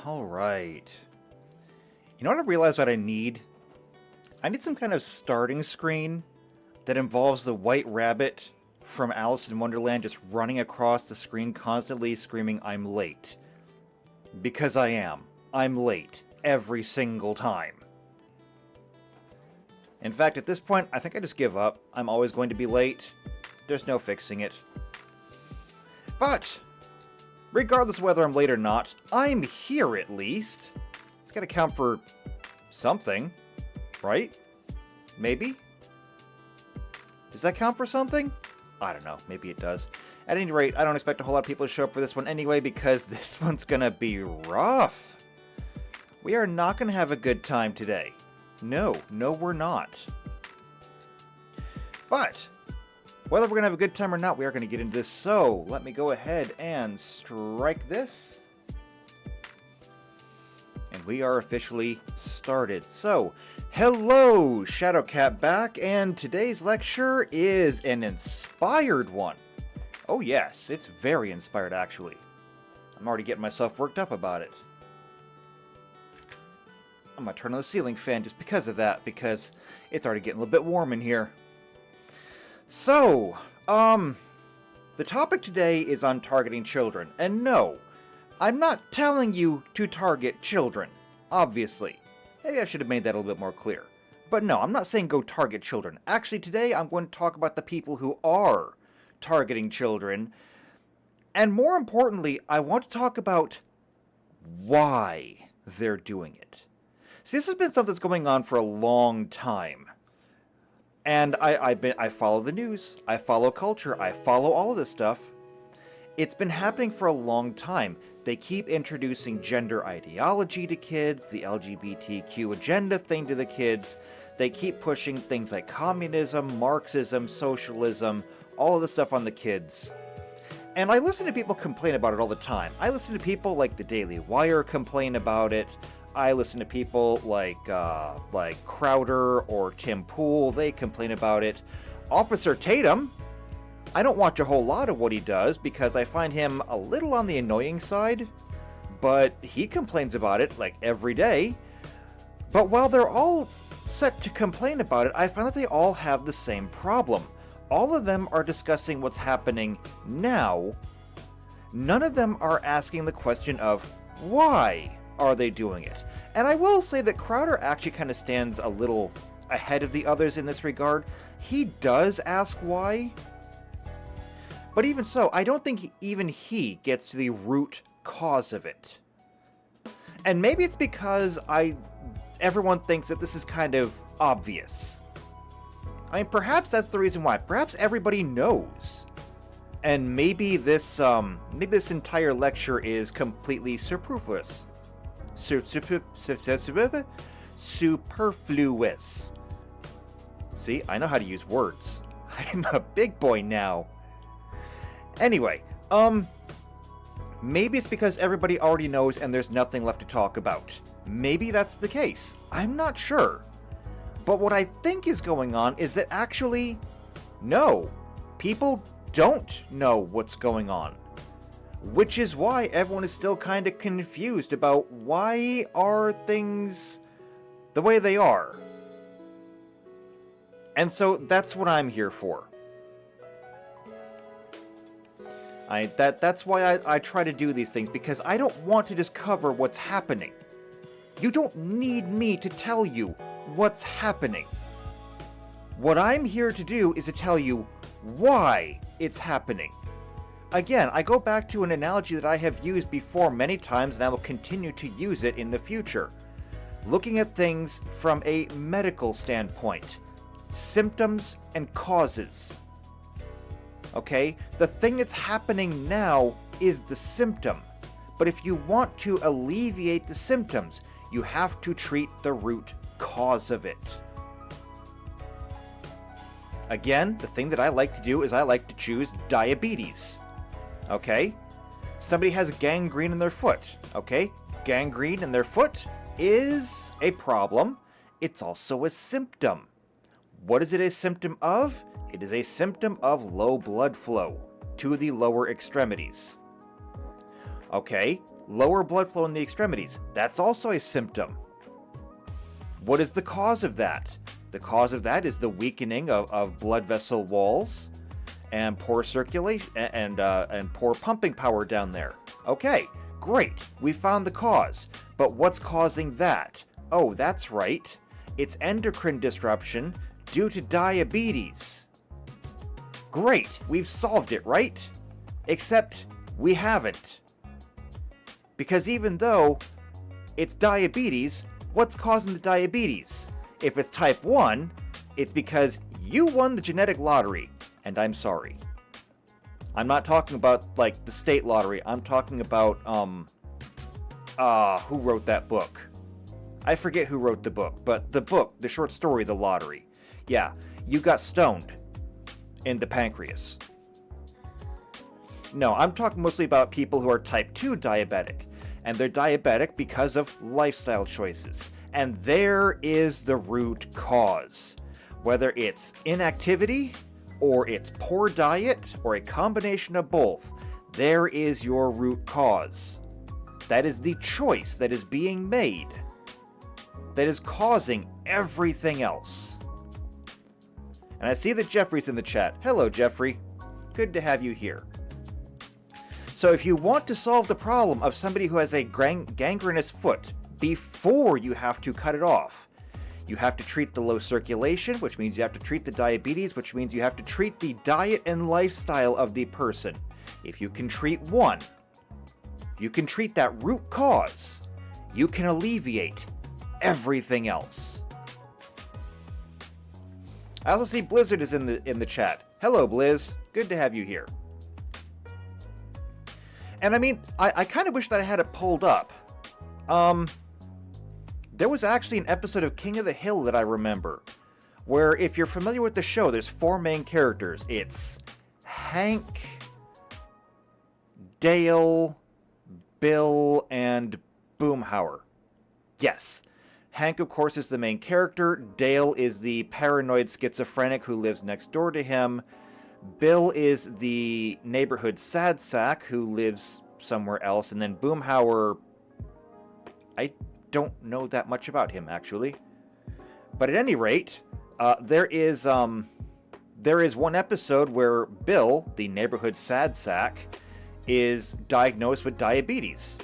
Alright. You know what I realized what I need? I need some kind of starting screen that involves the White Rabbit from Alice in Wonderland just running across the screen constantly screaming, "I'm late." Because I am. I'm late. Every single time. In fact, at this point, I think I just give up. I'm always going to be late. There's no fixing it. But, regardless of whether I'm late or not, I'm here at least. It's gotta count for something, right? Maybe? Does that count for something? I don't know. Maybe it does. At any rate, I don't expect a whole lot of people to show up for this one anyway, because this one's gonna be rough. We are not gonna have a good time today. No, we're not. But, whether we're gonna have a good time or not, we are gonna get into this. So, let me go ahead and strike this. And we are officially started. So, hello, Shadowcat back, and today's lecture is an inspired one. Oh yes, it's very inspired actually. I'm already getting myself worked up about it. I'm gonna turn on the ceiling fan just because of that, because it's already getting a little bit warm in here. So, the topic today is on targeting children, and no, I'm not telling you to target children, obviously. Maybe I should have made that a little bit more clear. But no, I'm not saying go target children. Actually, today I'm going to talk about the people who are targeting children, and more importantly, I want to talk about why they're doing it. See, this has been something that's going on for a long time. And I follow the news, I follow culture, I follow all of this stuff. It's been happening for a long time. They keep introducing gender ideology to kids, the LGBTQ agenda thing to the kids. They keep pushing things like communism, Marxism, socialism, all of this stuff on the kids. And I listen to people complain about it all the time. I listen to people like the Daily Wire complain about it. I listen to people like Crowder or Tim Pool. They complain about it. Officer Tatum, I don't watch a whole lot of what he does because I find him a little on the annoying side, but he complains about it like every day. But while they're all set to complain about it, I find that they all have the same problem. All of them are discussing what's happening now. None of them are asking the question of why are they doing it? And I will say that Crowder actually kind of stands a little ahead of the others in this regard. He does ask why. But even so, I don't think even he gets to the root cause of it. And maybe it's because everyone thinks that this is kind of obvious. I mean, perhaps that's the reason why. Perhaps everybody knows. And maybe this entire lecture is completely superfluous. Superfluous. See, I know how to use words. I'm a big boy now. Anyway, maybe it's because everybody already knows and there's nothing left to talk about. Maybe that's the case. I'm not sure. But what I think is going on is that actually, no, people don't know what's going on. Which is why everyone is still kind of confused about why are things the way they are. And so that's what I'm here for. That's why I try to do these things, because I don't want to just cover what's happening. You don't need me to tell you what's happening. What I'm here to do is to tell you why it's happening. Again, I go back to an analogy that I have used before many times, and I will continue to use it in the future. Looking at things from a medical standpoint. Symptoms and causes. Okay? The thing that's happening now is the symptom. But if you want to alleviate the symptoms, you have to treat the root cause of it. Again, the thing that I like to do is I like to choose diabetes. Okay? Somebody has gangrene in their foot. Okay? Gangrene in their foot is a problem. It's also a symptom. What is it a symptom of? It is a symptom of low blood flow to the lower extremities. Okay, Lower blood flow in the extremities. That's also a symptom. What is the cause of that? The cause of that is the weakening of blood vessel walls and poor circulation and poor pumping power down there. Okay, great. We found the cause. But what's causing that? Oh, that's right. It's endocrine disruption due to diabetes. Great, we've solved it, right? Except we haven't. Because even though it's diabetes, what's causing the diabetes? If it's type 1, it's because you won the genetic lottery. And I'm sorry. I'm not talking about, like, the state lottery. I'm talking about, who wrote that book? I forget who wrote the book, but the book, the short story, The Lottery. Yeah, you got stoned in the pancreas. No, I'm talking mostly about people who are type 2 diabetic. And they're diabetic because of lifestyle choices. And there is the root cause. Whether it's inactivity, or it's poor diet, or a combination of both, there is your root cause. That is the choice that is being made. That is causing everything else. And I see that Jeffrey's in the chat. Hello, Jeffrey. Good to have you here. So if you want to solve the problem of somebody who has a gangrenous foot before you have to cut it off, you have to treat the low circulation, which means you have to treat the diabetes, which means you have to treat the diet and lifestyle of the person. If you can treat one, you can treat that root cause, you can alleviate everything else. I also see Blizzard is in the chat. Hello, Blizz. Good to have you here. And I mean, I kind of wish that I had it pulled up. There was actually an episode of King of the Hill that I remember, where if you're familiar with the show, there's 4 main characters. It's Hank, Dale, Bill, and Boomhauer. Yes. Hank, of course, is the main character. Dale is the paranoid schizophrenic who lives next door to him. Bill is the neighborhood sad sack who lives somewhere else. And then Boomhauer, I don't know that much about him, actually. But at any rate, there is one episode where Bill, the neighborhood sad sack, is diagnosed with diabetes.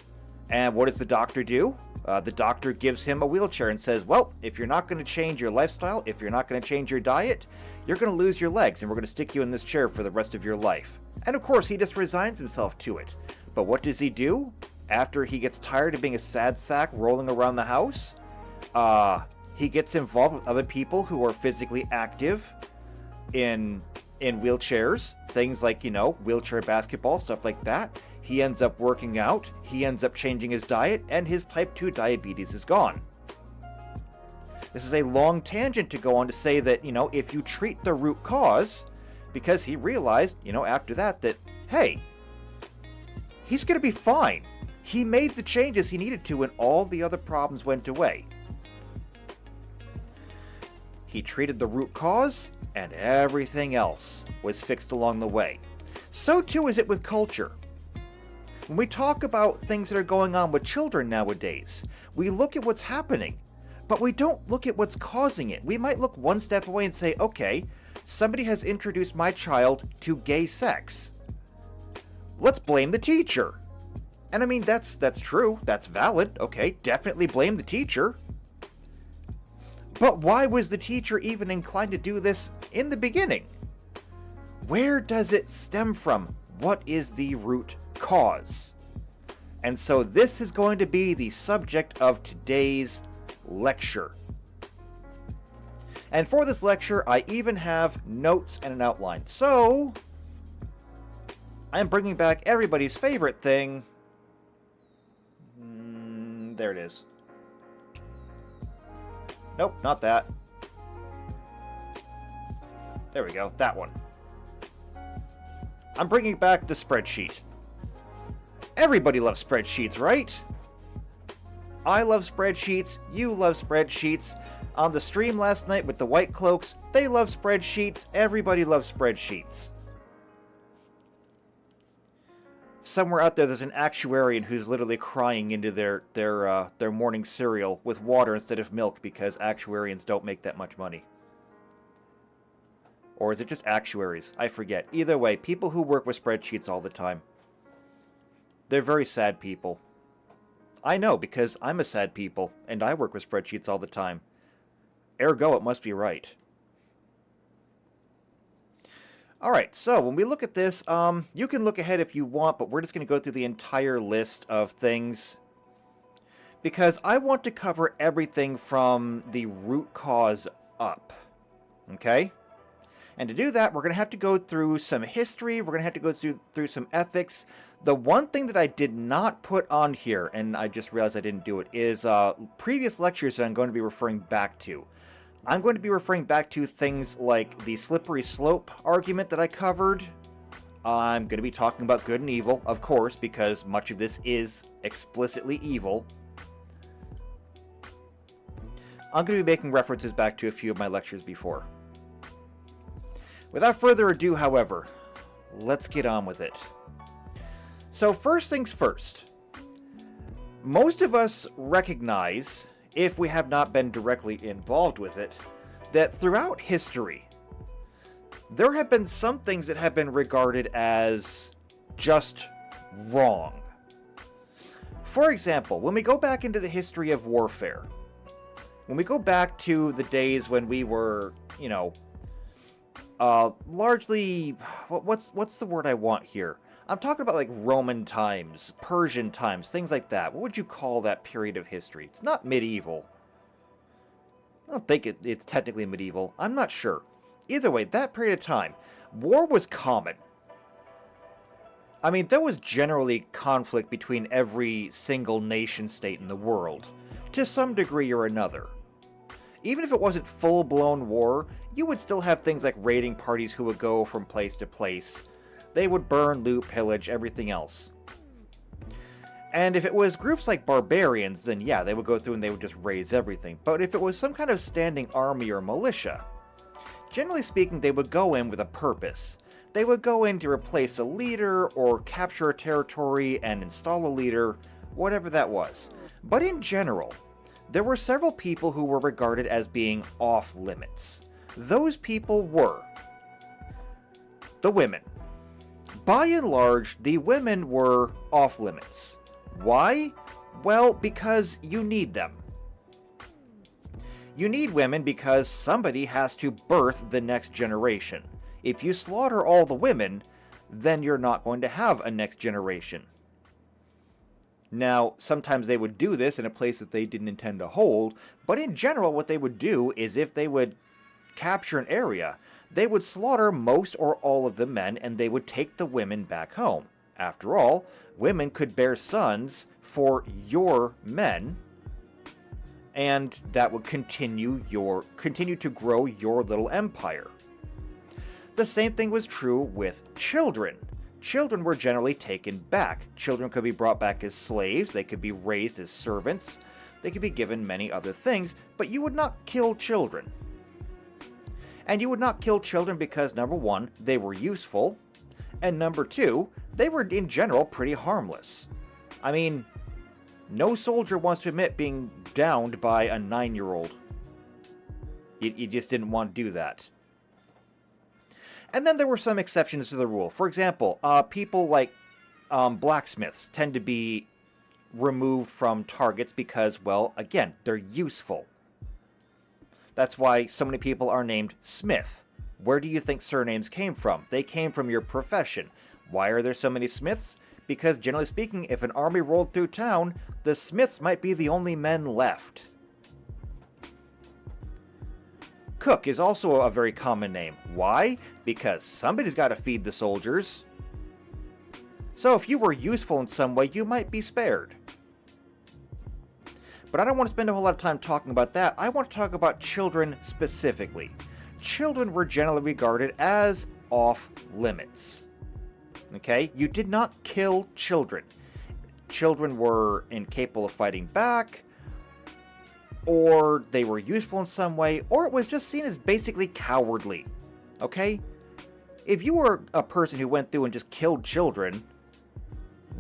And what does the doctor do? The doctor gives him a wheelchair and says, well, if you're not going to change your lifestyle, if you're not going to change your diet, you're going to lose your legs and we're going to stick you in this chair for the rest of your life. And of course, he just resigns himself to it. But what does he do after he gets tired of being a sad sack rolling around the house? He gets involved with other people who are physically active in wheelchairs. Things like, wheelchair basketball, stuff like that. He ends up working out, he ends up changing his diet, and his type 2 diabetes is gone. This is a long tangent to go on to say that, if you treat the root cause, because he realized, after that, hey, he's going to be fine. He made the changes he needed to and all the other problems went away. He treated the root cause, and everything else was fixed along the way. So too is it with culture. When we talk about things that are going on with children nowadays, we look at what's happening, but we don't look at what's causing it. We might look one step away and say, okay, somebody has introduced my child to gay sex. Let's blame the teacher. And I mean, that's true, that's valid, okay, definitely blame the teacher. But why was the teacher even inclined to do this in the beginning? Where does it stem from? What is the root cause? And so this is going to be the subject of today's lecture. And for this lecture, I even have notes and an outline. So, I'm bringing back everybody's favorite thing. There it is. Nope, not that. There we go, that one. I'm bringing back the spreadsheet. Everybody loves spreadsheets, right? I love spreadsheets, you love spreadsheets. On the stream last night with the White Cloaks, they love spreadsheets, everybody loves spreadsheets. somewhere out there's an actuarian who's literally crying into their morning cereal with water instead of milk because actuarians don't make that much money. Or is it just actuaries? I forget. Either way, people who work with spreadsheets all the time. They're very sad people. I know, because I'm a sad people, and I work with spreadsheets all the time. Ergo, it must be right. Alright, so when we look at this, you can look ahead if you want, but we're just going to go through the entire list of things. Because I want to cover everything from the root cause up. Okay? And to do that, we're going to have to go through some history, we're going to have to go through some ethics. The one thing that I did not put on here, and I just realized I didn't do it, is previous lectures that I'm going to be referring back to. I'm going to be referring back to things like the slippery slope argument that I covered. I'm going to be talking about good and evil, of course, because much of this is explicitly evil. I'm going to be making references back to a few of my lectures before. Without further ado, however, let's get on with it. So first things first. Most of us recognize, if we have not been directly involved with it, that throughout history, there have been some things that have been regarded as just wrong. For example, when we go back into the history of warfare, when we go back to the days when we were, you know, largely, what's the word I want here? I'm talking about like Roman times, Persian times, things like that. What would you call that period of history? It's not medieval. I don't think it's technically medieval. I'm not sure. Either way, that period of time, war was common. I mean, there was generally conflict between every single nation state in the world, to some degree or another. Even if it wasn't full-blown war, you would still have things like raiding parties who would go from place to place. They would burn, loot, pillage, everything else. And if it was groups like barbarians, then yeah, they would go through and they would just raze everything. But if it was some kind of standing army or militia, generally speaking, they would go in with a purpose. They would go in to replace a leader or capture a territory and install a leader, whatever that was. But in general, there were several people who were regarded as being off limits. Those people were the women. By and large, the women were off limits. Why? Well, because you need them. You need women because somebody has to birth the next generation. If you slaughter all the women, then you're not going to have a next generation. Now, sometimes they would do this in a place that they didn't intend to hold, but in general what they would do is if they would capture an area, they would slaughter most or all of the men and they would take the women back home. After all, women could bear sons for your men, and that would continue to grow your little empire. The same thing was true with children. Children were generally taken back. Children could be brought back as slaves, they could be raised as servants, they could be given many other things, but you would not kill children. And you would not kill children because, number one, they were useful, and number two, they were in general pretty harmless. I mean, no soldier wants to admit being downed by a 9-year-old. You just didn't want to do that. And then there were some exceptions to the rule. For example, people like blacksmiths tend to be removed from targets because, well, again, they're useful. That's why so many people are named Smith. Where do you think surnames came from? They came from your profession. Why are there so many Smiths? Because generally speaking, if an army rolled through town, the Smiths might be the only men left. Cook is also a very common name. Why? Because somebody's got to feed the soldiers. So if you were useful in some way, you might be spared. But I don't want to spend a whole lot of time talking about that. I want to talk about children specifically. Children were generally regarded as off limits. Okay? You did not kill children. Children were incapable of fighting back, or they were useful in some way, or it was just seen as basically cowardly. Okay? If you were a person who went through and just killed children,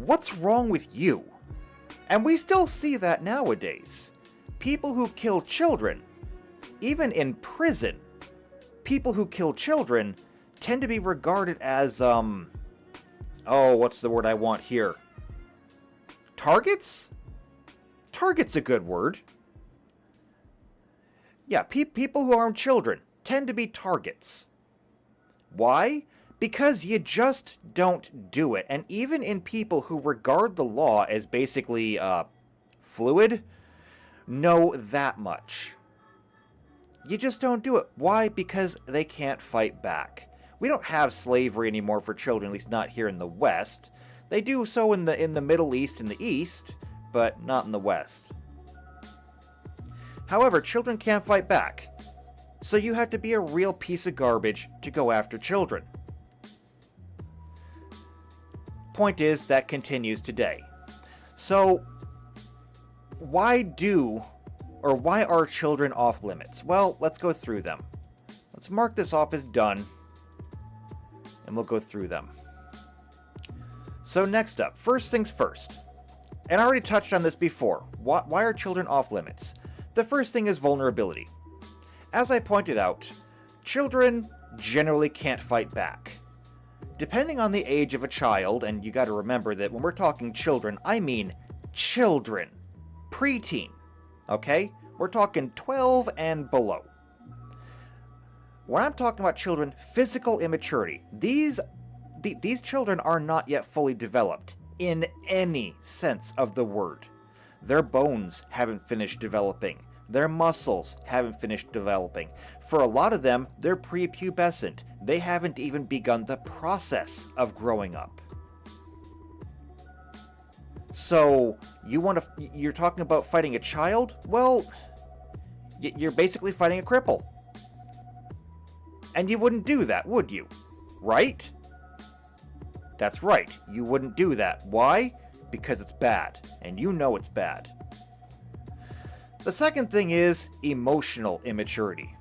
What's wrong with you? And we still see that nowadays. People who kill children, even in prison, people who kill children tend to be regarded as, what's the word I want here? Targets? Target's a good word. Yeah, people who harm children tend to be targets. Why? Because you just don't do it. And even in people who regard the law as basically, fluid, know that much. You just don't do it. Why? Because they can't fight back. We don't have slavery anymore for children, at least not here in the West. They do so in the Middle East and the East, but not in the West. However, children can't fight back. So you have to be a real piece of garbage to go after children. Point is, that continues today. So, why are children off limits? Well, let's go through them. Let's mark this off as done, and we'll go through them. So next up, first things first. And I already touched on this before. Why are children off limits? The first thing is vulnerability. As I pointed out, children generally can't fight back. Depending on the age of a child, and you gotta remember that when we're talking children, I mean children. Preteen. Okay? We're talking 12 and below. When I'm talking about children, physical immaturity, these children are not yet fully developed in any sense of the word. Their bones haven't finished developing. Their muscles haven't finished developing. For a lot of them, they're prepubescent. They haven't even begun the process of growing up. So, you're talking about fighting a child? Well, you're basically fighting a cripple. And you wouldn't do that, would you? Right? That's right, you wouldn't do that. Why? Because it's bad, and you know it's bad. The second thing is emotional immaturity.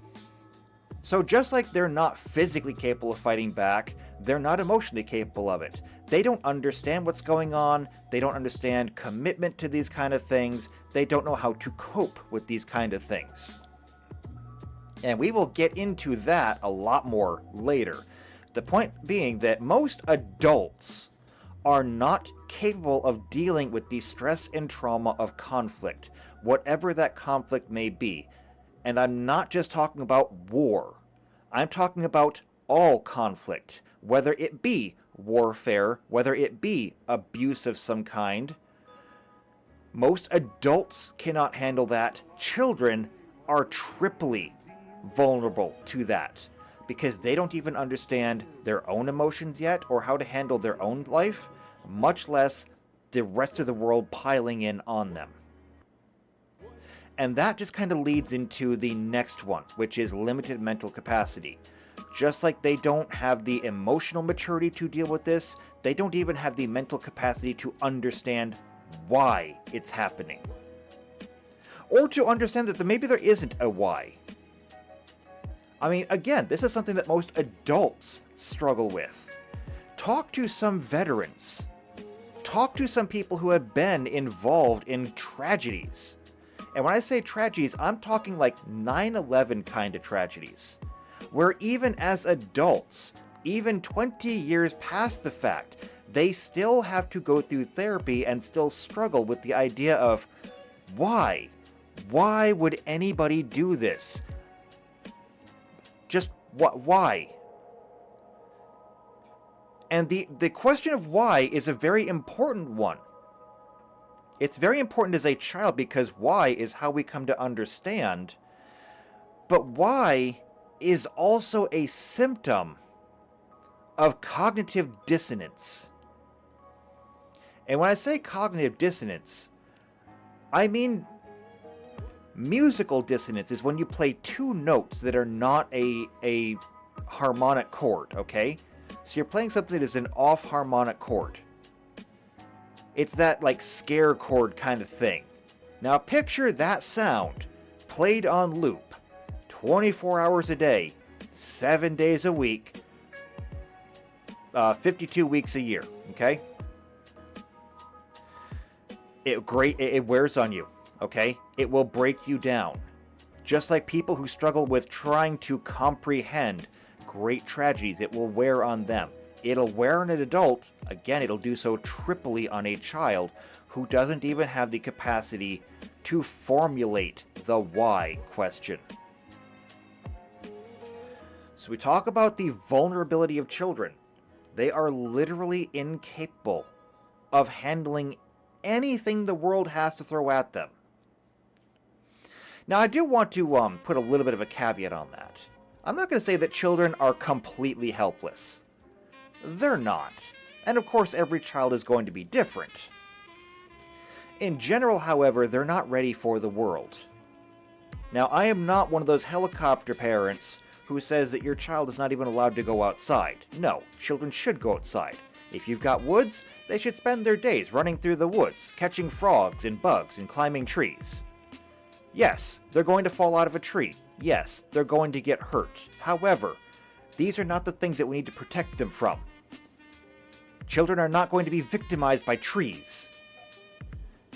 So just like they're not physically capable of fighting back, they're not emotionally capable of it. They don't understand what's going on, they don't understand commitment to these kind of things, they don't know how to cope with these kind of things. And we will get into that a lot more later. The point being that most adults are not capable of dealing with the stress and trauma of conflict, whatever that conflict may be. And I'm not just talking about war. I'm talking about all conflict, whether it be warfare, whether it be abuse of some kind. Most adults cannot handle that. Children are triply vulnerable to that because they don't even understand their own emotions yet or how to handle their own life, much less the rest of the world piling in on them. And that just kind of leads into the next one, which is limited mental capacity. Just like they don't have the emotional maturity to deal with this, they don't even have the mental capacity to understand why it's happening. Or to understand that maybe there isn't a why. I mean, again, this is something that most adults struggle with. Talk to some veterans. Talk to some people who have been involved in tragedies. And when I say tragedies, I'm talking like 9/11 kind of tragedies. Where even as adults, even 20 years past the fact, they still have to go through therapy and still struggle with the idea of why? Why would anybody do this? Just what? Why? And the question of why is a very important one. It's very important as a child because why is how we come to understand. But why is also a symptom of cognitive dissonance. And when I say cognitive dissonance, I mean musical dissonance is when you play two notes that are not a harmonic chord, okay? So you're playing something that is an off harmonic chord. It's that like scare chord kind of thing. Now picture that sound played on loop, 24 hours a day, 7 days a week, 52 weeks a year, okay? it wears on you, okay? It will break you down. Just like people who struggle with trying to comprehend great tragedies, it will wear on them. It'll wear on an adult. Again, it'll do so triply on a child who doesn't even have the capacity to formulate the why question. So we talk about the vulnerability of children. They are literally incapable of handling anything the world has to throw at them. Now, I do want to put a little bit of a caveat on that. I'm not going to say that children are completely helpless. They're not. And of course, every child is going to be different. In general, however, they're not ready for the world. Now, I am not one of those helicopter parents who says that your child is not even allowed to go outside. No, children should go outside. If you've got woods, they should spend their days running through the woods, catching frogs and bugs and climbing trees. Yes, they're going to fall out of a tree. Yes, they're going to get hurt. However, these are not the things that we need to protect them from. Children are not going to be victimized by trees.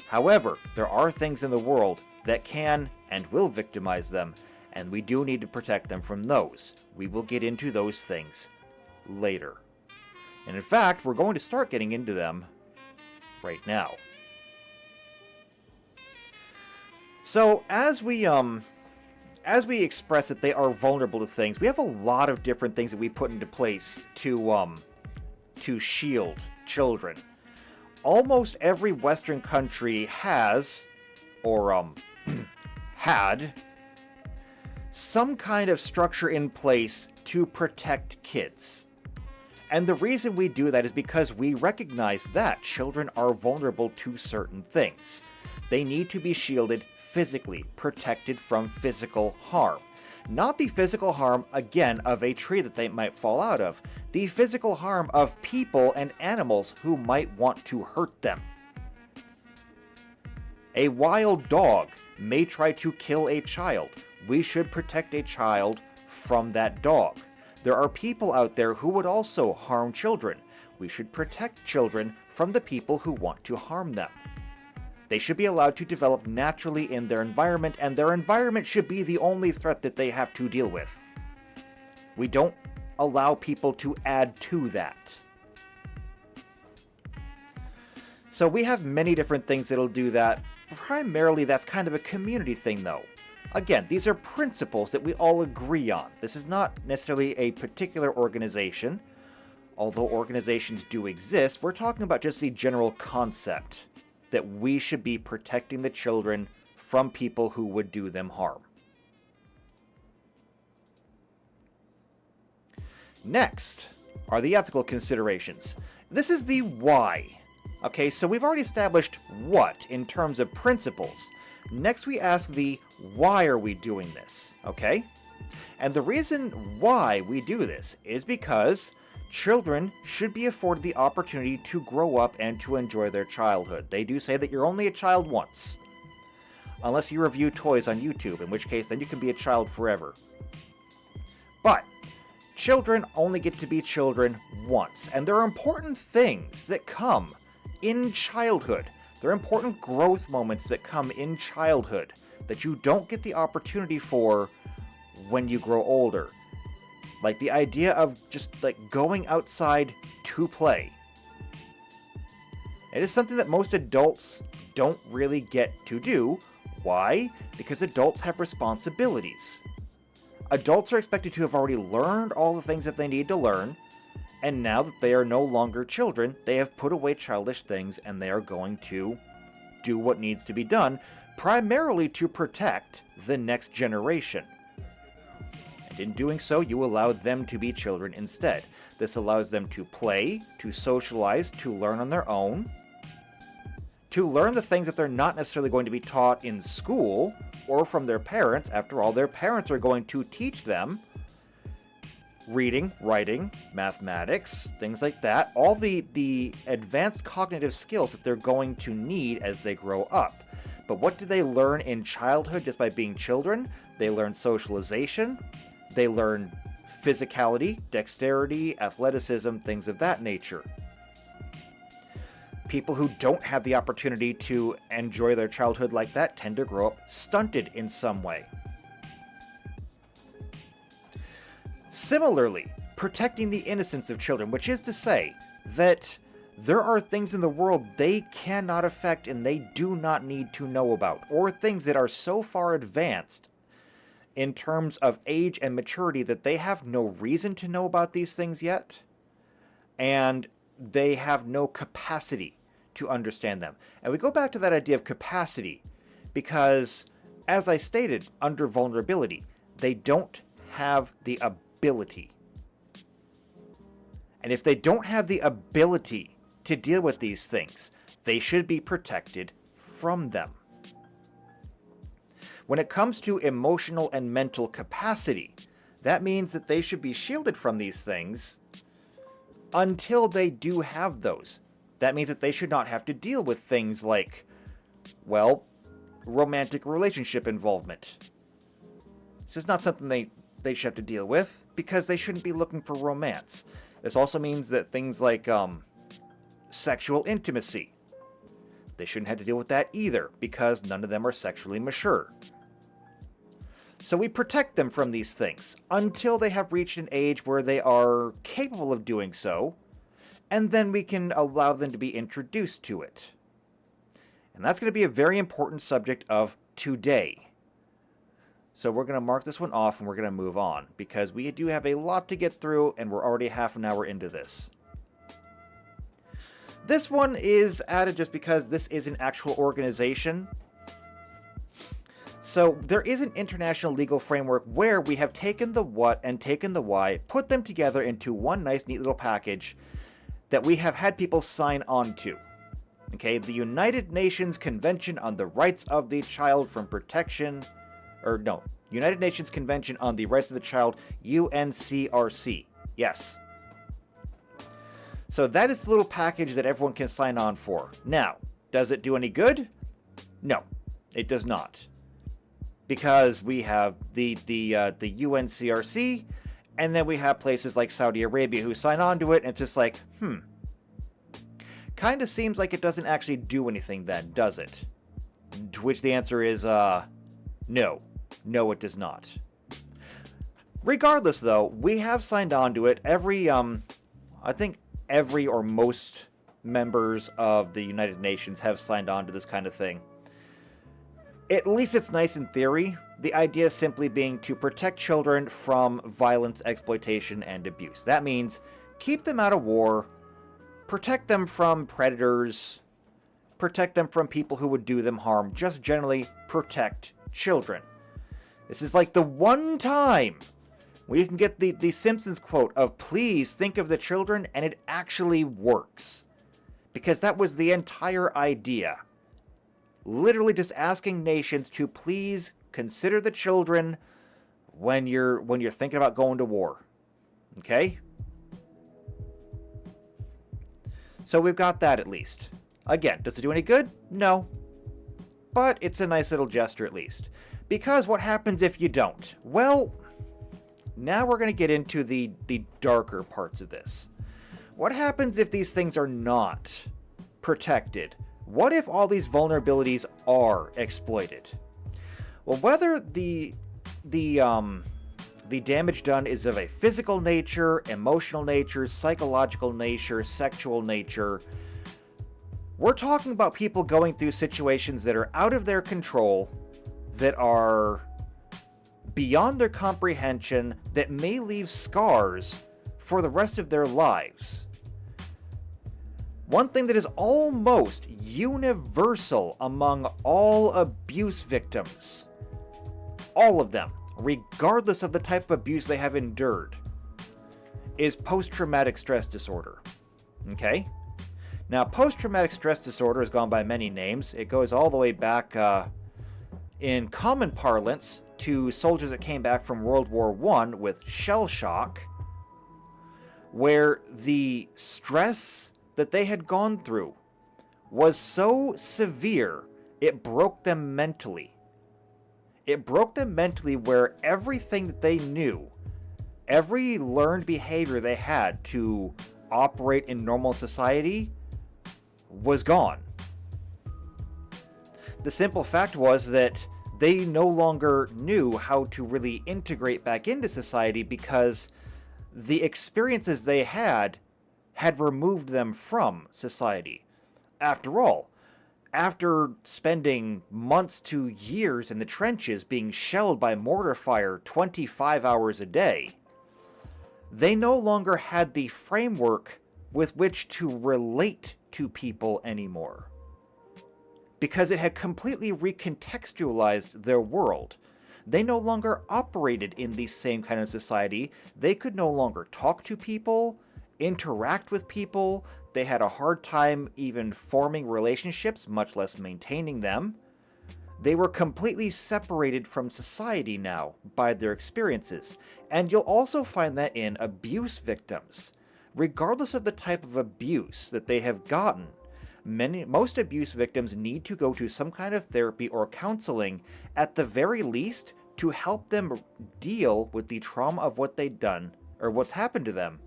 However, there are things in the world that can and will victimize them, and we do need to protect them from those. We will get into those things later. And in fact, we're going to start getting into them right now. So, as we express that they are vulnerable to things, we have a lot of different things that we put into place to shield children. Almost every Western country has, or had, some kind of structure in place to protect kids. And the reason we do that is because we recognize that children are vulnerable to certain things. They need to be shielded physically, protected from physical harm. Not the physical harm, again, of a tree that they might fall out of. The physical harm of people and animals who might want to hurt them. A wild dog may try to kill a child. We should protect a child from that dog. There are people out there who would also harm children. We should protect children from the people who want to harm them. They should be allowed to develop naturally in their environment, and their environment should be the only threat that they have to deal with. We don't allow people to add to that. So we have many different things that'll do that. Primarily, that's kind of a community thing, though. Again, these are principles that we all agree on. This is not necessarily a particular organization. Although organizations do exist, we're talking about just the general concept that we should be protecting the children from people who would do them harm. Next are the ethical considerations. This is the why. Okay, so we've already established what in terms of principles. Next we ask the why are we doing this, okay? And the reason why we do this is because children should be afforded the opportunity to grow up and to enjoy their childhood. They do say that you're only a child once. Unless you review toys on YouTube, in which case then you can be a child forever. But children only get to be children once, and there are important things that come in childhood. There are important growth moments that come in childhood that you don't get the opportunity for when you grow older. Like the idea of just like going outside to play. It is something that most adults don't really get to do. Why? Because adults have responsibilities. Adults are expected to have already learned all the things that they need to learn, and now that they are no longer children, they have put away childish things and they are going to do what needs to be done, primarily to protect the next generation. And in doing so, you allow them to be children instead. This allows them to play, to socialize, to learn on their own, to learn the things that they're not necessarily going to be taught in school or from their parents. After all, their parents are going to teach them reading, writing, mathematics, things like that. All the advanced cognitive skills that they're going to need as they grow up. But what do they learn in childhood just by being children? They learn socialization. They learn physicality, dexterity, athleticism, things of that nature. People who don't have the opportunity to enjoy their childhood like that tend to grow up stunted in some way. Similarly, protecting the innocence of children, which is to say that there are things in the world they cannot affect and they do not need to know about, or things that are so far advanced in terms of age and maturity that they have no reason to know about these things yet, and they have no capacity to understand them. And we go back to that idea of capacity because, as I stated, under vulnerability, they don't have the ability. And if they don't have the ability to deal with these things, they should be protected from them. When it comes to emotional and mental capacity, that means that they should be shielded from these things until they do have those. That means that they should not have to deal with things like, well, romantic relationship involvement. This is not something they should have to deal with because they shouldn't be looking for romance. This also means that things like sexual intimacy, they shouldn't have to deal with that either because none of them are sexually mature. So we protect them from these things until they have reached an age where they are capable of doing so, and then we can allow them to be introduced to it. And that's going to be a very important subject of today. So we're going to mark this one off and we're going to move on because we do have a lot to get through and we're already half an hour into this. This one is added just because this is an actual organization. So there is an international legal framework where we have taken the what and taken the why, put them together into one nice neat little package that we have had people sign on to. Okay, the United Nations Convention on the Rights of the Child from Protection, United Nations Convention on the Rights of the Child, UNCRC. Yes. So that is the little package that everyone can sign on for. Now, does it do any good? No, it does not. Because we have the UNCRC, and then we have places like Saudi Arabia who sign on to it, and it's just like, kind of seems like it doesn't actually do anything then, does it? To which the answer is, no. No, it does not. Regardless, though, we have signed on to it. I think every or most members of the United Nations have signed on to this kind of thing. At least it's nice in theory. The idea simply being to protect children from violence, exploitation, and abuse. That means keep them out of war, protect them from predators, protect them from people who would do them harm, just generally protect children. This is like the one time where you can get the Simpsons quote of please think of the children, and it actually works. Because that was the entire idea. Literally just asking nations to please consider the children when you're thinking about going to war. Okay? So we've got that at least. Again, does it do any good? No. But it's a nice little gesture at least. Because what happens if you don't? Well, now we're going to get into the darker parts of this. What happens if these things are not protected? What if all these vulnerabilities are exploited? Well, whether the damage done is of a physical nature, emotional nature, psychological nature, sexual nature, we're talking about people going through situations that are out of their control, that are beyond their comprehension, that may leave scars for the rest of their lives. One thing that is almost universal among all abuse victims, all of them, regardless of the type of abuse they have endured, is post-traumatic stress disorder. Okay? Now, post-traumatic stress disorder has gone by many names. It goes all the way back, in common parlance, to soldiers that came back from World War I with shell shock, where the stress that they had gone through was so severe, it broke them mentally. It broke them mentally where everything that they knew, every learned behavior they had to operate in normal society, was gone. The simple fact was that they no longer knew how to really integrate back into society because the experiences they had removed them from society. After all, after spending months to years in the trenches being shelled by mortar fire 25 hours a day, they no longer had the framework with which to relate to people anymore. Because it had completely recontextualized their world. They no longer operated in the same kind of society. They could no longer talk to people, interact with people. They had a hard time even forming relationships, much less maintaining them. They were completely separated from society now by their experiences. And you'll also find that in abuse victims. Regardless of the type of abuse that they have gotten, most abuse victims need to go to some kind of therapy or counseling, at the very least, to help them deal with the trauma of what they've done, or what's happened to them,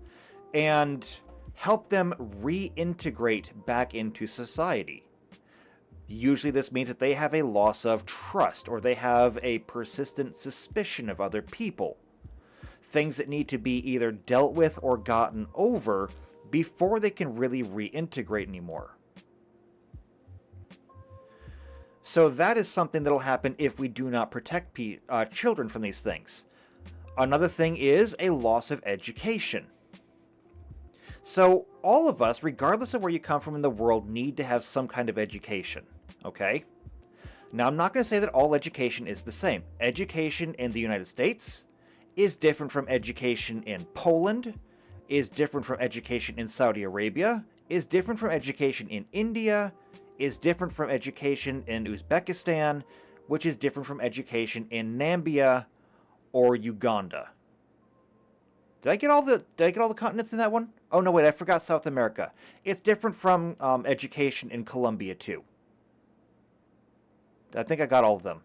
and help them reintegrate back into society. Usually this means that they have a loss of trust, or they have a persistent suspicion of other people. Things that need to be either dealt with or gotten over before they can really reintegrate anymore. So that is something that'll happen if we do not protect children from these things. Another thing is a loss of education. So all of us, regardless of where you come from in the world, need to have some kind of education, okay? Now, I'm not going to say that all education is the same. Education in the United States is different from education in Poland, is different from education in Saudi Arabia, is different from education in India, is different from education in Uzbekistan, which is different from education in Namibia or Uganda. Did I get all the continents in that one? Oh no, wait, I forgot South America. It's different from education in Colombia too. I think I got all of them.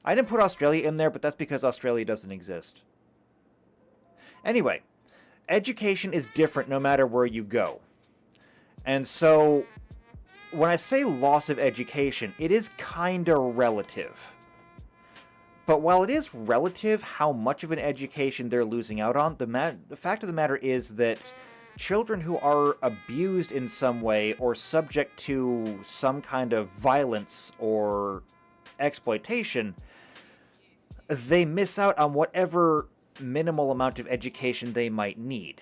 I didn't put Australia in there, but that's because Australia doesn't exist. Anyway, education is different no matter where you go. And so when I say loss of education, it is kinda relative. But while it is relative how much of an education they're losing out on, the fact of the matter is that children who are abused in some way or subject to some kind of violence or exploitation, they miss out on whatever minimal amount of education they might need.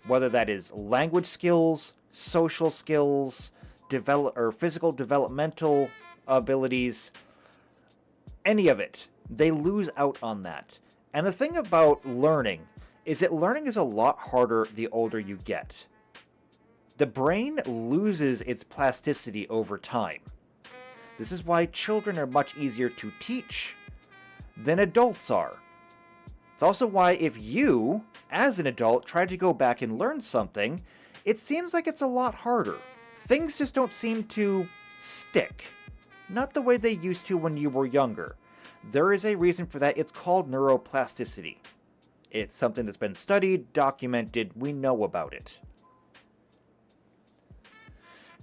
Whether that is language skills, social skills, or physical developmental abilities, any of it. They lose out on that. And the thing about learning is that learning is a lot harder the older you get. The brain loses its plasticity over time. This is why children are much easier to teach than adults are. It's also why if you, as an adult, try to go back and learn something, it seems like it's a lot harder. Things just don't seem to stick. Not the way they used to when you were younger. There is a reason for that. It's called neuroplasticity. It's something that's been studied, documented, we know about it.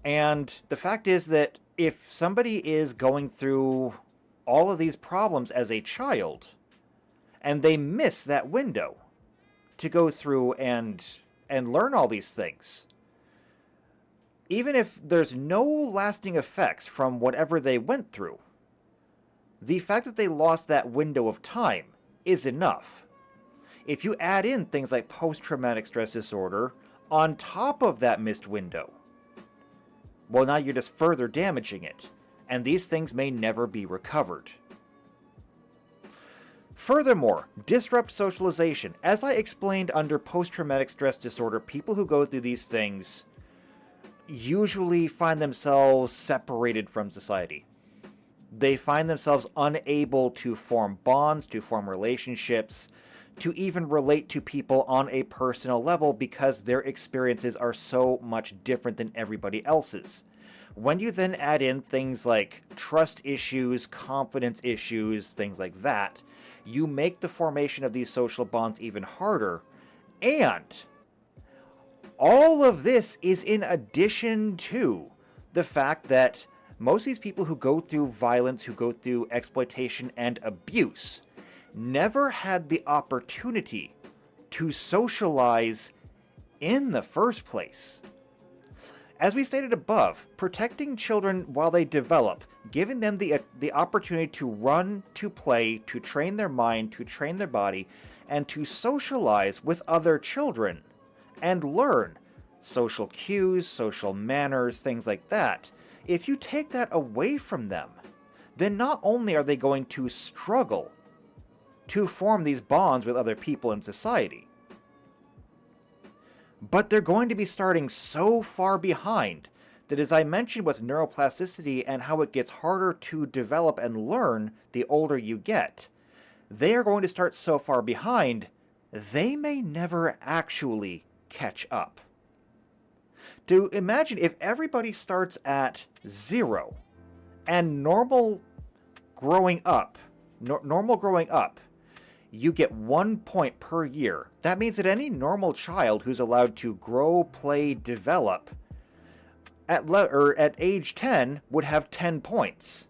And the fact is that if somebody is going through all of these problems as a child, and they miss that window to go through and learn all these things, even if there's no lasting effects from whatever they went through, the fact that they lost that window of time is enough. If you add in things like post-traumatic stress disorder on top of that missed window, well, now you're just further damaging it, and these things may never be recovered. Furthermore, disrupt socialization. As I explained under post-traumatic stress disorder, people who go through these things usually find themselves separated from society. They find themselves unable to form bonds, to form relationships, to even relate to people on a personal level because their experiences are so much different than everybody else's. When you then add in things like trust issues, confidence issues, things like that, you make the formation of these social bonds even harder. And All of this is in addition to the fact that most of these people who go through violence, who go through exploitation and abuse, never had the opportunity to socialize in the first place. As we stated above, protecting children while they develop, giving them the opportunity to run, to play, to train their mind, to train their body, and to socialize with other children and learn social cues, social manners, things like that. If you take that away from them, then not only are they going to struggle to form these bonds with other people in society, but they're going to be starting so far behind that, as I mentioned with neuroplasticity and how it gets harder to develop and learn the older you get, they are going to start so far behind, they may never actually catch up. To imagine if everybody starts at 0 and normal growing up, you get 1 point per year. That means that any normal child who's allowed to grow, play, develop at age 10 would have 10 points.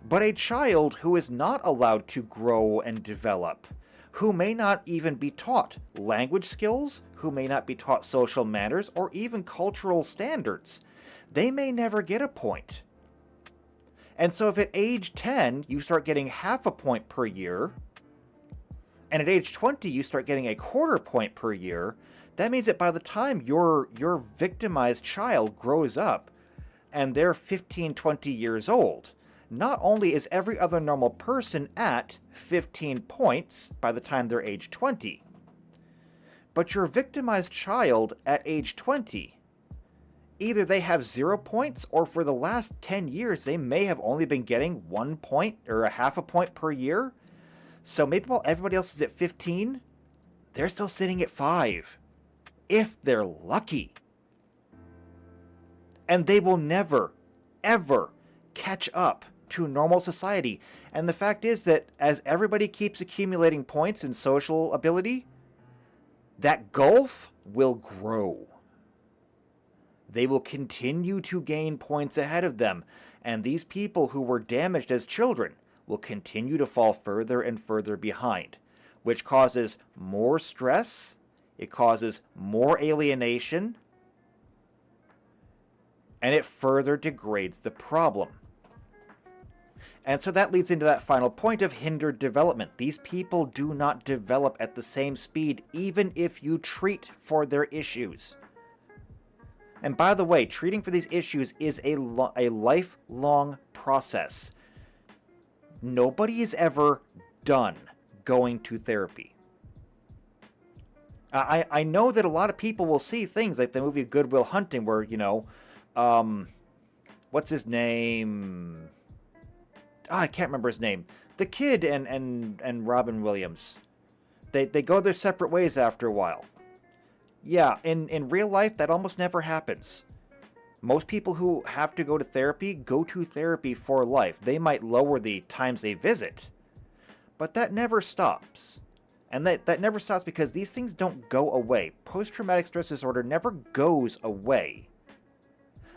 But a child who is not allowed to grow and develop, who may not even be taught language skills, who may not be taught social manners or even cultural standards, they may never get a point. And so if at age 10 you start getting half a point per year, and at age 20 you start getting a quarter point per year, that means that by the time your victimized child grows up and they're 15, 20 years old, not only is every other normal person at 15 points by the time they're age 20, but your victimized child at age 20, either they have 0 points, or for the last 10 years they may have only been getting 1 point or a half a point per year. So maybe while everybody else is at 15, they're still sitting at 5, if they're lucky. And they will never, ever catch up to normal society. And the fact is that as everybody keeps accumulating points in social ability, that gulf will grow. They will continue to gain points ahead of them, and these people who were damaged as children will continue to fall further and further behind, which causes more stress, it causes more alienation, and it further degrades the problem. And so that leads into that final point of hindered development. These people do not develop at the same speed, even if you treat for their issues. And by the way, treating for these issues is a lifelong process. Nobody is ever done going to therapy. I know that a lot of people will see things like the movie Good Will Hunting where, what's his name? I can't remember his name. The kid and Robin Williams. They go their separate ways after a while. Yeah, in real life, that almost never happens. Most people who have to go to therapy for life. They might lower the times they visit, but that never stops. And that never stops because these things don't go away. Post-traumatic stress disorder never goes away.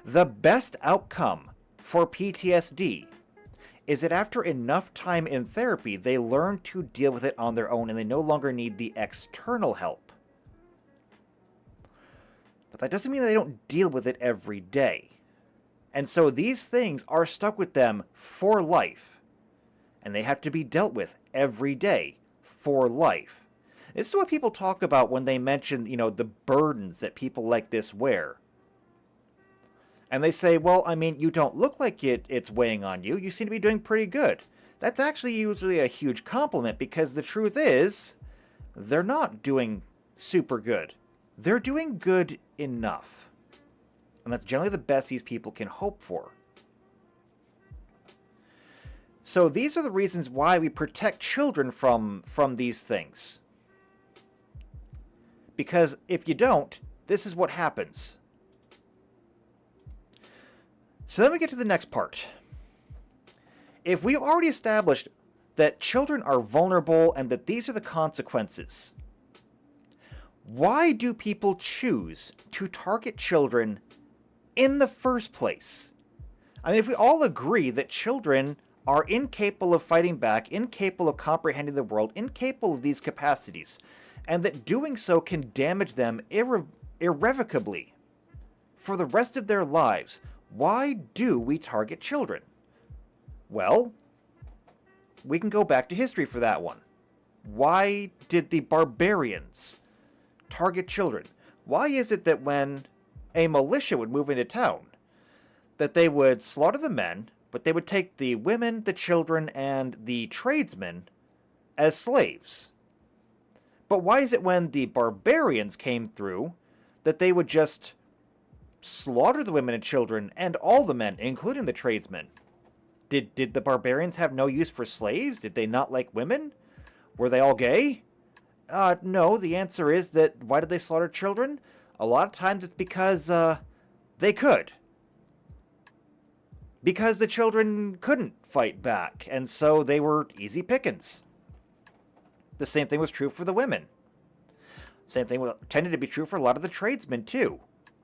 The best outcome for PTSD is that after enough time in therapy, they learn to deal with it on their own and they no longer need the external help. But that doesn't mean they don't deal with it every day. And so these things are stuck with them for life. And they have to be dealt with every day for life. This is what people talk about when they mention, the burdens that people like this wear. And they say, well, you don't look like it's weighing on you. You seem to be doing pretty good. That's actually usually a huge compliment because the truth is, they're not doing super good. They're doing good enough. And that's generally the best these people can hope for. So these are the reasons why we protect children from these things. Because if you don't, this is what happens. So then we get to the next part. If we've already established that children are vulnerable and that these are the consequences, Why do people choose to target children in the first place? I mean, if we all agree that children are incapable of fighting back, incapable of comprehending the world, incapable of these capacities, and that doing so can damage them irrevocably for the rest of their lives, why do we target children? Well, we can go back to history for that one. Why did the barbarians target children? Why is it that when a militia would move into town, that they would slaughter the men, but they would take the women, the children, and the tradesmen as slaves? But why is it when the barbarians came through that they would just slaughter the women and children and all the men, including the tradesmen? Did the barbarians have no use for slaves? Did they not like women? Were they all gay? No, the answer is that why did they slaughter children? A lot of times it's because they could. Because the children couldn't fight back, and so they were easy pickings. The same thing was true for the women. Same thing tended to be true for a lot of the tradesmen, too.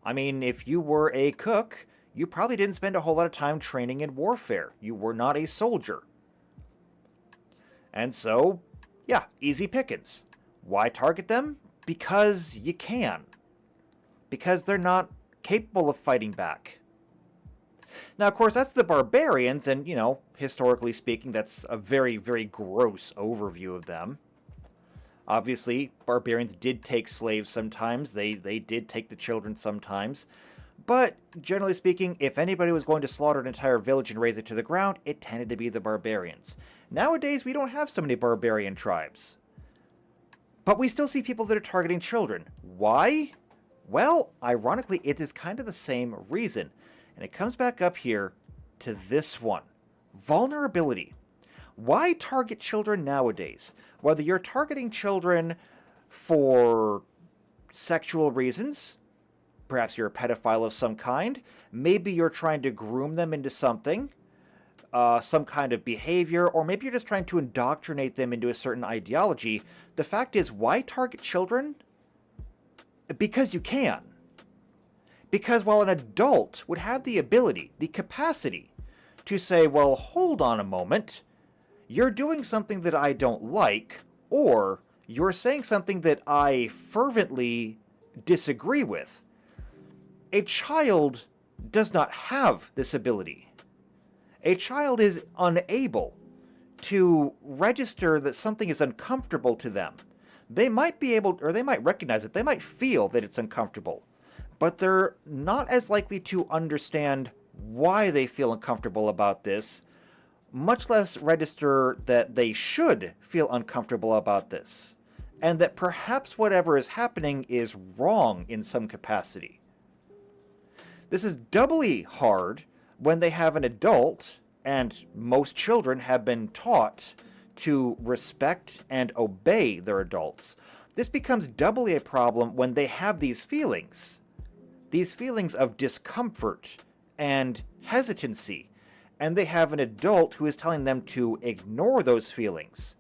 I mean, if you were a cook, you probably didn't spend a whole lot of time training in warfare. You were not a soldier. And so, yeah, easy pickings. Why target them? Because you can. Because they're not capable of fighting back. Now, of course, that's the barbarians, and, historically speaking, that's a very, very gross overview of them. Obviously, barbarians did take slaves sometimes. They did take the children sometimes. But, generally speaking, if anybody was going to slaughter an entire village and raze it to the ground, it tended to be the barbarians. Nowadays, we don't have so many barbarian tribes. But we still see people that are targeting children. Why? Well, ironically, it is kind of the same reason. And it comes back up here to this one. Vulnerability. Why target children nowadays? Whether you're targeting children for sexual reasons, perhaps you're a pedophile of some kind, maybe you're trying to groom them into something, some kind of behavior, or maybe you're just trying to indoctrinate them into a certain ideology. The fact is, why target children? Because you can. Because while an adult would have the ability, the capacity, to say, well, hold on a moment, you're doing something that I don't like, or you're saying something that I fervently disagree with, a child does not have this ability. A child is unable to register that something is uncomfortable to them. They might be able, or they might recognize it, they might feel that it's uncomfortable, but they're not as likely to understand why they feel uncomfortable about this, much less register that they should feel uncomfortable about this, and that perhaps whatever is happening is wrong in some capacity. This is doubly hard when they have an adult, and most children have been taught to respect and obey their adults. This becomes doubly a problem when they have these feelings of discomfort and hesitancy, and they have an adult who is telling them to ignore those feelings.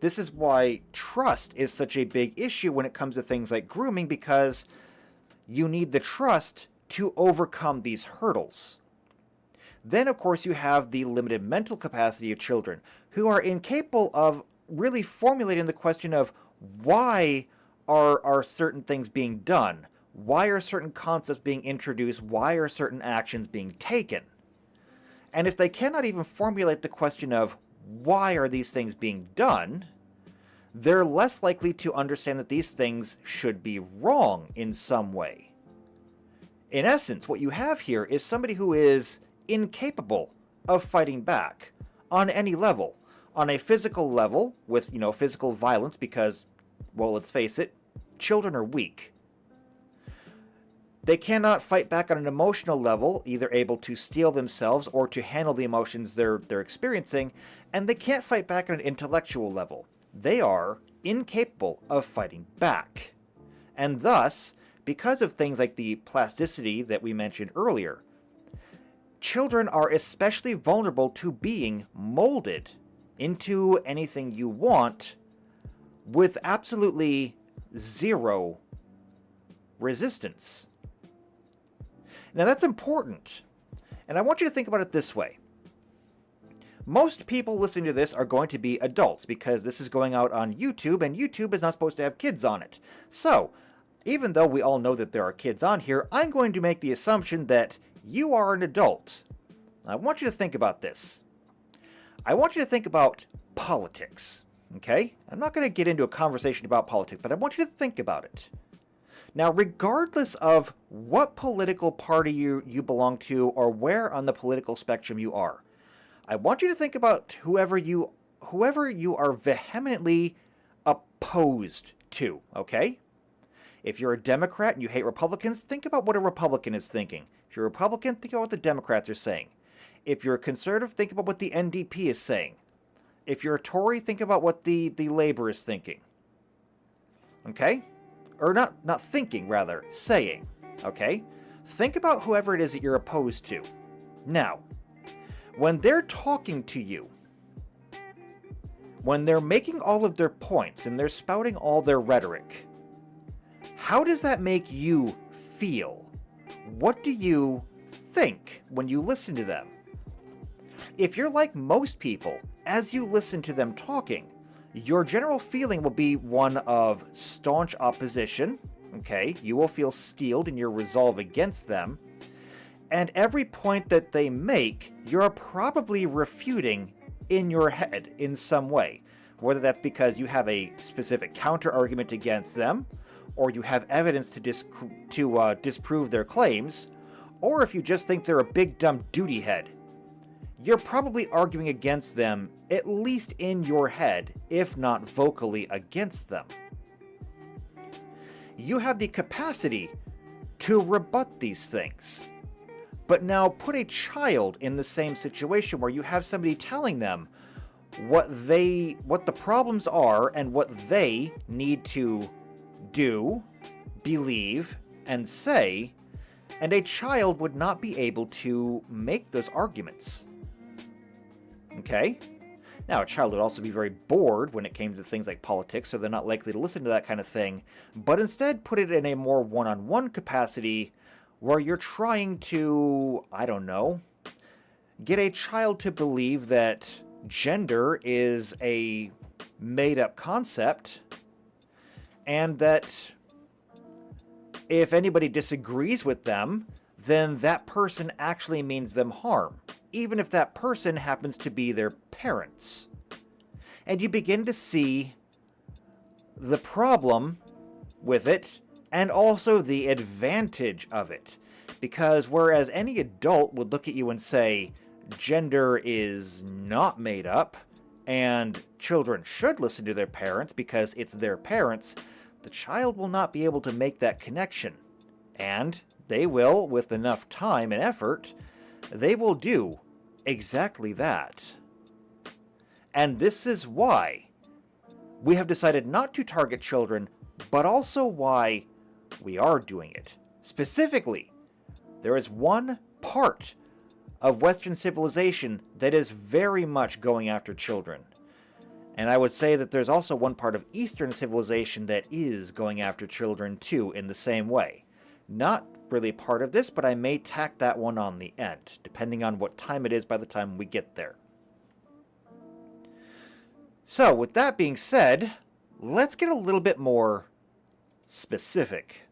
This is why trust is such a big issue when it comes to things like grooming, because you need the trust to overcome these hurdles. Then, of course, you have the limited mental capacity of children who are incapable of really formulating the question of why are certain things being done? Why are certain concepts being introduced? Why are certain actions being taken? And if they cannot even formulate the question of why are these things being done, they're less likely to understand that these things should be wrong in some way. In essence, what you have here is somebody who is incapable of fighting back on any level. On a physical level, with, physical violence, because, well, let's face it, children are weak. They cannot fight back on an emotional level, either able to steel themselves or to handle the emotions they're experiencing, and they can't fight back on an intellectual level. They are incapable of fighting back. And thus, because of things like the plasticity that we mentioned earlier, children are especially vulnerable to being molded into anything you want with absolutely zero resistance. Now that's important, and I want you to think about it this way. Most people listening to this are going to be adults because this is going out on YouTube, and YouTube is not supposed to have kids on it. So, even though we all know that there are kids on here, I'm going to make the assumption that you are an adult. I want you to think about this. I want you to think about politics, okay? I'm not going to get into a conversation about politics, but I want you to think about it. Now, regardless of what political party you belong to or where on the political spectrum you are, I want you to think about whoever you are vehemently opposed to, okay? If you're a Democrat and you hate Republicans, think about what a Republican is thinking. If you're a Republican, think about what the Democrats are saying. If you're a conservative, think about what the NDP is saying. If you're a Tory, think about what the Labour is thinking. Okay? Or not thinking, rather, saying. Okay? Think about whoever it is that you're opposed to. Now, when they're talking to you, when they're making all of their points and they're spouting all their rhetoric, how does that make you feel? What do you think when you listen to them? If you're like most people, as you listen to them talking, your general feeling will be one of staunch opposition, okay? You will feel steeled in your resolve against them, and every point that they make, you're probably refuting in your head in some way, whether that's because you have a specific counter-argument against them, or you have evidence to disprove their claims, or if you just think they're a big dumb duty head. You're probably arguing against them, at least in your head, if not vocally against them. You have the capacity to rebut these things. But now put a child in the same situation where you have somebody telling them what the problems are and what they need to do, believe, and say, and a child would not be able to make those arguments. Okay? Now, a child would also be very bored when it came to things like politics, so they're not likely to listen to that kind of thing, but instead put it in a more one-on-one capacity where you're trying to, I don't know, get a child to believe that gender is a made-up concept, and that if anybody disagrees with them, then that person actually means them harm, even if that person happens to be their parents. And you begin to see the problem with it, and also the advantage of it. Because whereas any adult would look at you and say, gender is not made up, and children should listen to their parents because it's their parents, the child will not be able to make that connection. And they will, with enough time and effort, they will do exactly that. And this is why we have decided not to target children, but also why we are doing it. Specifically, there is one part of Western civilization that is very much going after children. And I would say that there's also one part of Eastern civilization that is going after children too in the same way. Not really part of this, but I may tack that one on the end, depending on what time it is by the time we get there. So, with that being said, let's get a little bit more specific.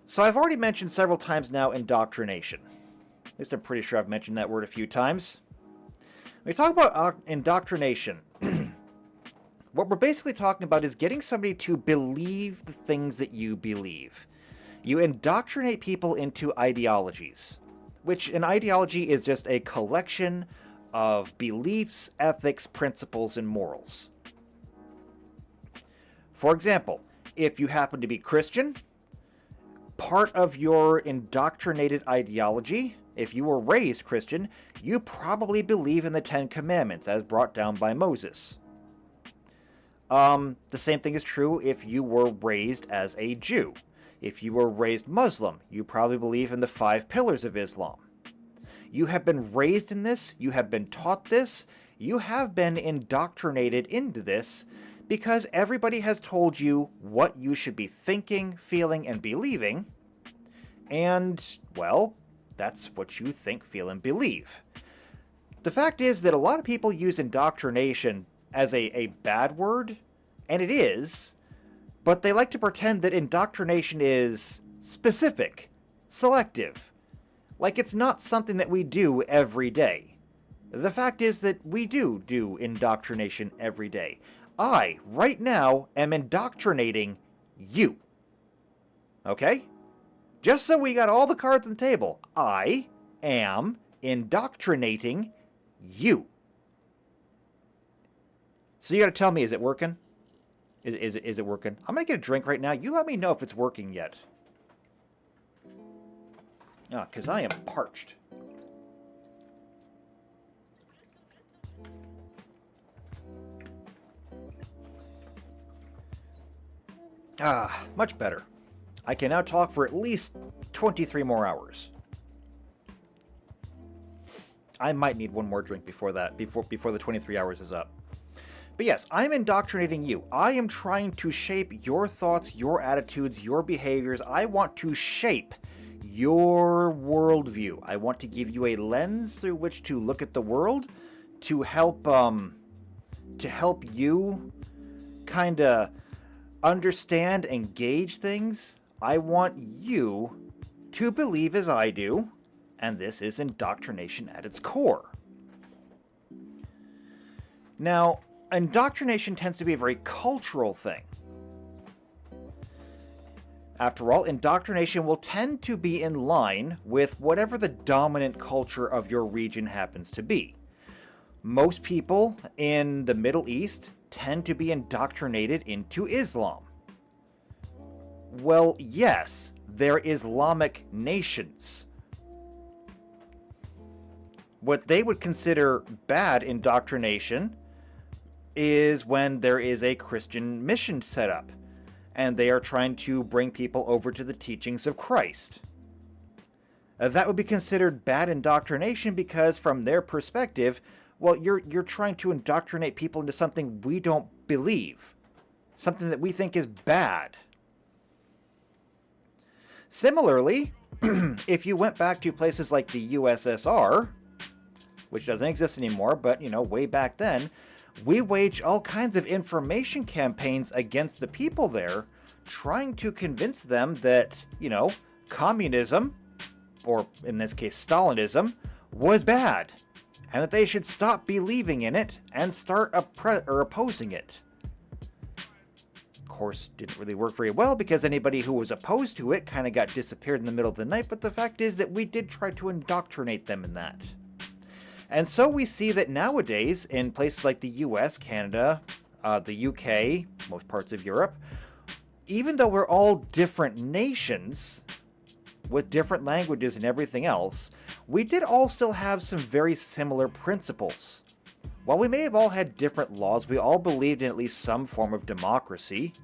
So I've already mentioned several times now indoctrination. At least I'm pretty sure I've mentioned that word a few times. When we talk about indoctrination, what we're basically talking about is getting somebody to believe the things that you believe. You indoctrinate people into ideologies, which an ideology is just a collection of beliefs, ethics, principles, and morals. For example, if you happen to be Christian, part of your indoctrinated ideology, if you were raised Christian, you probably believe in the Ten Commandments as brought down by Moses. The same thing is true if you were raised as a Jew. If you were raised Muslim, you probably believe in the 5 pillars of Islam. You have been raised in this, you have been taught this, You have been indoctrinated into this because everybody has told you what you should be thinking, feeling, and believing. And, well, that's what you think, feel, and believe. The fact is that a lot of people use indoctrination as a bad word, and it is, but they like to pretend that indoctrination is specific, selective, like it's not something that we do every day. The fact is that we do indoctrination every day. I, right now, am indoctrinating you. Okay? Just so we got all the cards on the table, I am indoctrinating you. So you gotta tell me, is it working? Is it working? I'm gonna get a drink right now. You let me know if it's working yet. Ah, because I am parched. Ah, much better. I can now talk for at least 23 more hours. I might need one more drink before that, before the 23 hours is up. But yes, I'm indoctrinating you. I am trying to shape your thoughts, your attitudes, your behaviors. I want to shape your worldview. I want to give you a lens through which to look at the world, to help you kind of understand and gauge things. I want you to believe as I do, and this is indoctrination at its core. Now, indoctrination tends to be a very cultural thing. After all, indoctrination will tend to be in line with whatever the dominant culture of your region happens to be. Most people in the Middle East tend to be indoctrinated into Islam. Well, yes, they're Islamic nations. What they would consider bad indoctrination is when there is a Christian mission set up, and they are trying to bring people over to the teachings of Christ. That would be considered bad indoctrination because, from their perspective, well, you're trying to indoctrinate people into something we don't believe, something that we think is bad. Similarly, if you went back to places like the USSR, which doesn't exist anymore, but, way back then, we waged all kinds of information campaigns against the people there, trying to convince them that, communism, or in this case Stalinism, was bad, and that they should stop believing in it and start opposing it. Of course, didn't really work very well because anybody who was opposed to it kind of got disappeared in the middle of the night, but the fact is that we did try to indoctrinate them in that. And so we see that nowadays, in places like the US, Canada, the UK, most parts of Europe, even though we're all different nations, with different languages and everything else, we did all still have some very similar principles. While we may have all had different laws, we all believed in at least some form of democracy.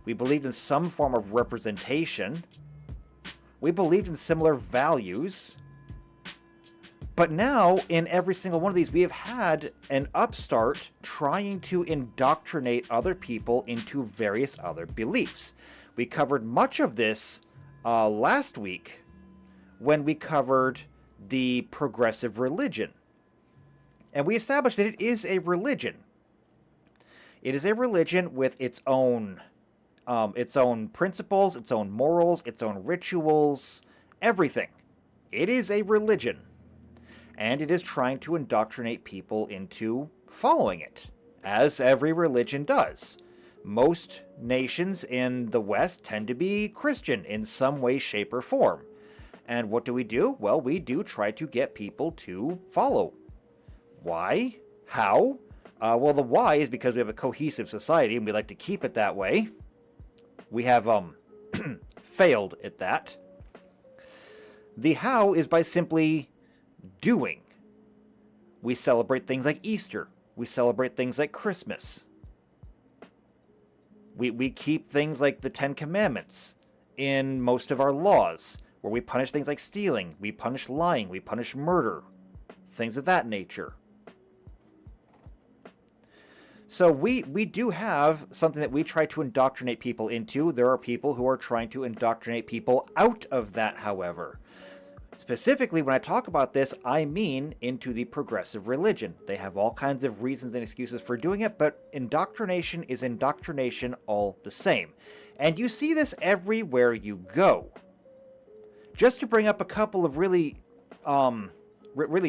We believed in some form of representation. We believed in similar values. But now, in every single one of these, we have had an upstart trying to indoctrinate other people into various other beliefs. We covered much of this last week when we covered the progressive religion. And we established that it is a religion. It is a religion with its own principles, its own morals, its own rituals, everything. It is a religion. And it is trying to indoctrinate people into following it, as every religion does. Most nations in the West tend to be Christian in some way, shape, or form. And what do? Well, we do try to get people to follow. Why? How? Well, the why is because we have a cohesive society and we like to keep it that way. We have failed at that. The how is by simply doing. We celebrate things like Easter. We celebrate things like Christmas. We keep things like the Ten Commandments in most of our laws, where we punish things like stealing, we punish lying, we punish murder, things of that nature. So we do have something that we try to indoctrinate people into. There are people who are trying to indoctrinate people out of that, however. Specifically, when I talk about this, I mean into the progressive religion. They have all kinds of reasons and excuses for doing it, but indoctrination is indoctrination all the same. And you see this everywhere you go. Just to bring up a couple of really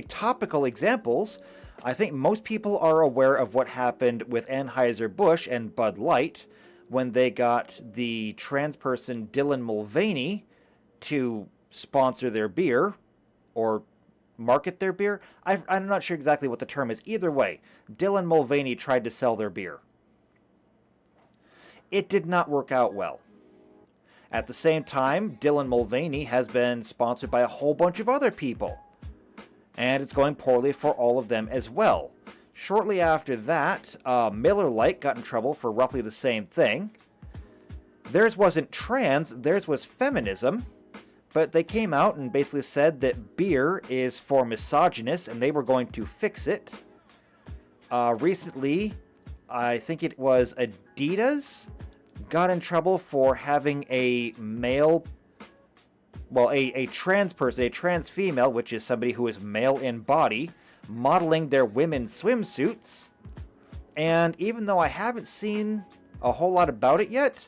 topical examples, I think most people are aware of what happened with Anheuser-Busch and Bud Light when they got the trans person Dylan Mulvaney to sponsor their beer or market their beer. I'm not sure exactly what the term is. Either way, Dylan Mulvaney tried to sell their beer. It did not work out well. At the same time, Dylan Mulvaney has been sponsored by a whole bunch of other people, and it's going poorly for all of them as well. Shortly after that, Miller Lite got in trouble for roughly the same thing. Theirs wasn't trans, theirs was feminism. But they came out and basically said that beer is for misogynists and they were going to fix it. Recently, I think it was Adidas got in trouble for having a trans person, a trans female, which is somebody who is male in body, modeling their women's swimsuits. And even though I haven't seen a whole lot about it yet,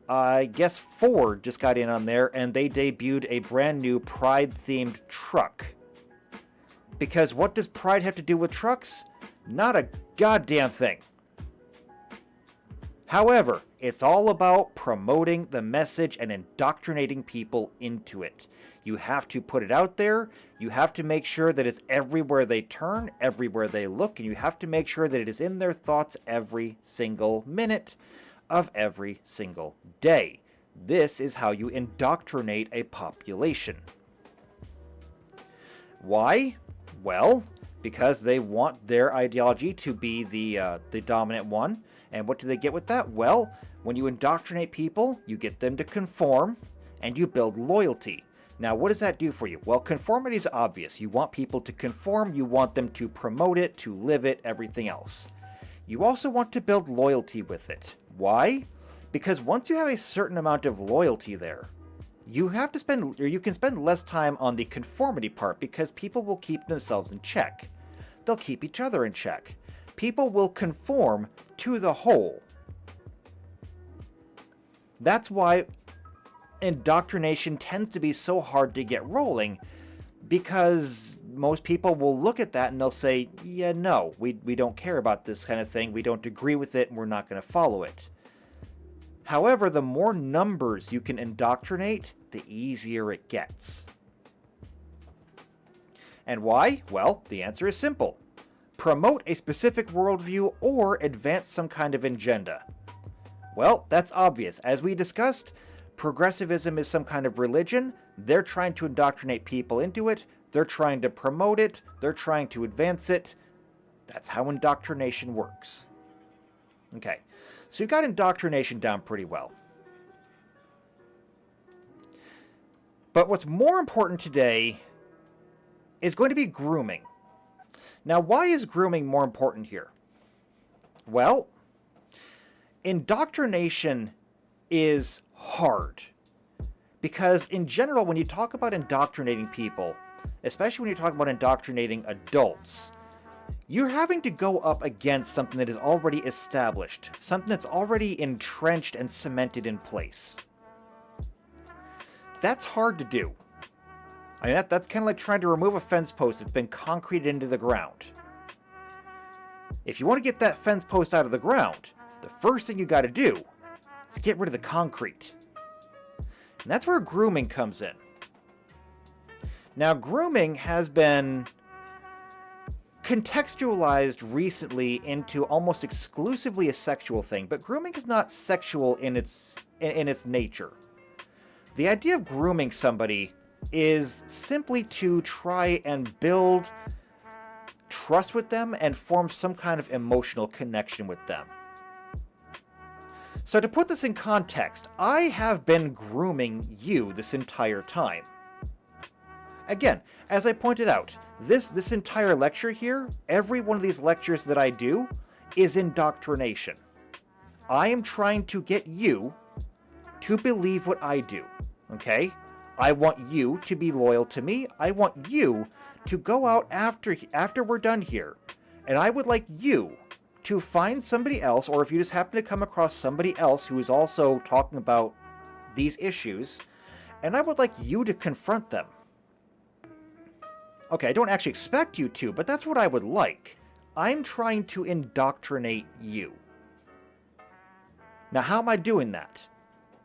I guess Ford just got in on there and they debuted a brand new Pride-themed truck. Because what does Pride have to do with trucks? Not a goddamn thing. However, it's all about promoting the message and indoctrinating people into it. You have to put it out there, you have to make sure that it's everywhere they turn, everywhere they look, and you have to make sure that it is in their thoughts every single minute of every single day. This is how you indoctrinate a population. Why? Well, because they want their ideology to be the dominant one. And what do they get with that? Well, when you indoctrinate people, you get them to conform, and you build loyalty. Now, what does that do for you? Well, conformity is obvious. You want people to conform, you want them to promote it, to live it, everything else. You also want to build loyalty with it. Why? Because once you have a certain amount of loyalty there, you can spend less time on the conformity part because people will keep themselves in check. They'll keep each other in check. People will conform to the whole. That's why indoctrination tends to be so hard to get rolling, because most people will look at that and they'll say, yeah, no, we don't care about this kind of thing, we don't agree with it, and we're not going to follow it. However, the more numbers you can indoctrinate, the easier it gets. And why? Well, the answer is simple. Promote a specific worldview or advance some kind of agenda. Well, that's obvious. As we discussed, progressivism is some kind of religion. They're trying to indoctrinate people into it. They're trying to promote it. They're trying to advance it. That's how indoctrination works. Okay, so you've got indoctrination down pretty well. But what's more important today is going to be grooming. Now, why is grooming more important here? Well, indoctrination is hard. Because in general, when you talk about indoctrinating people, especially when you talk about indoctrinating adults, you're having to go up against something that is already established, something that's already entrenched and cemented in place. That's hard to do. I mean, that's kind of like trying to remove a fence post that's been concreted into the ground. If you want to get that fence post out of the ground, the first thing you got to do is get rid of the concrete. And that's where grooming comes in. Now, grooming has been contextualized recently into almost exclusively a sexual thing, but grooming is not sexual in its nature. The idea of grooming somebody is simply to try and build trust with them and form some kind of emotional connection with them. So to put this in context, I have been grooming you this entire time. Again, as I pointed out, this entire lecture here, every one of these lectures that I do, is indoctrination. I am trying to get you to believe what I do, okay? I want you to be loyal to me. I want you to go out after we're done here. And I would like you to find somebody else, or if you just happen to come across somebody else who is also talking about these issues, and I would like you to confront them. Okay, I don't actually expect you to, but that's what I would like. I'm trying to indoctrinate you. Now, how am I doing that?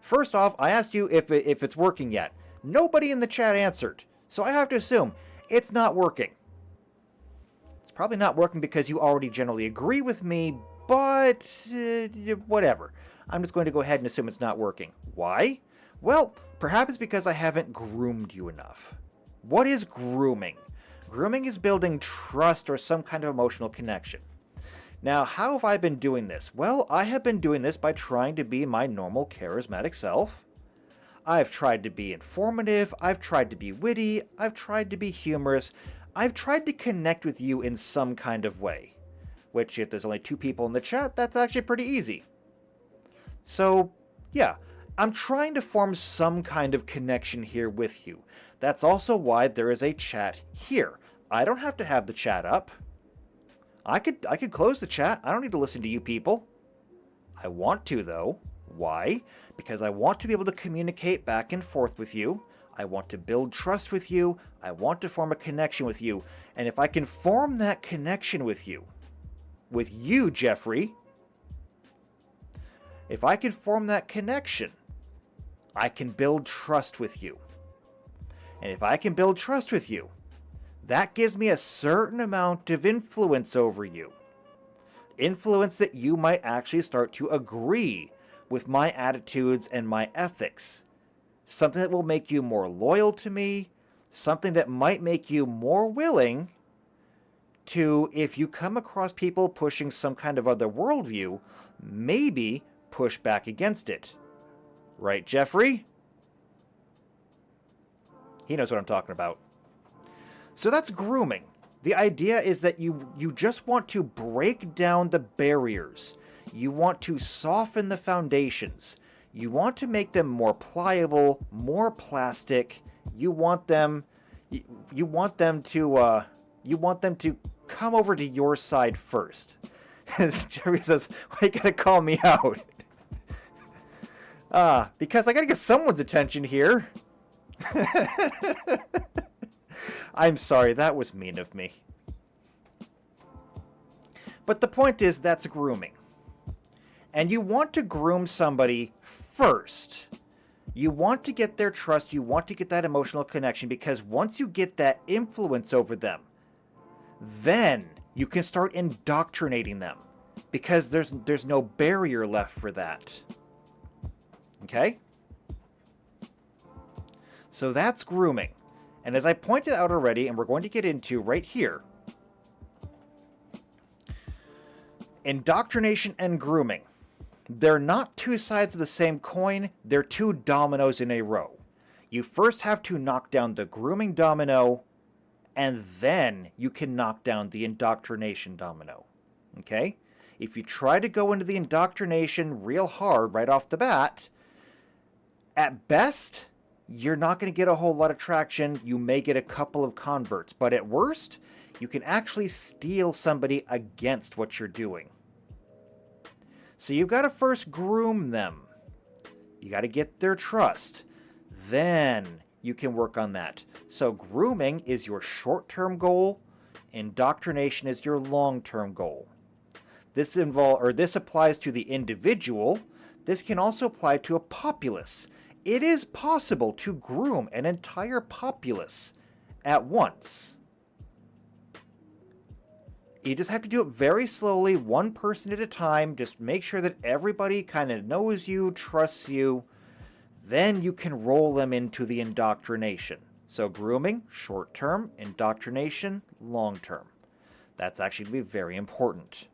First off, I asked you if it's working yet. Nobody in the chat answered, so I have to assume it's not working. It's probably not working because you already generally agree with me, but whatever. I'm just going to go ahead and assume it's not working. Why? Well, perhaps it's because I haven't groomed you enough. What is grooming? Grooming is building trust or some kind of emotional connection. Now, how have I been doing this? Well, I have been doing this by trying to be my normal charismatic self. I've tried to be informative, I've tried to be witty, I've tried to be humorous, I've tried to connect with you in some kind of way. Which, if there's only 2 people in the chat, that's actually pretty easy. So, yeah, I'm trying to form some kind of connection here with you. That's also why there is a chat here. I don't have to have the chat up. I could close the chat. I don't need to listen to you people. I want to, though. Why? Because I want to be able to communicate back and forth with you. I want to build trust with you. I want to form a connection with you. And if I can form that connection with you, Jeffrey, if I can form that connection, I can build trust with you. And if I can build trust with you, that gives me a certain amount of influence over you. Influence that you might actually start to agree with my attitudes and my ethics. Something that will make you more loyal to me. Something that might make you more willing to, if you come across people pushing some kind of other worldview, maybe push back against it. Right, Jeffrey? He knows what I'm talking about. So that's grooming. The idea is that you just want to break down the barriers. You want to soften the foundations. You want to make them more pliable, more plastic. You want them to come over to your side first. Jerry says, "Why you gotta call me out?" Because I gotta get someone's attention here. I'm sorry, that was mean of me. But the point is, that's grooming. And you want to groom somebody first. You want to get their trust, you want to get that emotional connection, because once you get that influence over them, then you can start indoctrinating them, because there's no barrier left for that. Okay? So that's grooming. And as I pointed out already, and we're going to get into right here, indoctrination and grooming. They're not 2 sides of the same coin, they're 2 dominoes in a row. You first have to knock down the grooming domino, and then you can knock down the indoctrination domino. Okay? If you try to go into the indoctrination real hard right off the bat, at best, you're not going to get a whole lot of traction. You may get a couple of converts, but at worst, you can actually steal somebody against what you're doing. So you've got to first groom them. You got to get their trust. Then you can work on that. So grooming is your short-term goal. Indoctrination is your long-term goal. This applies to the individual. This can also apply to a populace. It is possible to groom an entire populace at once. You just have to do it very slowly, one person at a time. Just make sure that everybody kind of knows you, trusts you. Then you can roll them into the indoctrination. So grooming, short term, indoctrination, long term. That's actually going to be very important.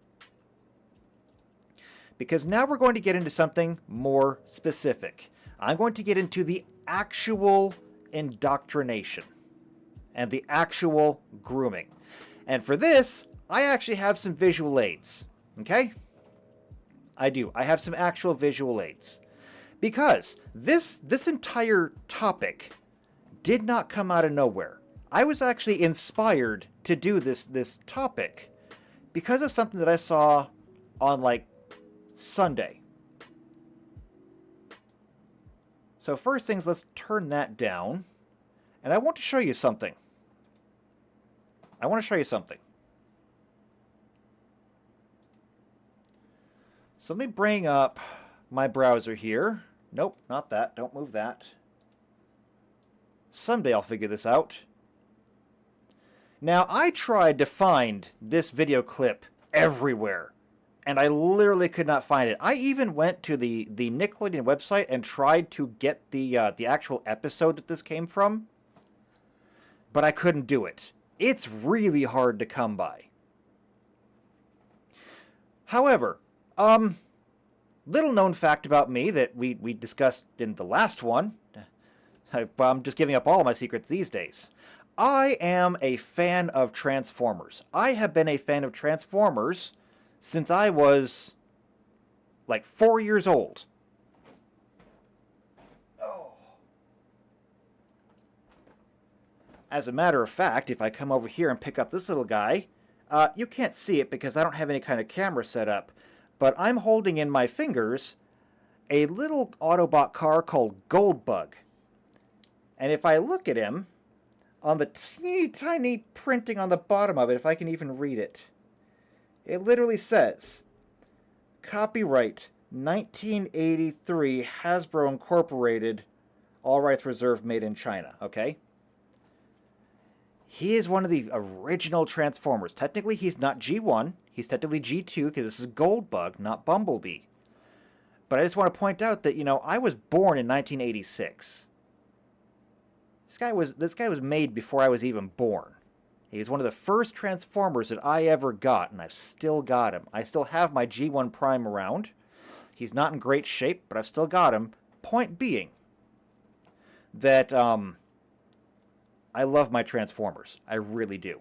Because now we're going to get into something more specific. I'm going to get into the actual indoctrination and the actual grooming. And for this, I actually have some visual aids. Okay? I do. I have some actual visual aids. Because this entire topic did not come out of nowhere. I was actually inspired to do this topic because of something that I saw on, like, Sunday. So first things, let's turn that down. And I want to show you something. So let me bring up my browser here. Nope, not that. Don't move that. Someday I'll figure this out. Now, I tried to find this video clip everywhere, and I literally could not find it. I even went to the Nickelodeon website and tried to get the actual episode that this came from, but I couldn't do it. It's really hard to come by. However, little known fact about me that we discussed in the last one. I'm just giving up all of my secrets these days. I am a fan of Transformers. I have been a fan of Transformers since I was like 4 years old. Oh. As a matter of fact, if I come over here and pick up this little guy, you can't see it because I don't have any kind of camera set up, but I'm holding in my fingers a little Autobot car called Goldbug. And if I look at him, on the teeny tiny printing on the bottom of it, if I can even read it, it literally says, copyright 1983 Hasbro Incorporated, all rights reserved, made in China, okay? He is one of the original Transformers. Technically, he's not G1. He's technically G2 because this is Goldbug, not Bumblebee. But I just want to point out that, you know, I was born in 1986. This guy was made before I was even born. He was one of the first Transformers that I ever got, and I've still got him. I still have my G1 Prime around. He's not in great shape, but I've still got him. Point being that I love my Transformers. I really do.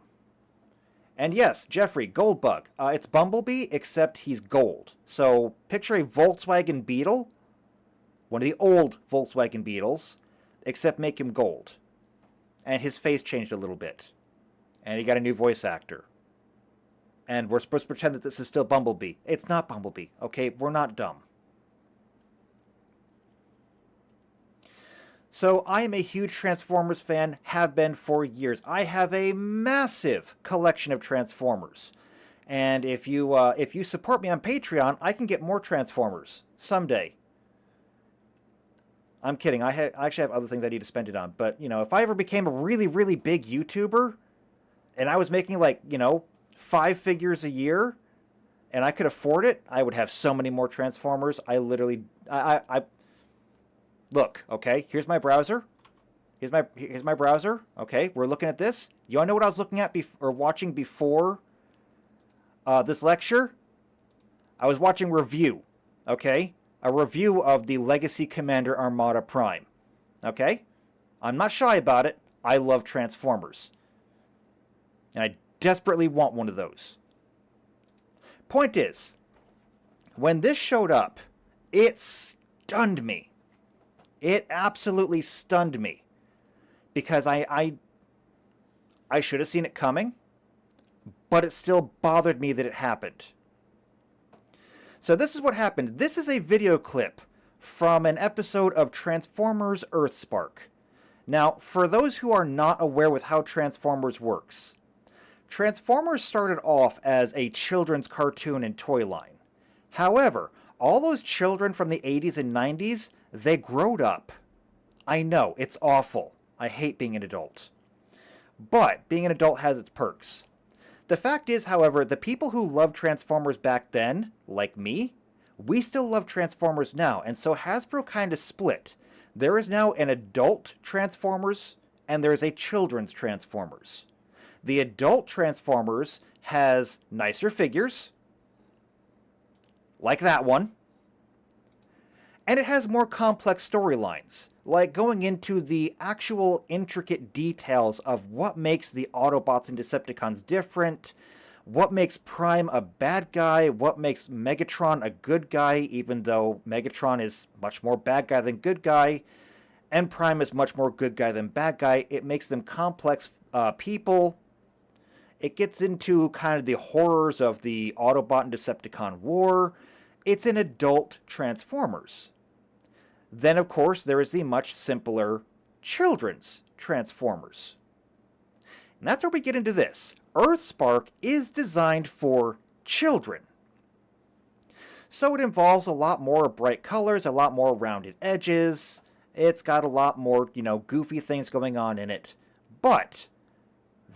And yes, Jeffrey, Goldbug. It's Bumblebee, except he's gold. So picture a Volkswagen Beetle, one of the old Volkswagen Beetles, except make him gold. And his face changed a little bit. And he got a new voice actor. And we're supposed to pretend that this is still Bumblebee. It's not Bumblebee, okay? We're not dumb. So I am a huge Transformers fan, have been for years. I have a massive collection of Transformers. And if you support me on Patreon, I can get more Transformers someday. I'm kidding. I actually have other things I need to spend it on. But, you know, if I ever became a really, really big YouTuber and I was making, like, you know, 5 figures a year and I could afford it, I would have so many more Transformers. I literally... Look, okay, here's my browser. Here's my browser. Okay, we're looking at this. You want to know what I was looking at or watching before this lecture? I was watching review, okay? A review of the Legacy Commander Armada Prime. Okay? I'm not shy about it. I love Transformers. And I desperately want one of those. Point is, when this showed up, it stunned me. It absolutely stunned me. Because I should have seen it coming, but it still bothered me that it happened. So this is what happened. This is a video clip from an episode of Transformers Earthspark. Now, for those who are not aware with how Transformers works, Transformers started off as a children's cartoon and toy line. However, all those children from the 80s and 90s, they growed up. I know, it's awful. I hate being an adult. But being an adult has its perks. The fact is, however, the people who loved Transformers back then, like me, we still love Transformers now, and so Hasbro kind of split. There is now an adult Transformers, and there is a children's Transformers. The adult Transformers has nicer figures, like that one, and it has more complex storylines, like going into the actual intricate details of what makes the Autobots and Decepticons different, what makes Prime a bad guy, what makes Megatron a good guy, even though Megatron is much more bad guy than good guy, and Prime is much more good guy than bad guy. It makes them complex people. It gets into kind of the horrors of the Autobot and Decepticon war. It's an adult Transformers. Then, of course, there is the much simpler children's Transformers. And that's where we get into this. Earthspark is designed for children. So it involves a lot more bright colors, a lot more rounded edges. It's got a lot more, goofy things going on in it. But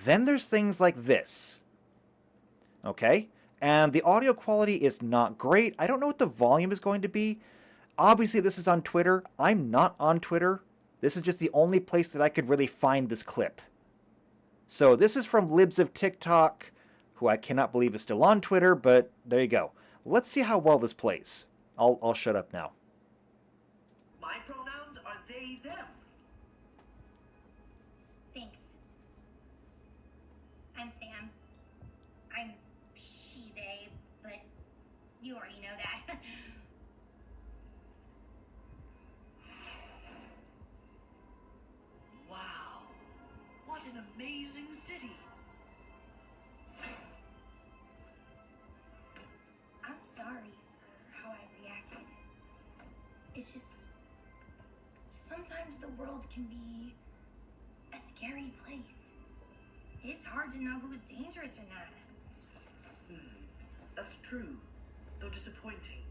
then there's things like this. Okay? And the audio quality is not great. I don't know what the volume is going to be. Obviously, this is on Twitter. I'm not on Twitter. This is just the only place that I could really find this clip. So this is from Libs of TikTok, who I cannot believe is still on Twitter, but there you go. Let's see how well this plays. I'll shut up now. My pronouns are they, them. Thanks. I'm Sam. I'm she, they, but you already know that. Wow, what an amazing city. I'm sorry for how I reacted. It's just, sometimes the world can be a scary place. It's hard to know who's dangerous or not. That's true, though disappointing.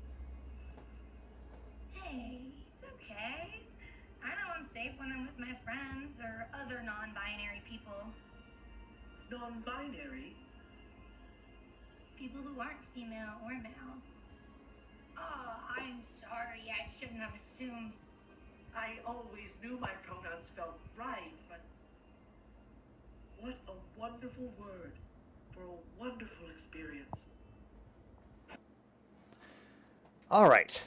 Hey, it's okay. I know I'm safe when I'm with my friends or other non-binary people. Non-binary? People who aren't female or male. Oh, I'm sorry. I shouldn't have assumed. I always knew my pronouns felt right, but what a wonderful word for a wonderful experience. All right.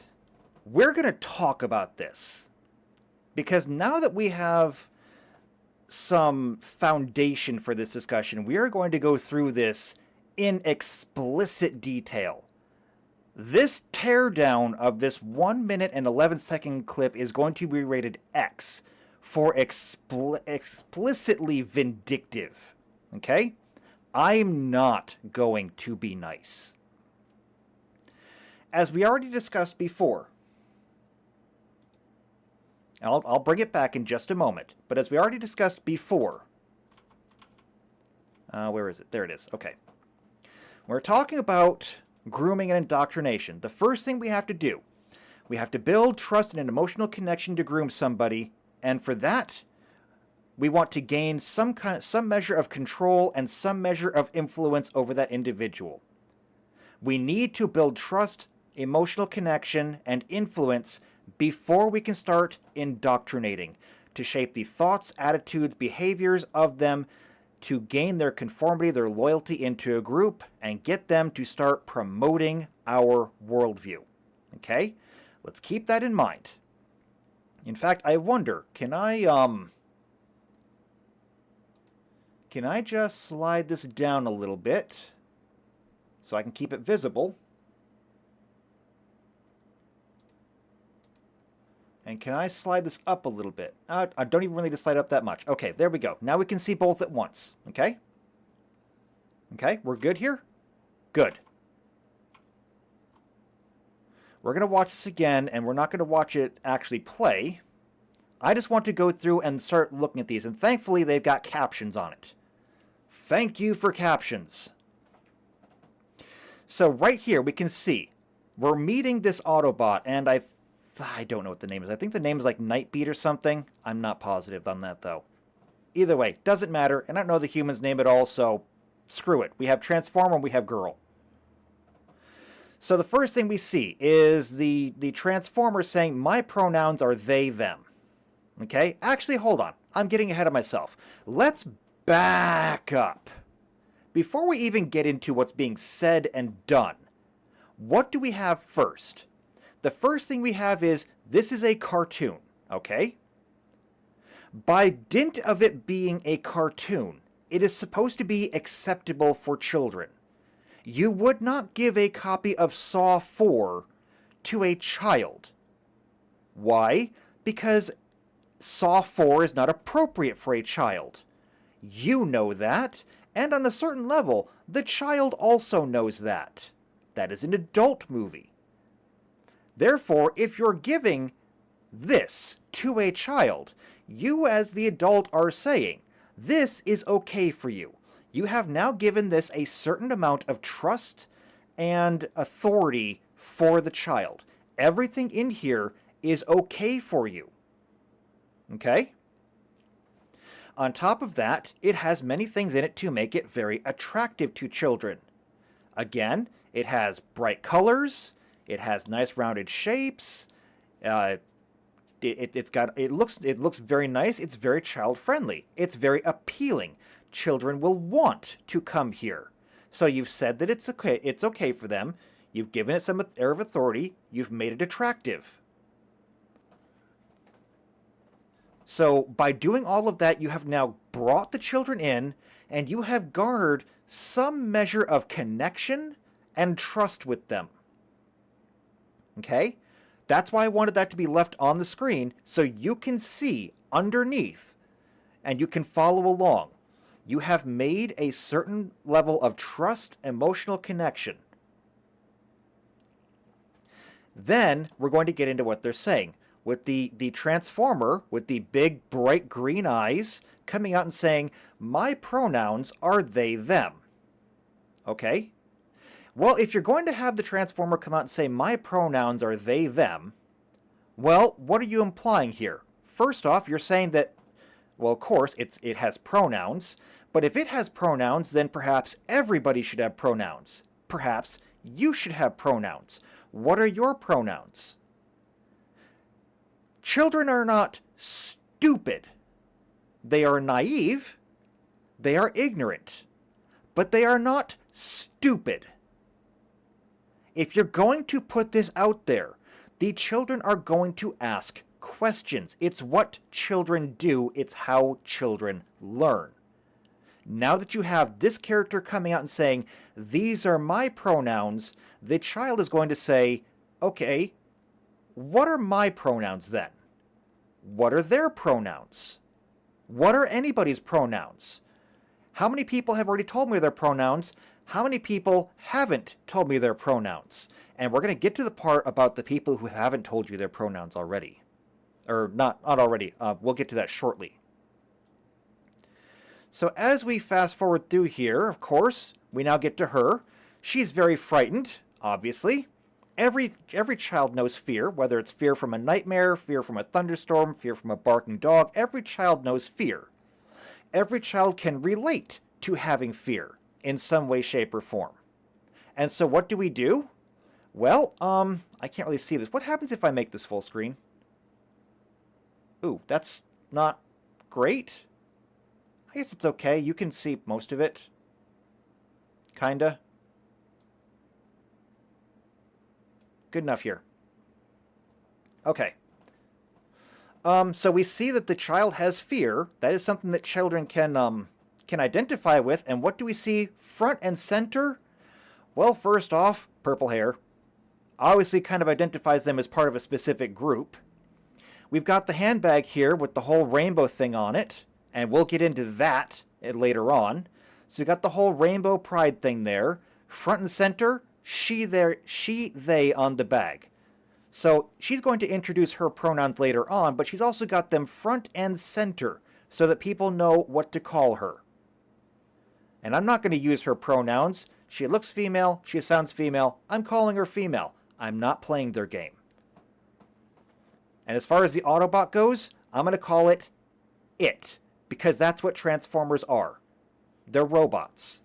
We're going to talk about this. Because now that we have some foundation for this discussion, we are going to go through this in explicit detail. This teardown of this 1 minute and 11-second clip is going to be rated X for explicitly vindictive. Okay? I'm not going to be nice. As we already discussed before, I'll bring it back in just a moment. But as we already discussed before... where is it? There it is. Okay. We're talking about grooming and indoctrination. The first thing we have to do, we have to build trust and an emotional connection to groom somebody. And for that, we want to gain some measure of control and some measure of influence over that individual. We need to build trust, emotional connection, and influence before we can start indoctrinating, to shape the thoughts, attitudes, behaviors of them, to gain their conformity, their loyalty into a group, and get them to start promoting our worldview. Okay? Let's keep that in mind. In fact, I wonder, can I just slide this down a little bit so I can keep it visible? And can I slide this up a little bit? I don't even really need to slide up that much. Okay, there we go. Now we can see both at once. Okay? Okay, we're good here? Good. We're going to watch this again, and we're not going to watch it actually play. I just want to go through and start looking at these, and thankfully they've got captions on it. Thank you for captions. So right here we can see we're meeting this Autobot, and I don't know what the name is. I think the name is like Nightbeat or something. I'm not positive on that, though. Either way, doesn't matter. And I don't know the human's name at all, so screw it. We have Transformer and we have Girl. So the first thing we see is the Transformer saying, my pronouns are they, them. Okay? Actually, hold on. I'm getting ahead of myself. Let's back up. Before we even get into what's being said and done, what do we have first? The first thing we have is, this is a cartoon, okay? By dint of it being a cartoon, it is supposed to be acceptable for children. You would not give a copy of Saw 4 to a child. Why? Because Saw 4 is not appropriate for a child. You know that, and on a certain level, the child also knows that. That is an adult movie. Therefore, if you're giving this to a child, you as the adult are saying, this is okay for you. You have now given this a certain amount of trust and authority for the child. Everything in here is okay for you. Okay? On top of that, it has many things in it to make it very attractive to children. Again, it has bright colors, it has nice rounded shapes, it looks very nice, it's very child friendly, it's very appealing. Children will want to come here. So you've said that it's okay for them, you've given it some air of authority, you've made it attractive. So by doing all of that, you have now brought the children in, and you have garnered some measure of connection and trust with them. Okay? That's why I wanted that to be left on the screen, so you can see underneath, and you can follow along. You have made a certain level of trust, emotional connection. Then we're going to get into what they're saying. With the Transformer, with the big, bright green eyes, coming out and saying, my pronouns are they, them. Okay? Well, if you're going to have the Transformer come out and say, my pronouns are they, them, well, what are you implying here? First off, you're saying that, well, of course, it has pronouns, but if it has pronouns, then perhaps everybody should have pronouns. Perhaps you should have pronouns. What are your pronouns? Children are not stupid. They are naive. They are ignorant. But they are not stupid. If you're going to put this out there, the children are going to ask questions. It's what children do. It's how children learn. Now that you have this character coming out and saying, these are my pronouns, the child is going to say, okay, what are my pronouns then? What are their pronouns? What are anybody's pronouns? How many people have already told me their pronouns? How many people haven't told me their pronouns? And we're going to get to the part about the people who haven't told you their pronouns already. Or not already. We'll get to that shortly. So as we fast forward through here, of course, we now get to her. She's very frightened, obviously. Every child knows fear, whether it's fear from a nightmare, fear from a thunderstorm, fear from a barking dog. Every child knows fear. Every child can relate to having fear in some way, shape, or form. And so what do? Well, I can't really see this. What happens if I make this full screen? Ooh, that's not great. I guess it's okay. You can see most of it. Kinda. Good enough here. Okay. So we see that the child has fear. That is something that children can identify with. And what do we see front and center? Well, first off, purple hair. Obviously kind of identifies them as part of a specific group. We've got the handbag here with the whole rainbow thing on it. And we'll get into that later on. So we've got the whole rainbow pride thing there. Front and center, she, they on the bag. So she's going to introduce her pronouns later on, but she's also got them front and center so that people know what to call her. And I'm not going to use her pronouns. She looks female, she sounds female, I'm calling her female. I'm not playing their game. And as far as the Autobot goes, I'm going to call it it, because that's what Transformers are. They're robots.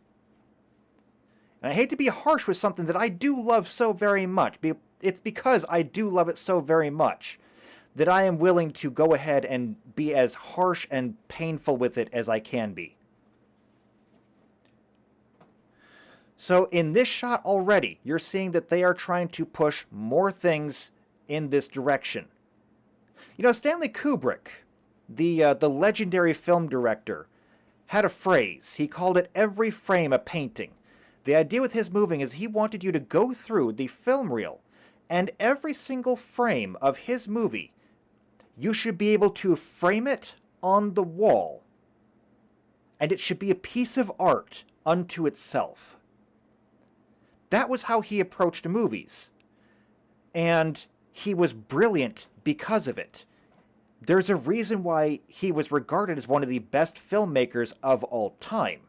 And I hate to be harsh with something that I do love so very much. It's because I do love it so very much that I am willing to go ahead and be as harsh and painful with it as I can be. So in this shot already, you're seeing that they are trying to push more things in this direction. You know, Stanley Kubrick, the legendary film director, had a phrase. He called it every frame a painting. The idea with his moving is he wanted you to go through the film reel, and every single frame of his movie, you should be able to frame it on the wall, and it should be a piece of art unto itself. That was how he approached movies, and he was brilliant because of it. There's a reason why he was regarded as one of the best filmmakers of all time.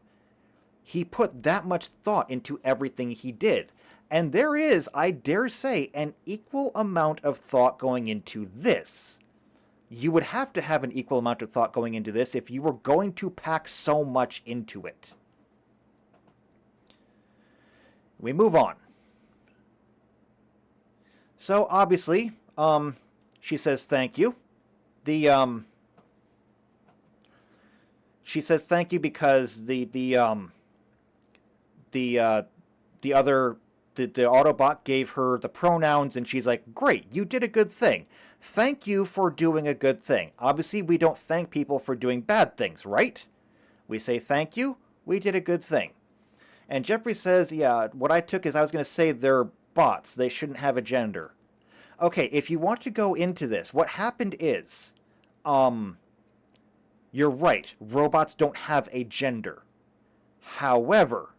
He put that much thought into everything he did. And there is, I dare say, an equal amount of thought going into this. You would have to have an equal amount of thought going into this if you were going to pack so much into it. We move on. So, obviously, she says thank you. She says thank you because the Autobot gave her the pronouns, and she's like, great, you did a good thing. Thank you for doing a good thing. Obviously, we don't thank people for doing bad things, right? We say thank you, we did a good thing. And Jeffrey says, yeah, what I took is I was going to say they're bots. They shouldn't have a gender. Okay, if you want to go into this, what happened is, you're right, robots don't have a gender. However,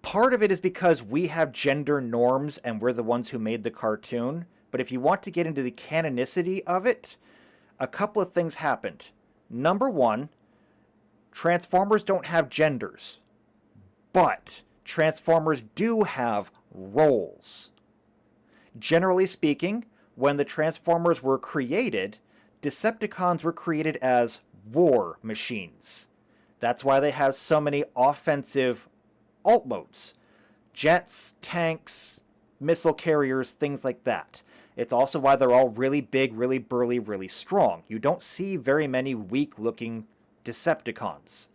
part of it is because we have gender norms and we're the ones who made the cartoon. But if you want to get into the canonicity of it, a couple of things happened. Number one, Transformers don't have genders, but Transformers do have roles. Generally speaking, when the Transformers were created, Decepticons were created as war machines. That's why they have so many offensive alt modes. Jets, tanks, missile carriers, things like that. It's also why they're all really big, really burly, really strong. You don't see very many weak-looking Decepticons.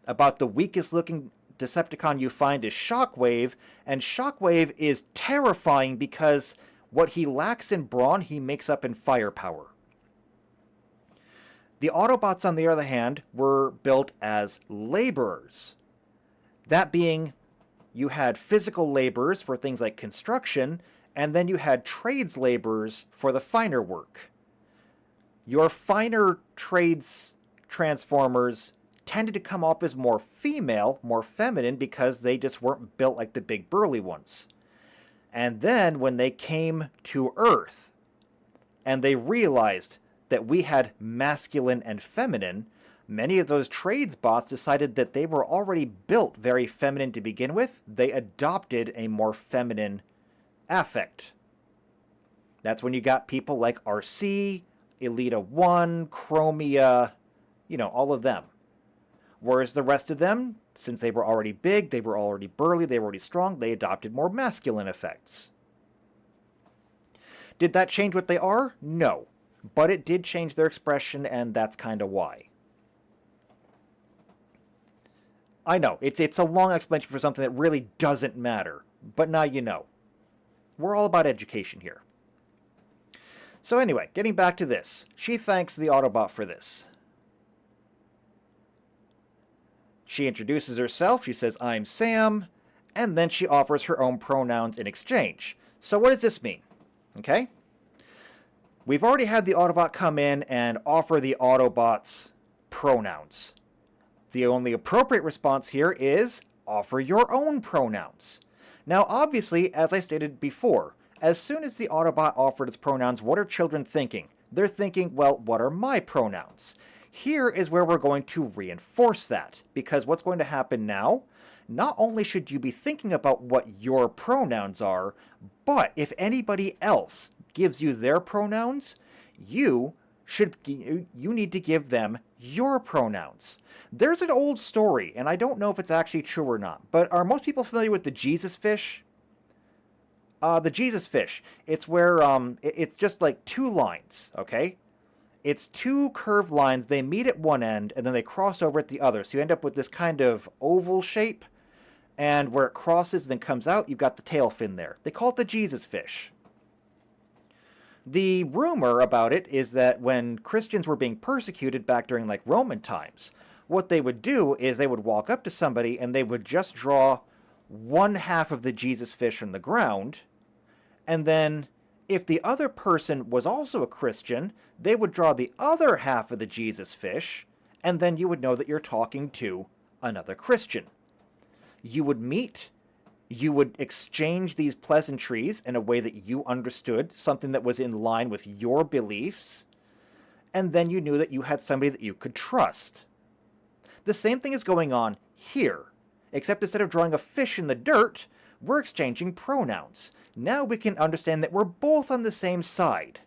About the weakest-looking Decepticon you find is Shockwave, and Shockwave is terrifying because what he lacks in brawn, he makes up in firepower. The Autobots, on the other hand, were built as laborers. That being, you had physical laborers for things like construction, and then you had trades laborers for the finer work. Your finer trades Transformers tended to come off as more female, more feminine, because they just weren't built like the big burly ones. And then when they came to Earth, and they realized that we had masculine and feminine, many of those trades bots decided that they were already built very feminine to begin with. They adopted a more feminine affect. That's when you got people like RC, Elita 1, Chromia, all of them. Whereas the rest of them, since they were already big, they were already burly, they were already strong, they adopted more masculine effects. Did that change what they are? No. But it did change their expression, and that's kind of why. I know, it's a long explanation for something that really doesn't matter, but now you know. We're all about education here. So anyway, getting back to this. She thanks the Autobot for this. She introduces herself, she says, I'm Sam, and then she offers her own pronouns in exchange. So what does this mean? Okay? We've already had the Autobot come in and offer the Autobots pronouns. The only appropriate response here is offer your own pronouns. Now, obviously, as I stated before, as soon as the Autobot offered its pronouns, what are children thinking? They're thinking, well, what are my pronouns? Here is where we're going to reinforce that, because what's going to happen now, not only should you be thinking about what your pronouns are, but if anybody else gives you their pronouns, you need to give them your pronouns. There's an old story, and I don't know if it's actually true or not, but are most people familiar with the Jesus fish? The Jesus fish. It's where it's just like two lines, okay? It's two curved lines. They meet at one end, and then they cross over at the other. So you end up with this kind of oval shape, and where it crosses and then comes out, you've got the tail fin there. They call it the Jesus fish. The rumor about it is that when Christians were being persecuted back during like Roman times, what they would do is they would walk up to somebody and they would just draw one half of the Jesus fish on the ground, and then if the other person was also a Christian, they would draw the other half of the Jesus fish, and then you would know that you're talking to another Christian. You would meet, you would exchange these pleasantries in a way that you understood, something that was in line with your beliefs, and then you knew that you had somebody that you could trust. The same thing is going on here, except instead of drawing a fish in the dirt, we're exchanging pronouns. Now we can understand that we're both on the same side.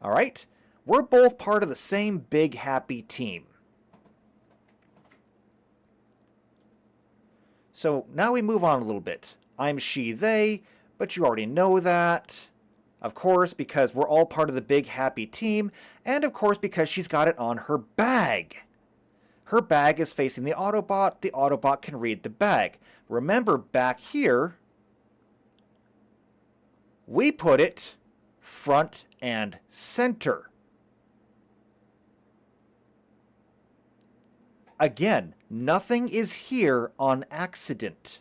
All right? We're both part of the same big happy team. So now we move on a little bit. I'm she, they, but you already know that. Of course, because we're all part of the big happy team, and of course because she's got it on her bag. Her bag is facing the Autobot. The Autobot can read the bag. Remember, back here, we put it front and center. Again, nothing is here on accident.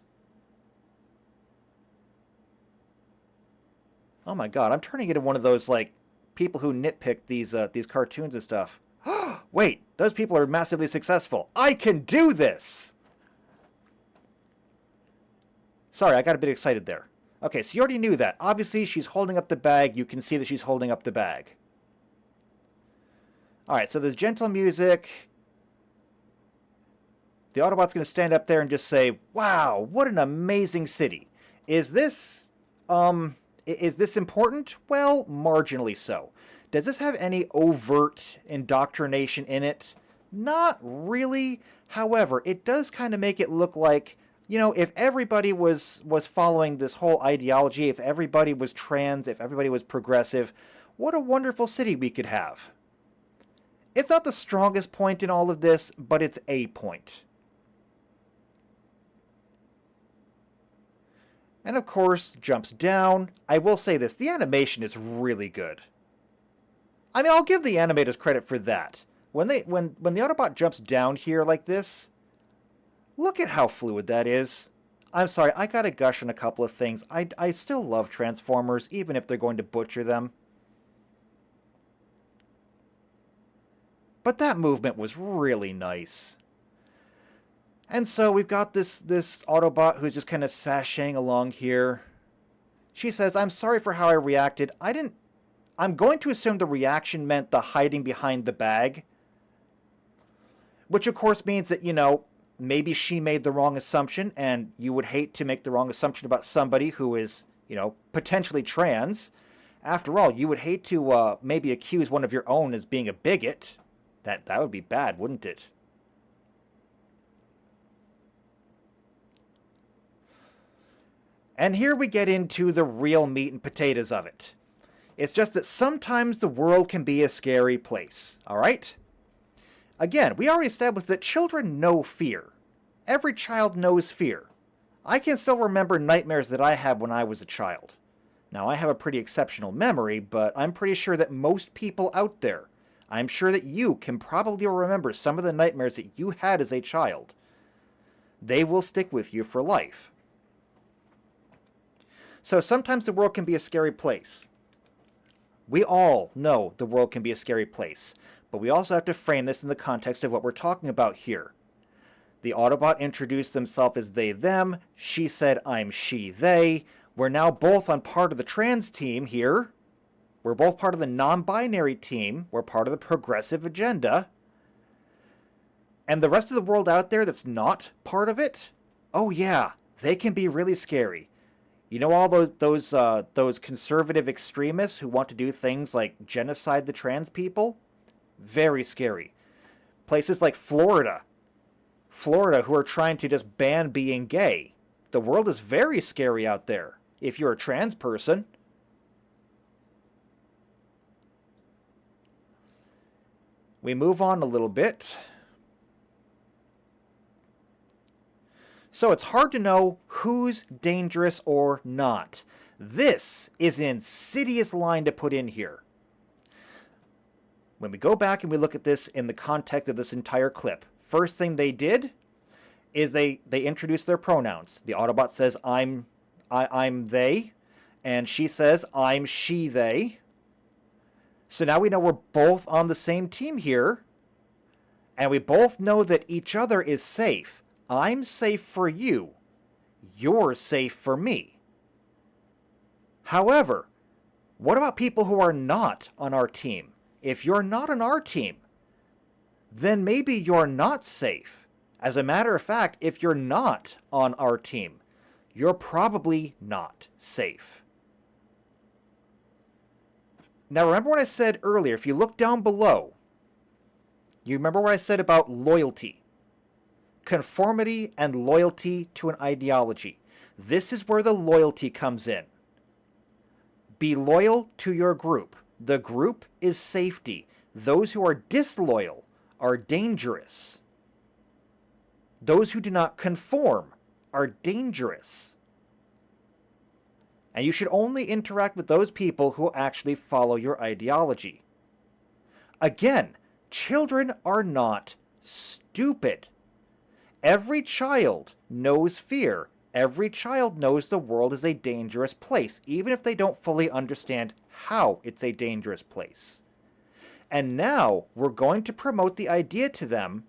Oh my god, I'm turning into one of those, like, people who nitpick these cartoons and stuff. Wait, those people are massively successful. I can do this! Sorry, I got a bit excited there. Okay, so you already knew that. Obviously, she's holding up the bag. You can see that she's holding up the bag. Alright, so there's gentle music. The Autobot's going to stand up there and just say, wow, what an amazing city. Is this important? Well, marginally so. Does this have any overt indoctrination in it? Not really. However, it does kind of make it look like, you know, if everybody was following this whole ideology, if everybody was trans, if everybody was progressive, what a wonderful city we could have. It's not the strongest point in all of this, but it's a point. And of course, jumps down. I will say this, the animation is really good. I mean, I'll give the animators credit for that. When the Autobot jumps down here like this, look at how fluid that is. I'm sorry, I gotta gush on a couple of things. I still love Transformers, even if they're going to butcher them. But that movement was really nice. And so we've got this Autobot who's just kind of sashaying along here. She says, I'm sorry for how I reacted. I'm going to assume the reaction meant the hiding behind the bag. Which of course means that, you know, maybe she made the wrong assumption, and you would hate to make the wrong assumption about somebody who is, you know, potentially trans. After all, you would hate to maybe accuse one of your own as being a bigot. That would be bad, wouldn't it? And here we get into the real meat and potatoes of it. It's just that sometimes the world can be a scary place, alright? Again, we already established that children know fear. Every child knows fear. I can still remember nightmares that I had when I was a child. Now, I have a pretty exceptional memory, but I'm pretty sure that most people out there, I'm sure that you can probably remember some of the nightmares that you had as a child. They will stick with you for life. So sometimes the world can be a scary place. We all know the world can be a scary place, but we also have to frame this in the context of what we're talking about here. The Autobot introduced themselves as they, them. She said, I'm she, they. We're now both on part of the trans team here. We're both part of the non-binary team. We're part of the progressive agenda. And the rest of the world out there that's not part of it, oh yeah, they can be really scary. You know all those conservative extremists who want to do things like genocide the trans people? Very scary. Places like Florida, who are trying to just ban being gay. The world is very scary out there if you're a trans person. We move on a little bit. So it's hard to know who's dangerous or not. This is an insidious line to put in here. When we go back and we look at this in the context of this entire clip, first thing they did is they introduced their pronouns. The Autobot says, I'm they, and she says, I'm she, they. So now we know we're both on the same team here, and we both know that each other is safe. I'm safe for you. You're safe for me. However, what about people who are not on our team? If you're not on our team, then maybe you're not safe. As a matter of fact, if you're not on our team, you're probably not safe. Now remember what I said earlier, if you look down below, you remember what I said about loyalty. Conformity and loyalty to an ideology. This is where the loyalty comes in. Be loyal to your group. The group is safety. Those who are disloyal are dangerous. Those who do not conform are dangerous. And you should only interact with those people who actually follow your ideology. Again, children are not stupid. Every child knows fear. Every child knows the world is a dangerous place, even if they don't fully understand how it's a dangerous place. And now we're going to promote the idea to them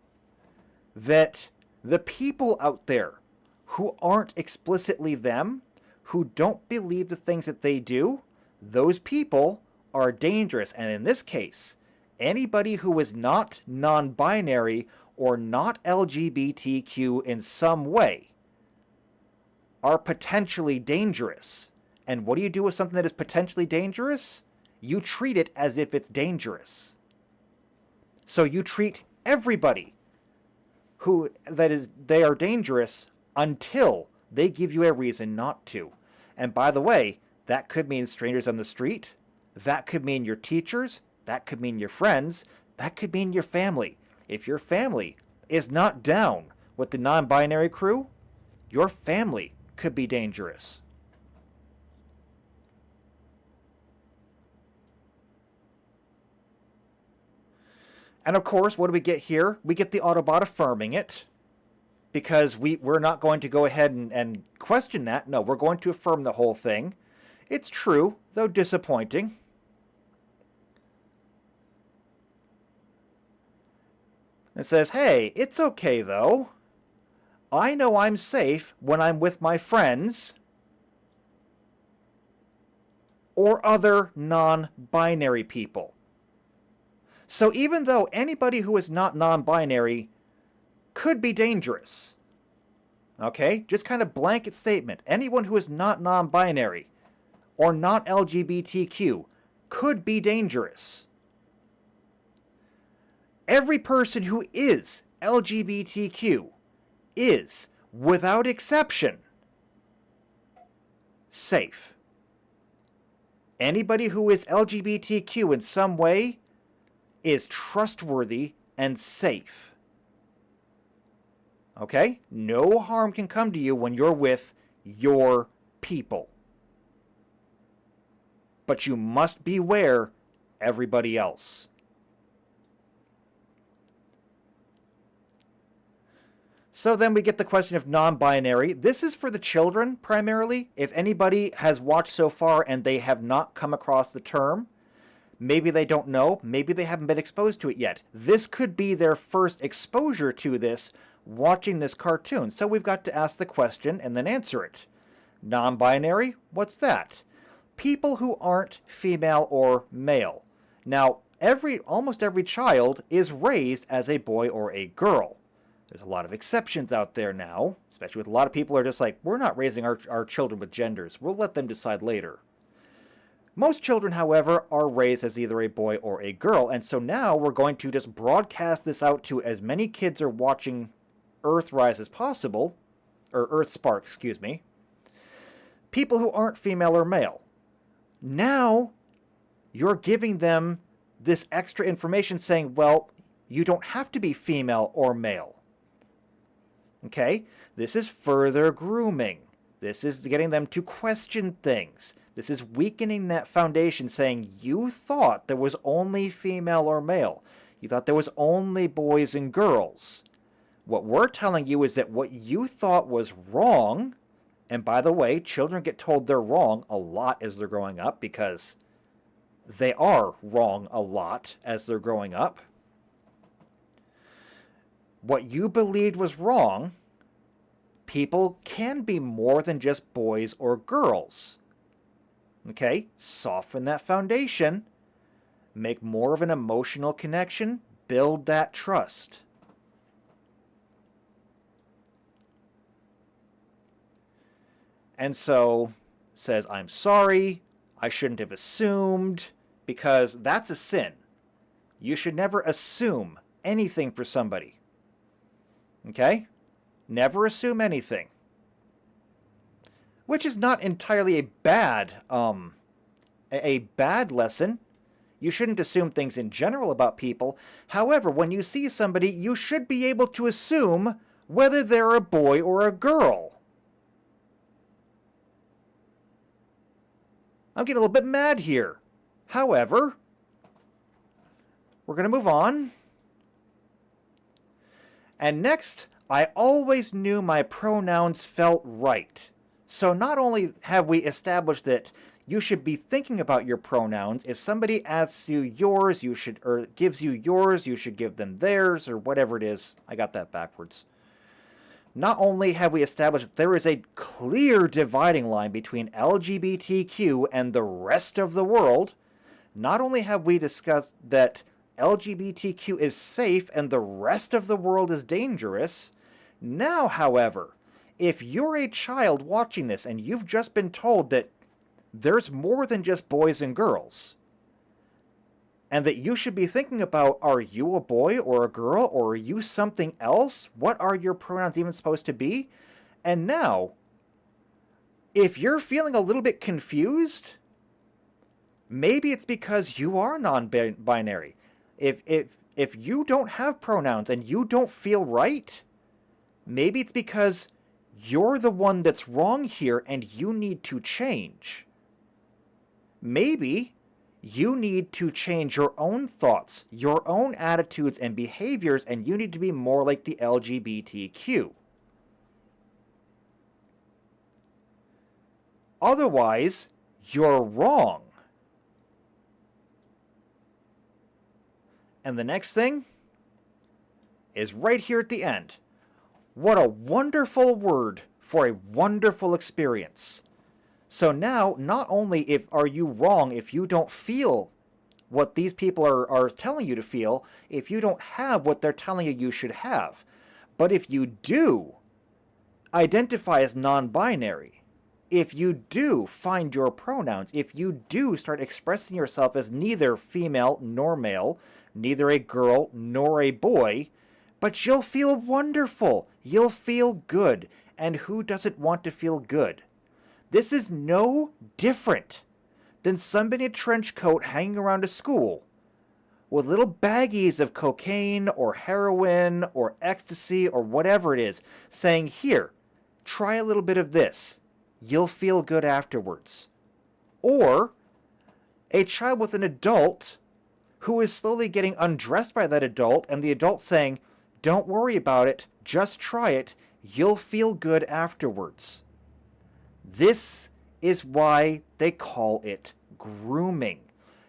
that the people out there who aren't explicitly them, who don't believe the things that they do, those people are dangerous. And in this case, anybody who is not non-binary or not LGBTQ in some way are potentially dangerous. And what do you do with something that is potentially dangerous? You treat it as if it's dangerous. So you treat everybody they are dangerous until they give you a reason not to. And by the way, that could mean strangers on the street. That could mean your teachers. That could mean your friends. That could mean your family. If your family is not down with the non-binary crew, your family could be dangerous. And of course, what do we get here? We get the Autobot affirming it, because we're not going to go ahead and question that. No, we're going to affirm the whole thing. It's true, though disappointing. It says, hey, it's okay though. I know I'm safe when I'm with my friends or other non-binary people. So even though anybody who is not non-binary could be dangerous, okay, just kind of blanket statement, anyone who is not non-binary or not LGBTQ could be dangerous. Every person who is LGBTQ is, without exception, safe. Anybody who is LGBTQ in some way is trustworthy and safe. Okay? No harm can come to you when you're with your people. But you must beware everybody else. So then we get the question of non-binary. This is for the children, primarily. If anybody has watched so far and they have not come across the term, maybe they don't know, maybe they haven't been exposed to it yet. This could be their first exposure to this, watching this cartoon. So we've got to ask the question and then answer it. Non-binary? What's that? People who aren't female or male. Now, almost every child is raised as a boy or a girl. There's a lot of exceptions out there now, especially with a lot of people who are just like, we're not raising our children with genders. We'll let them decide later. Most children, however, are raised as either a boy or a girl, and so now we're going to just broadcast this out to as many kids are watching Earthrise as possible, or Earthspark, excuse me. People who aren't female or male. Now, you're giving them this extra information saying, well, you don't have to be female or male. Okay? This is further grooming. This is getting them to question things. This is weakening that foundation, saying you thought there was only female or male. You thought there was only boys and girls. What we're telling you is that what you thought was wrong, and by the way, children get told they're wrong a lot as they're growing up because they are wrong a lot as they're growing up. What you believed was wrong, people can be more than just boys or girls. Okay? Soften that foundation. Make more of an emotional connection. Build that trust. And so says, I'm sorry, I shouldn't have assumed, because that's a sin. You should never assume anything for somebody. Okay? Never assume anything. Which is not entirely a bad lesson. You shouldn't assume things in general about people. However, when you see somebody, you should be able to assume whether they're a boy or a girl. I'm getting a little bit mad here. However, we're going to move on. And next, I always knew my pronouns felt right. So not only have we established that you should be thinking about your pronouns, if somebody asks you yours, you should, or gives you yours, you should give them theirs, or whatever it is. I got that backwards. Not only have we established that there is a clear dividing line between LGBTQ and the rest of the world, not only have we discussed that LGBTQ is safe and the rest of the world is dangerous, now, however, if you're a child watching this and you've just been told that there's more than just boys and girls, and that you should be thinking about, are you a boy or a girl, or are you something else? What are your pronouns even supposed to be? And now, if you're feeling a little bit confused, maybe it's because you are non-binary. If you don't have pronouns and you don't feel right, maybe it's because you're the one that's wrong here and you need to change. Maybe you need to change your own thoughts, your own attitudes and behaviors, and you need to be more like the LGBTQ. Otherwise, you're wrong. And the next thing is right here at the end. What a wonderful word for a wonderful experience. So now, not only are you wrong if you don't feel what these people are telling you to feel, if you don't have what they're telling you you should have, but if you do identify as non-binary, if you do find your pronouns, if you do start expressing yourself as neither female nor male, neither a girl nor a boy, but you'll feel wonderful, you'll feel good, and who doesn't want to feel good? This is no different than somebody in a trench coat hanging around a school with little baggies of cocaine or heroin or ecstasy or whatever it is, saying, here, try a little bit of this. You'll feel good afterwards. Or a child with an adult who is slowly getting undressed by that adult, and the adult saying, don't worry about it, just try it, you'll feel good afterwards. This is why they call it grooming.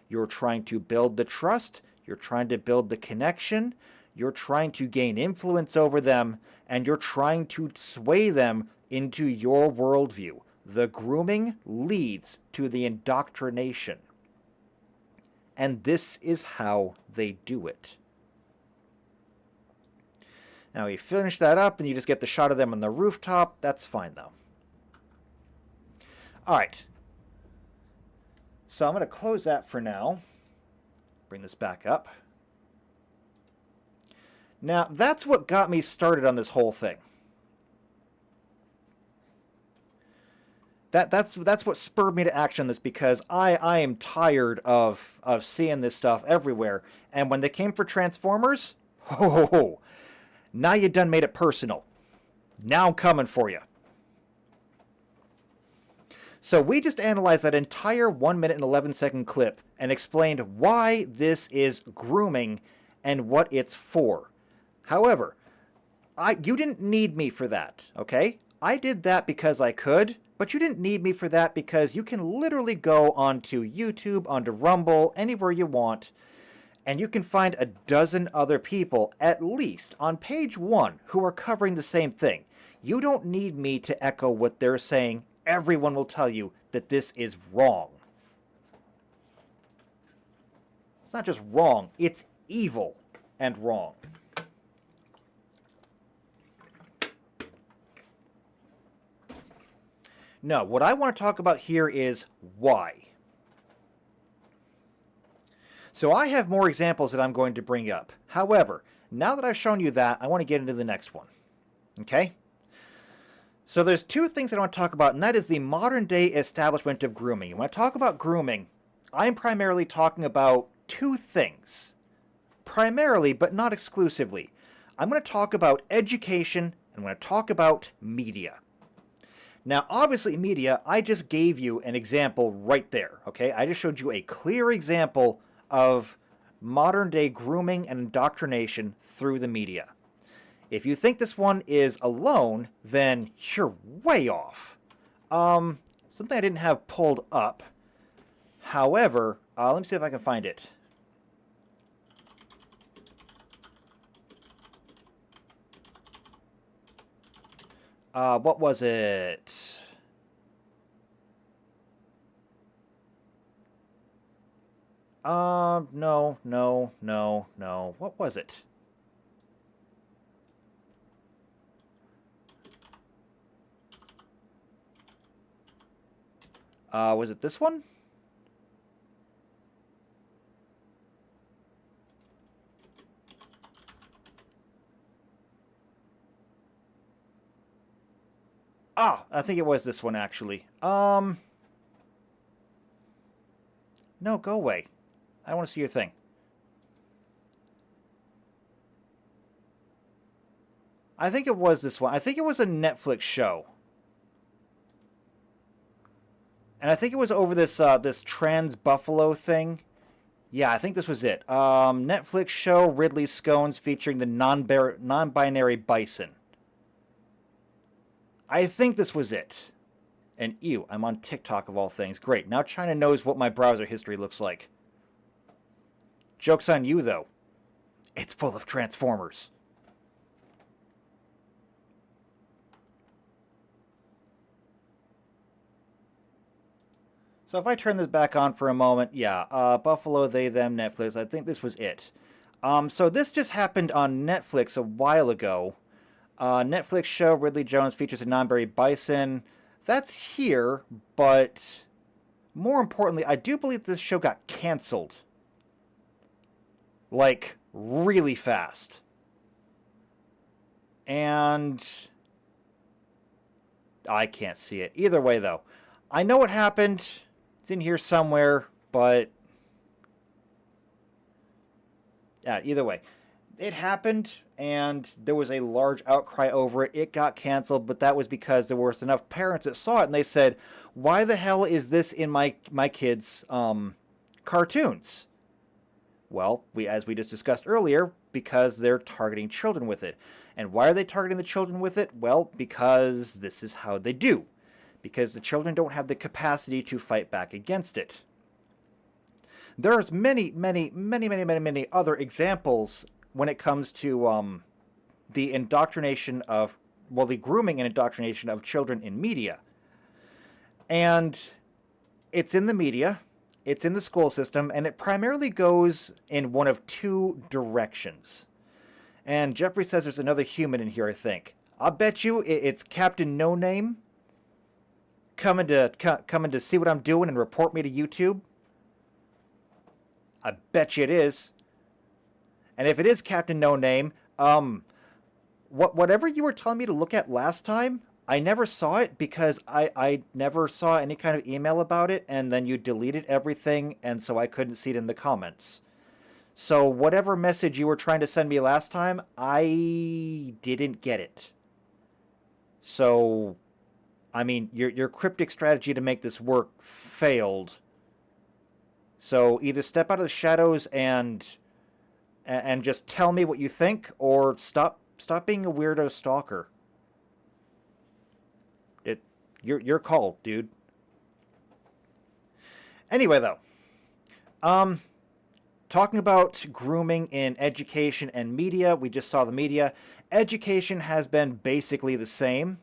You're trying to build the trust, you're trying to build the connection, you're trying to gain influence over them, and you're trying to sway them into your worldview. The grooming leads to the indoctrination. And this is how they do it. Now, you finish that up and you just get the shot of them on the rooftop. That's fine, though. All right. So I'm going to close that for now. Bring this back up. Now, that's what got me started on this whole thing. That's what spurred me to action on this, because I am tired of seeing this stuff everywhere. And when they came for Transformers, ho, now you done made it personal. Now I'm coming for you. So we just analyzed that entire 1 minute and 11-second clip and explained why this is grooming and what it's for. However, You didn't need me for that, okay? I did that because I could, but you didn't need me for that because you can literally go onto YouTube, onto Rumble, anywhere you want, and you can find a dozen other people, at least, on page 1 who are covering the same thing. You don't need me to echo what they're saying. Everyone will tell you that this is wrong. It's not just wrong, it's evil and wrong. No, what I want to talk about here is why. So I have more examples that I'm going to bring up. However, now that I've shown you that, I want to get into the next one. Okay? So there's two things that I want to talk about, and that is the modern day establishment of grooming. When I talk about grooming, I'm primarily talking about two things. Primarily, but not exclusively. I'm going to talk about education, and I'm going to talk about media. Now, obviously, media, I just gave you an example right there, okay? I just showed you a clear example of modern-day grooming and indoctrination through the media. If you think this one is alone, then you're way off. Something I didn't have pulled up. However, let me see if I can find it. What was it? No. What was it? Was it this one? Ah, I think it was this one, actually. No, go away. I want to see your thing. I think it was this one. I think it was a Netflix show. And I think it was over this this trans buffalo thing. Yeah, I think this was it. Netflix show Ridley Scones featuring the non-binary bison. I think this was it. And ew, I'm on TikTok of all things. Great, now China knows what my browser history looks like. Joke's on you, though. It's full of Transformers. So if I turn this back on for a moment, yeah, Buffalo, They, Them, Netflix, I think this was it. So this just happened on Netflix a while ago. Netflix show Ridley Jones features a non-binary bison. That's here, but more importantly, I do believe this show got canceled. Like, really fast. And I can't see it. Either way, though, I know what happened. It's in here somewhere, but yeah, either way. It happened, and there was a large outcry over it. It got canceled, but that was because there were enough parents that saw it, and they said, why the hell is this in my kids' cartoons? Well, as we just discussed earlier, because they're targeting children with it. And why are they targeting the children with it? Well, because this is how they do. Because the children don't have the capacity to fight back against it. There's many other examples when it comes to the indoctrination of, well, the grooming and indoctrination of children in media. And it's in the media, it's in the school system, and it primarily goes in one of two directions. And Jeffrey says there's another human in here, I think. I'll bet you it's Captain No Name coming to see what I'm doing and report me to YouTube. I bet you it is. And if it is Captain No Name, whatever you were telling me to look at last time, I never saw it because I never saw any kind of email about it, and then you deleted everything, and so I couldn't see it in the comments. So whatever message you were trying to send me last time, I didn't get it. So, I mean, your cryptic strategy to make this work failed. So either step out of the shadows and just tell me what you think, or stop Stop being a weirdo stalker. Your call, dude. Anyway, though, talking about grooming in education and media, we just saw the media. Education has been basically the same.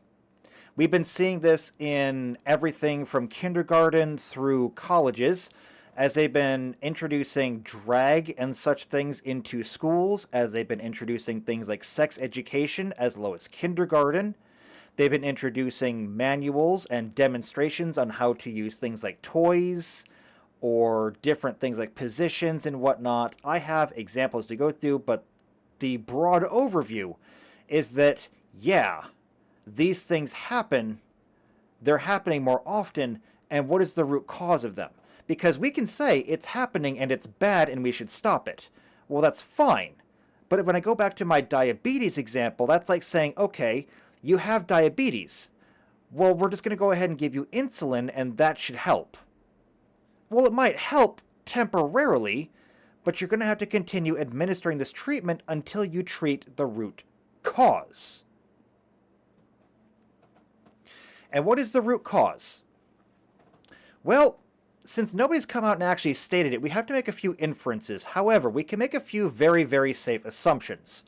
We've been seeing this in everything from kindergarten through colleges, as they've been introducing drag and such things into schools, as they've been introducing things like sex education as low as kindergarten. They've been introducing manuals and demonstrations on how to use things like toys or different things like positions and whatnot. I have examples to go through, but the broad overview is that, yeah, these things happen. They're happening more often, and what is the root cause of them? Because we can say it's happening and it's bad and we should stop it. Well, that's fine. But when I go back to my diabetes example, that's like saying, okay, you have diabetes. Well, we're just going to go ahead and give you insulin and that should help. Well, it might help temporarily, but you're going to have to continue administering this treatment until you treat the root cause. And what is the root cause? Well, since nobody's come out and actually stated it, we have to make a few inferences. However, we can make a few very, very safe assumptions.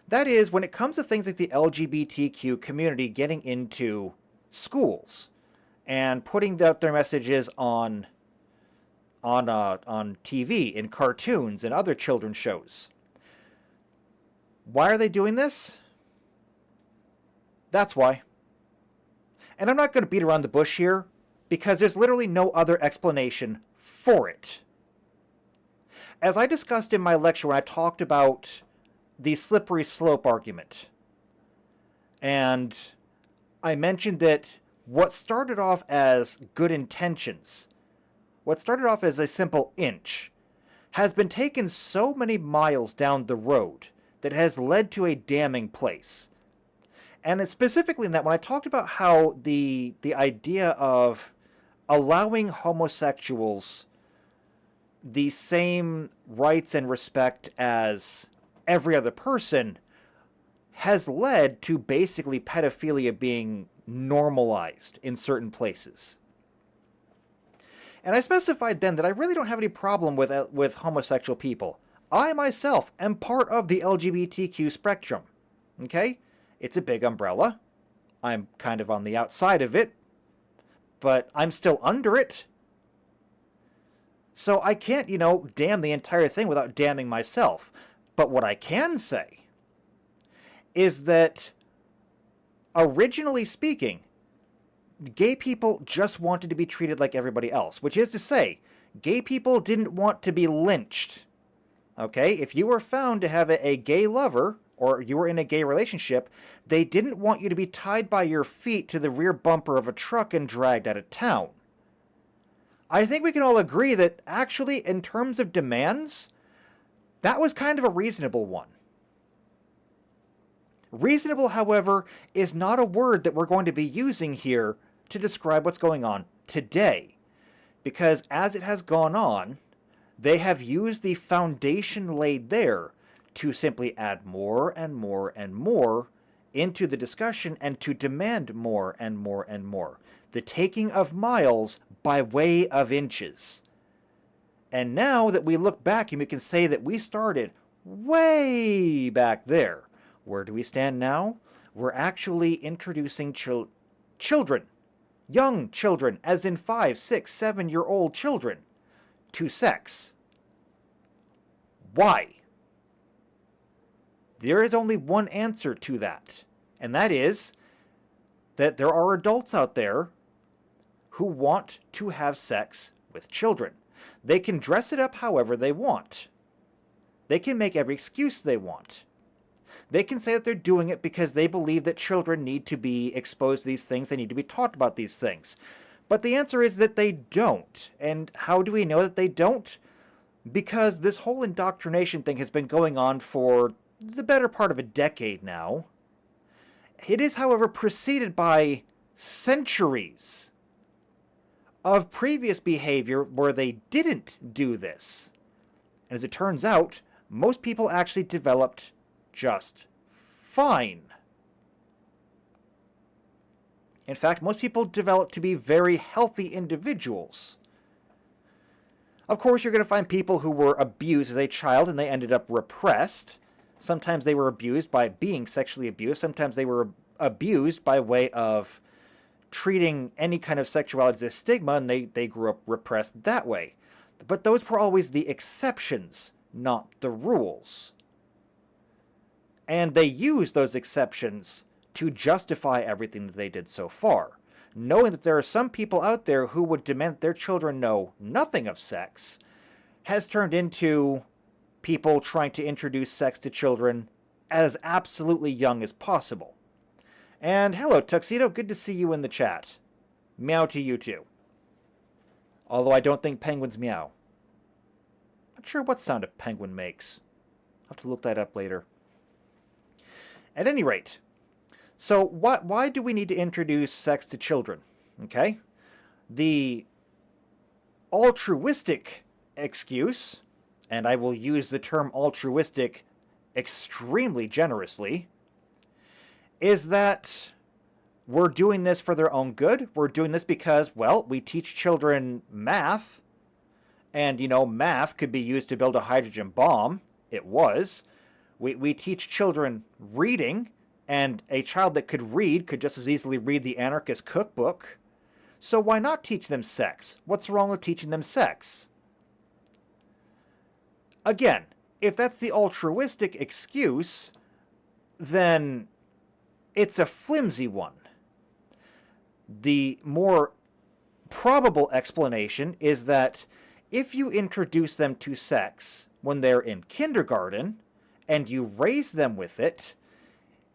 That is, when it comes to things like the LGBTQ community getting into schools and putting out their messages on TV, in cartoons, and other children's shows. Why are they doing this? That's why. And I'm not going to beat around the bush here, because there's literally no other explanation for it. As I discussed in my lecture when I talked about the slippery slope argument, and I mentioned that what started off as good intentions, what started off as a simple inch, has been taken so many miles down the road that it has led to a damning place. And it's specifically in that when I talked about how the idea of allowing homosexuals the same rights and respect as every other person has led to basically pedophilia being normalized in certain places. And I specified then that I really don't have any problem with homosexual people. I myself am part of the LGBTQ spectrum. Okay? It's a big umbrella. I'm kind of on the outside of it, but I'm still under it. So I can't, damn the entire thing without damning myself. But what I can say is that, originally speaking, gay people just wanted to be treated like everybody else. Which is to say, gay people didn't want to be lynched. Okay? If you were found to have a gay lover, or you were in a gay relationship, they didn't want you to be tied by your feet to the rear bumper of a truck and dragged out of town. I think we can all agree that, actually, in terms of demands, that was kind of a reasonable one. Reasonable, however, is not a word that we're going to be using here to describe what's going on today. Because as it has gone on, they have used the foundation laid there to simply add more and more and more into the discussion and to demand more and more and more. The taking of miles by way of inches. And now that we look back and we can say that we started way back there, where do we stand now? We're actually introducing children, young children, as in 5, 6, 7-year-old children, to sex. Why? There is only one answer to that, and that is that there are adults out there who want to have sex with children. They can dress it up however they want. They can make every excuse they want. They can say that they're doing it because they believe that children need to be exposed to these things, they need to be taught about these things. But the answer is that they don't. And how do we know that they don't? Because this whole indoctrination thing has been going on for the better part of a decade now. It is, however, preceded by centuries of previous behavior where they didn't do this. And as it turns out, most people actually developed just fine. In fact, most people develop to be very healthy individuals. Of course, you're going to find people who were abused as a child and they ended up repressed. Sometimes they were abused by being sexually abused. Sometimes they were abused by way of treating any kind of sexuality as a stigma, and they grew up repressed that way. But those were always the exceptions, not the rules. And they used those exceptions to justify everything that they did so far, knowing that there are some people out there who would demand that their children know nothing of sex, has turned into people trying to introduce sex to children as absolutely young as possible. And hello, Tuxedo, good to see you in the chat. Meow to you too. Although I don't think penguins meow. Not sure what sound a penguin makes. I'll have to look that up later. At any rate, so why do we need to introduce sex to children? Okay? The altruistic excuse, and I will use the term altruistic extremely generously, is that we're doing this for their own good. We're doing this because, well, we teach children math, and, you know, math could be used to build a hydrogen bomb. It was. We teach children reading, and a child that could read could just as easily read the Anarchist Cookbook. So why not teach them sex? What's wrong with teaching them sex? Again, if that's the altruistic excuse, then it's a flimsy one. The more probable explanation is that if you introduce them to sex when they're in kindergarten and you raise them with it,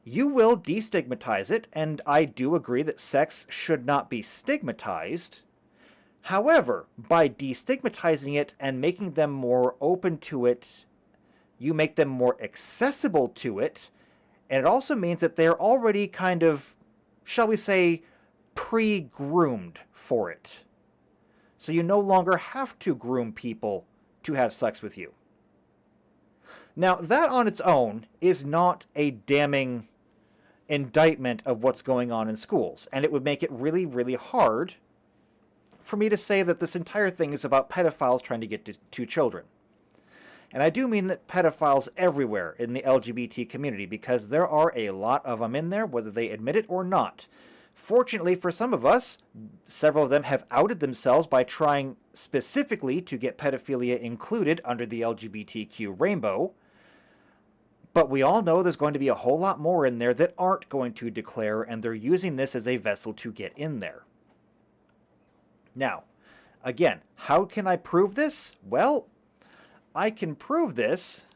you will destigmatize it, and I do agree that sex should not be stigmatized. However, by destigmatizing it and making them more open to it, you make them more accessible to it, and it also means that they're already kind of, shall we say, pre-groomed for it. So you no longer have to groom people to have sex with you. Now, that on its own is not a damning indictment of what's going on in schools, and it would make it really, really hard for me to say that this entire thing is about pedophiles trying to get to children. And I do mean that pedophiles everywhere in the LGBT community, because there are a lot of them in there, whether they admit it or not. Fortunately for some of us, several of them have outed themselves by trying specifically to get pedophilia included under the LGBTQ rainbow. But we all know there's going to be a whole lot more in there that aren't going to declare, and they're using this as a vessel to get in there. Now, again, how can I prove this? Well, I can prove this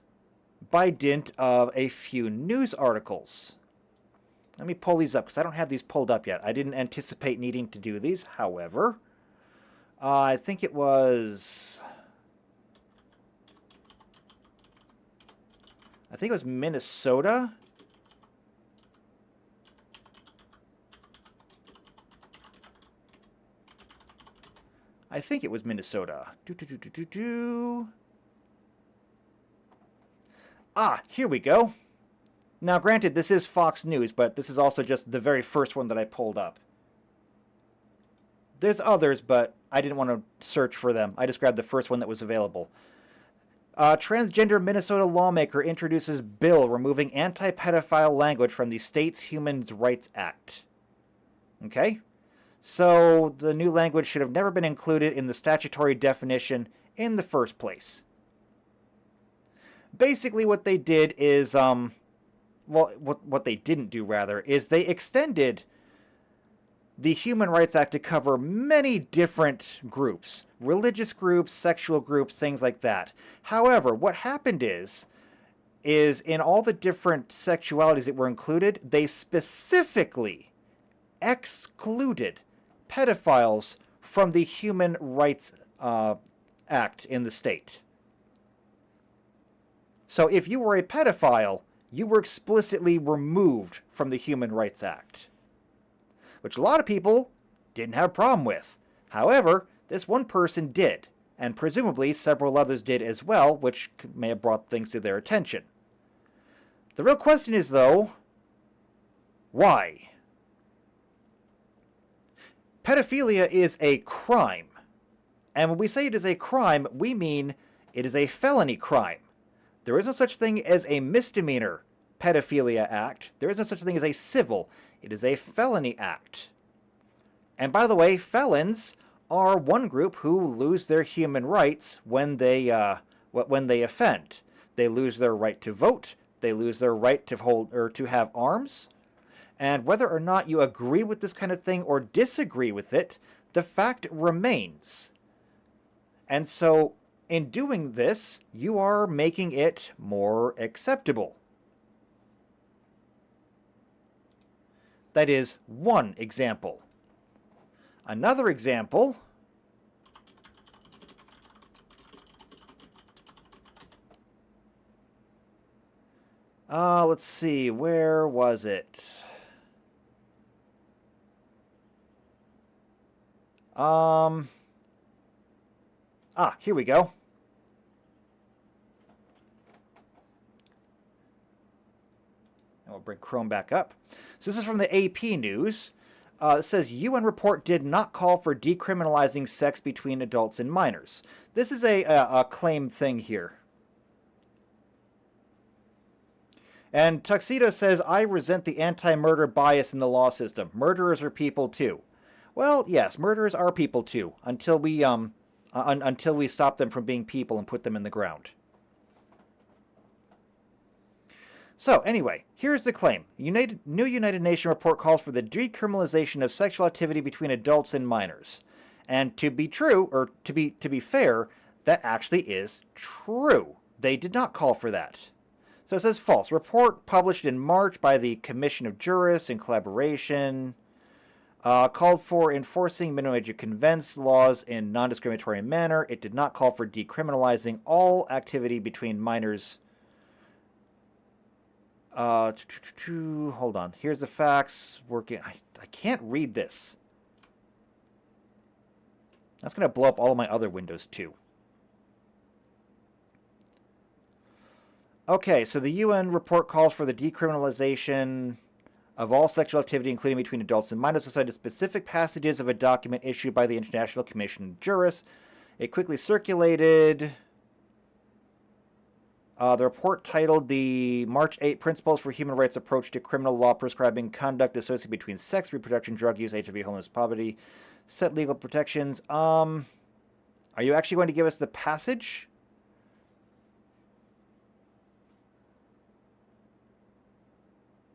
by dint of a few news articles. Let me pull these up, because I don't have these pulled up yet. I didn't anticipate needing to do these. However, I think it was Minnesota. I think it was Minnesota. Ah, here we go. Now, granted, this is Fox News, but this is also just the very first one that I pulled up. There's others, but I didn't want to search for them. I just grabbed the first one that was available. Transgender Minnesota lawmaker introduces bill removing anti-pedophile language from the state's Human Rights Act. Okay? So, the new language should have never been included in the statutory definition in the first place. Basically, what they did is, what they didn't do, rather, is they extended the Human Rights Act to cover many different groups. Religious groups, sexual groups, things like that. However, what happened is in all the different sexualities that were included, they specifically excluded pedophiles from the Human Rights Act in the state. So if you were a pedophile, you were explicitly removed from the Human Rights Act, which a lot of people didn't have a problem with. However, this one person did, and presumably several others did as well, which may have brought things to their attention. The real question is, though, Why? Pedophilia is a crime. And when we say it is a crime, we mean it is a felony crime. There is no such thing as a misdemeanor pedophilia act. There is no such thing as a civil. It is a felony act. And by the way, felons are one group who lose their human rights when they offend. They lose their right to vote. They lose their right to hold or to have arms. And whether or not you agree with this kind of thing or disagree with it, the fact remains. And so, in doing this, you are making it more acceptable. That is one example. Another example let's see, where was it? Here we go. And we'll bring Chrome back up. So this is from the AP News. It says, UN report did not call for decriminalizing sex between adults and minors. This is a claim thing here. And Tuxedo says, I resent the anti-murder bias in the law system. Murderers are people too. Well, yes, murderers are people too, until we stop them from being people and put them in the ground. So, anyway, here's the claim. New United Nations report calls for the decriminalization of sexual activity between adults and minors. And to be true, or to be fair, that actually is true. They did not call for that. So it says false. Report published in March by the Commission of Jurists in collaboration called for enforcing minimum age of consent laws in non-discriminatory manner. It did not call for decriminalizing all activity between minors. Hold on. Here's the facts. Working. I can't read this. That's going to blow up all of my other windows too. Okay, so the UN report calls for the decriminalization of all sexual activity, including between adults and minors, cited specific passages of a document issued by the International Commission of Jurists. It quickly circulated. The report titled the March 8 Principles for Human Rights Approach to Criminal Law Prescribing Conduct Associated Between Sex, Reproduction, Drug Use, HIV, Homeless, Poverty, Set Legal Protections. Are you actually going to give us the passage?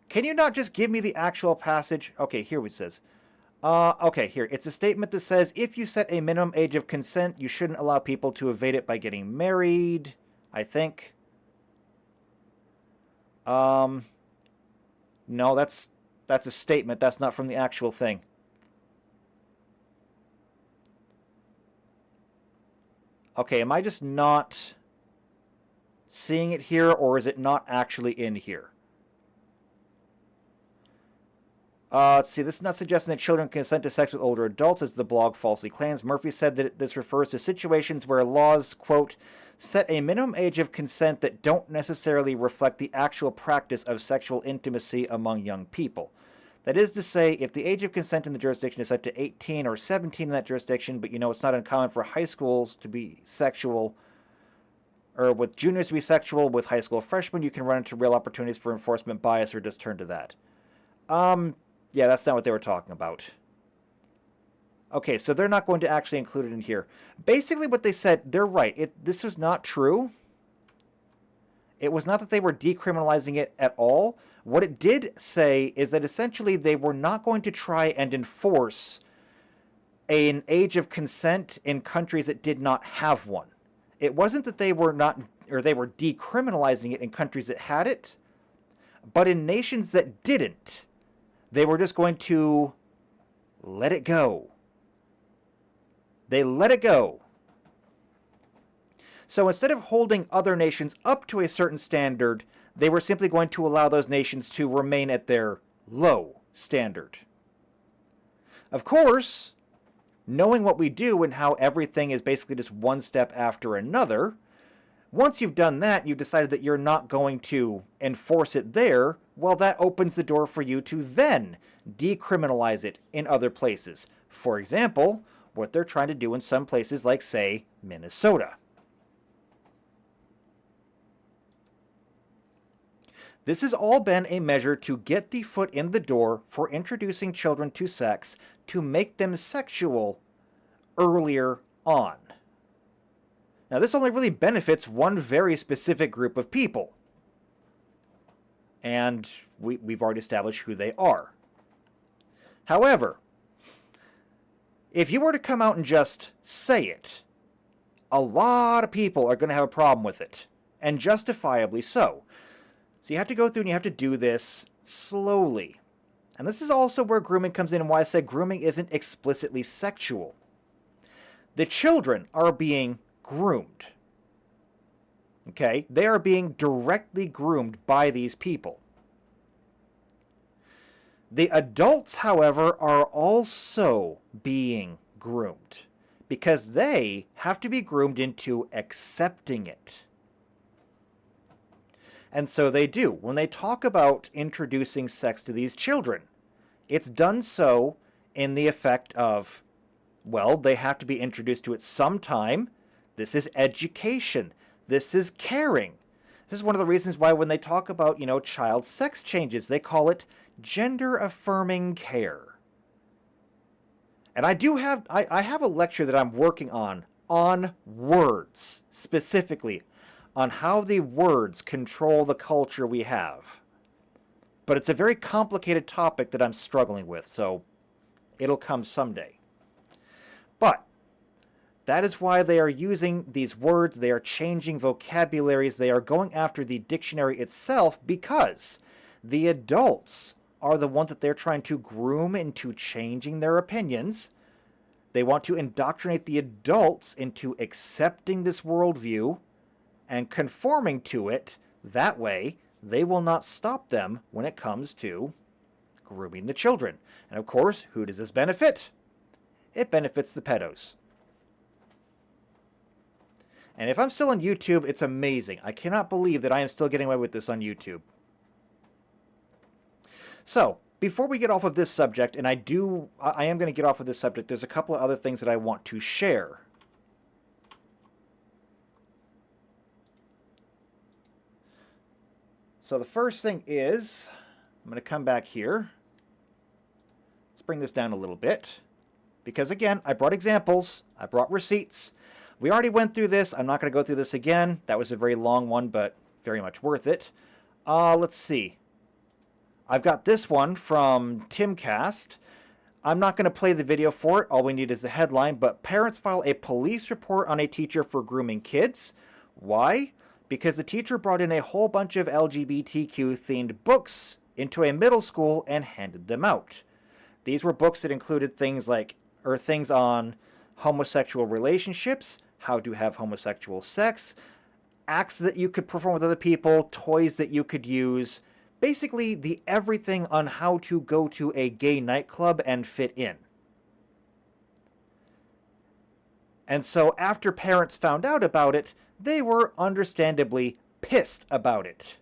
Can you not just give me the actual passage? Okay, here it says. Okay, here. It's a statement that says, if you set a minimum age of consent, you shouldn't allow people to evade it by getting married, I think. No, that's a statement. That's not from the actual thing. Okay, am I just not seeing it here, or is it not actually in here? Let's see, this is not suggesting that children consent to sex with older adults, as the blog falsely claims. Murphy said that this refers to situations where laws, quote, set a minimum age of consent that don't necessarily reflect the actual practice of sexual intimacy among young people. That is to say, if the age of consent in the jurisdiction is set to 18 or 17 in that jurisdiction, but it's not uncommon for high schools to be sexual, or with juniors to be sexual with high school freshmen, you can run into real opportunities for enforcement bias, or just turn to that. Yeah, that's not what they were talking about. Okay, so they're not going to actually include it in here. Basically what they said, they're right. This was not true. It was not that they were decriminalizing it at all. What it did say is that essentially they were not going to try and enforce an age of consent in countries that did not have one. It wasn't that they were decriminalizing it in countries that had it, but in nations that didn't. They were just going to let it go. They let it go. So instead of holding other nations up to a certain standard, they were simply going to allow those nations to remain at their low standard. Of course, knowing what we do and how everything is basically just one step after another, once you've done that, you've decided that you're not going to enforce it there, well, that opens the door for you to then decriminalize it in other places. For example, what they're trying to do in some places like, say, Minnesota. This has all been a measure to get the foot in the door for introducing children to sex, to make them sexual earlier on. Now, this only really benefits one very specific group of people. And we've already established who they are. However, if you were to come out and just say it, a lot of people are going to have a problem with it, and justifiably so. So you have to go through and you have to do this slowly. And this is also where grooming comes in and why I said grooming isn't explicitly sexual. The children are being groomed. Okay? They are being directly groomed by these people. The adults, however, are also being groomed because they have to be groomed into accepting it. And so they do. When they talk about introducing sex to these children, it's done so in the effect of, well, they have to be introduced to it sometime. This is education. This is caring. This is one of the reasons why when they talk about, child sex changes, they call it gender-affirming care. And I have a lecture that I'm working on words, specifically, on how the words control the culture we have. But it's a very complicated topic that I'm struggling with, so it'll come someday. But that is why they are using these words, they are changing vocabularies, they are going after the dictionary itself, because the adults are the ones that they're trying to groom into changing their opinions. They want to indoctrinate the adults into accepting this worldview and conforming to it. That way, they will not stop them when it comes to grooming the children. And of course, who does this benefit? It benefits the pedos. And if I'm still on YouTube, it's amazing. I cannot believe that I am still getting away with this on YouTube. So, before we get off of this subject, and I am going to get off of this subject, there's a couple of other things that I want to share. So the first thing is, I'm going to come back here. Let's bring this down a little bit. Because again, I brought examples, I brought receipts. We already went through this. I'm not going to go through this again. That was a very long one, but very much worth it. Let's see. I've got this one from Timcast. I'm not going to play the video for it. All we need is the headline. But parents file a police report on a teacher for grooming kids. Why? Because the teacher brought in a whole bunch of LGBTQ-themed books into a middle school and handed them out. These were books that included things on homosexual relationships, how to have homosexual sex, acts that you could perform with other people, toys that you could use, basically the everything on how to go to a gay nightclub and fit in. And so after parents found out about it, they were understandably pissed about it.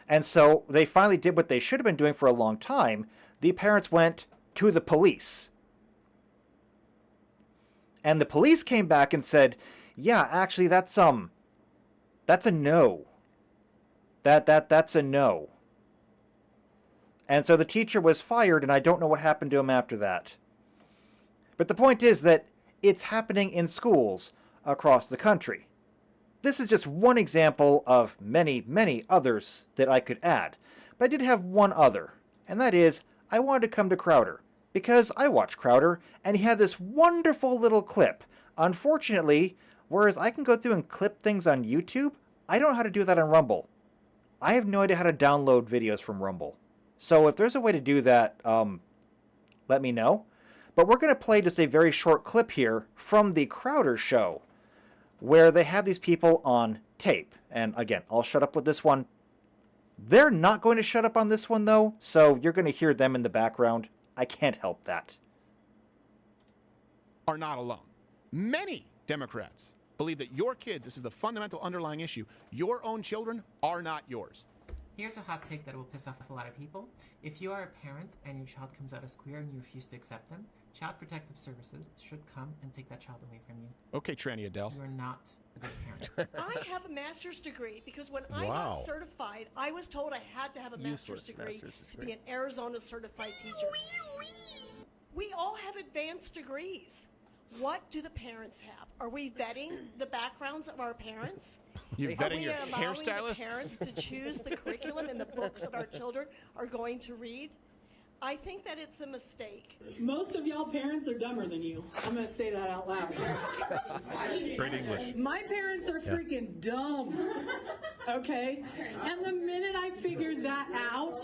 And so they finally did what they should have been doing for a long time. The parents went to the police. And the police came back and said, yeah, actually that's a no. That's a no. And so the teacher was fired, and I don't know what happened to him after that. But the point is that it's happening in schools across the country. This is just one example of many, many others that I could add. But I did have one other, and that is I wanted to come to Crowder, because I watch Crowder, and he had this wonderful little clip. Unfortunately, whereas I can go through and clip things on YouTube, I don't know how to do that on Rumble. I have no idea how to download videos from Rumble. So if there's a way to do that, let me know. But we're going to play just a very short clip here from the Crowder show, where they have these people on tape. And again, I'll shut up with this one. They're not going to shut up on this one, though, so you're going to hear them in the background. I can't help that. Are not alone. Many Democrats believe that your kids, this is the fundamental underlying issue, your own children are not yours. Here's a hot take that will piss off a lot of people. If you are a parent and your child comes out as queer and you refuse to accept them, Child Protective Services should come and take that child away from you. Okay, Tranny Adele. You are not a good parent. I have a master's degree because when I Wow. got certified, I was told I had to have a master's degree to be an Arizona certified teacher. We all have advanced degrees. What do the parents have? Are we vetting the backgrounds of our parents? You're Are vetting we your allowing the hairstylist? parents to choose the curriculum and the books that our children are going to read? I think that it's a mistake. Most of y'all parents are dumber than you. I'm going to say that out loud. Great English. My parents are freaking dumb. Okay? And the minute I figured that out,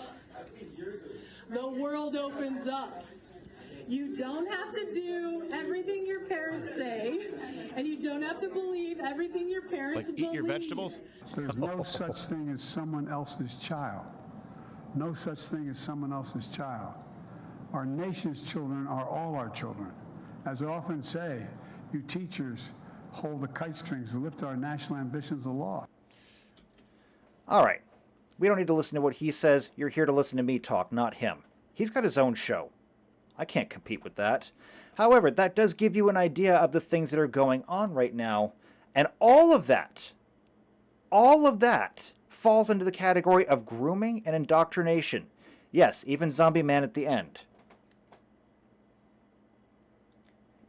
the world opens up. You don't have to do everything your parents say, and you don't have to believe everything your parents Like believe. eat your vegetables? There's no such thing as someone else's child. No such thing as someone else's child. Our nation's children are all our children. As I often say, you teachers hold the kite strings to lift our national ambitions aloft. All right. We don't need to listen to what he says. You're here to listen to me talk, not him. He's got his own show. I can't compete with that. However, that does give you an idea of the things that are going on right now. And all of that falls into the category of grooming and indoctrination. Yes, even Zombie Man at the end.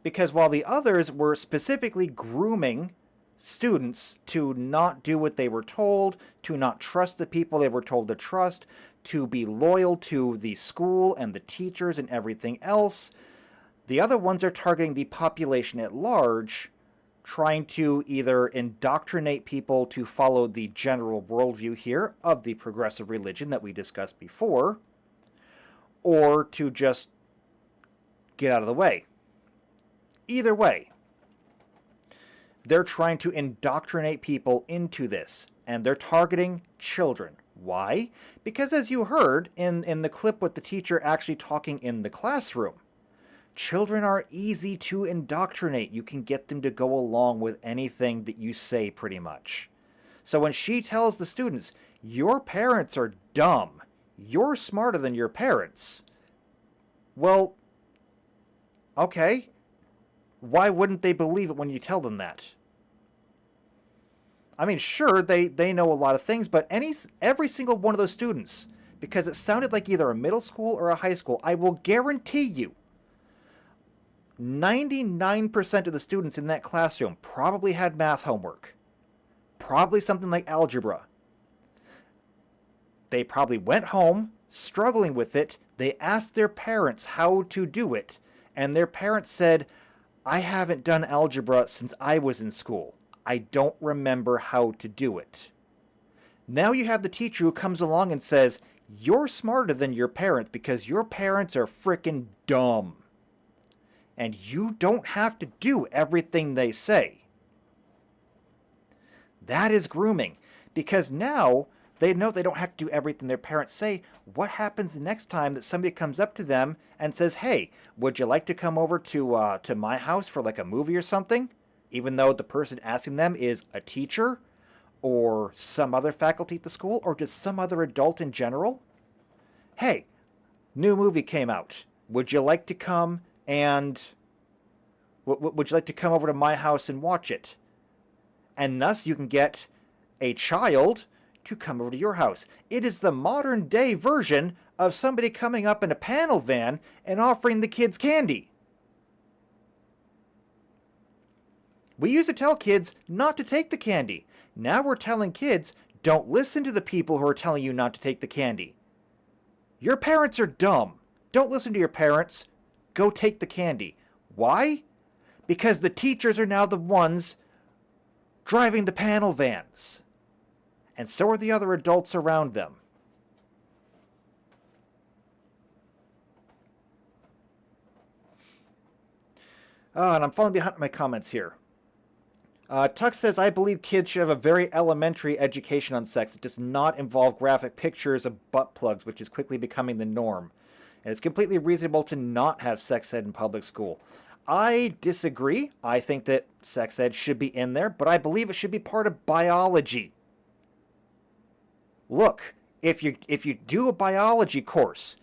Because while the others were specifically grooming students to not do what they were told, to not trust the people they were told to trust, to be loyal to the school and the teachers and everything else, the other ones are targeting the population at large, trying to either indoctrinate people to follow the general worldview here of the progressive religion that we discussed before, or to just get out of the way. Either way, they're trying to indoctrinate people into this, and they're targeting children. Why? Because as you heard in the clip with the teacher actually talking in the classroom, children are easy to indoctrinate. You can get them to go along with anything that you say pretty much. So when she tells the students, your parents are dumb, you're smarter than your parents, well, okay, why wouldn't they believe it when you tell them that? I mean, sure, they know a lot of things, but every single one of those students, because it sounded like either a middle school or a high school, I will guarantee you, 99% of the students in that classroom probably had math homework. Probably something like algebra. They probably went home, struggling with it. They asked their parents how to do it, and their parents said, I haven't done algebra since I was in school. I don't remember how to do it. Now you have the teacher who comes along and says, you're smarter than your parents because your parents are frickin' dumb. And you don't have to do everything they say. That is grooming, because now they know they don't have to do everything their parents say. What happens the next time that somebody comes up to them and says, hey, would you like to come over to my house for like a movie or something? Even though the person asking them is a teacher or some other faculty at the school or just some other adult in general. Hey, new movie came out. Would you like to come and... would you like to come over to my house and watch it? And thus you can get a child to come over to your house. It is the modern day version of somebody coming up in a panel van and offering the kids candy. We used to tell kids not to take the candy. Now we're telling kids, don't listen to the people who are telling you not to take the candy. Your parents are dumb. Don't listen to your parents. Go take the candy. Why? Because the teachers are now the ones driving the panel vans. And so are the other adults around them. And I'm falling behind my comments here. Tuck says, I believe kids should have a very elementary education on sex. It does not involve graphic pictures of butt plugs, which is quickly becoming the norm. And it's completely reasonable to not have sex ed in public school. I disagree. I think that sex ed should be in there, but I believe it should be part of biology. Look, if you do a biology course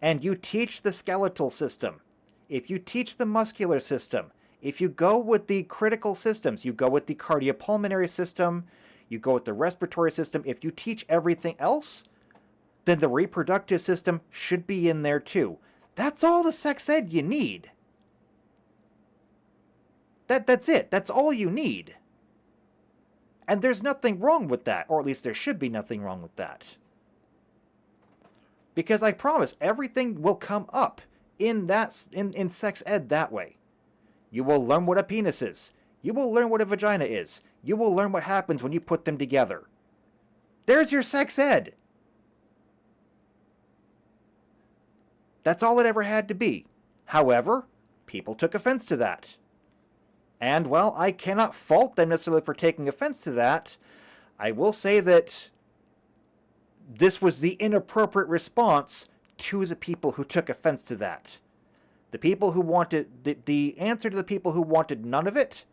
and you teach the skeletal system, if you teach the muscular system, if you go with the critical systems, you go with the cardiopulmonary system, you go with the respiratory system, if you teach everything else, then the reproductive system should be in there too. That's all the sex ed you need. That's it. That's all you need. And there's nothing wrong with that, or at least there should be nothing wrong with that. Because I promise, everything will come up in sex ed that way. You will learn what a penis is. You will learn what a vagina is. You will learn what happens when you put them together. There's your sex ed. That's all it ever had to be. However, people took offense to that. And, well, I cannot fault them necessarily for taking offense to that. I will say that this was the inappropriate response to the people who took offense to that. The people who wanted, the answer to the people who wanted none of it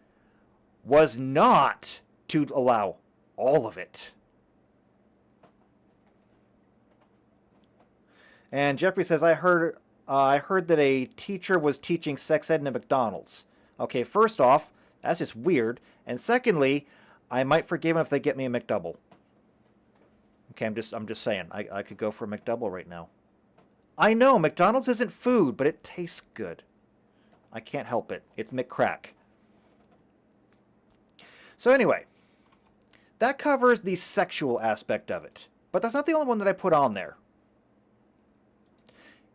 was not to allow all of it. And Jeffrey says, I heard that a teacher was teaching sex ed in a McDonald's. Okay, first off, that's just weird. And secondly, I might forgive them if they get me a McDouble. Okay, I'm just saying. I could go for a McDouble right now. I know, McDonald's isn't food, but it tastes good. I can't help it. It's McCrack. So anyway, that covers the sexual aspect of it. But that's not the only one that I put on there.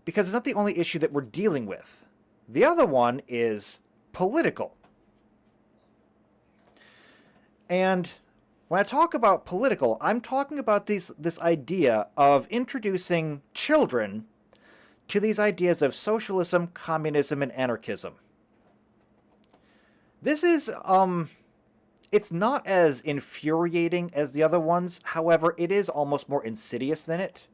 Because it's not the only issue that we're dealing with. The other one is political. And when I talk about political, I'm talking about this idea of introducing children to these ideas of socialism, communism, and anarchism. This is, it's not as infuriating as the other ones. However, it is almost more insidious than it.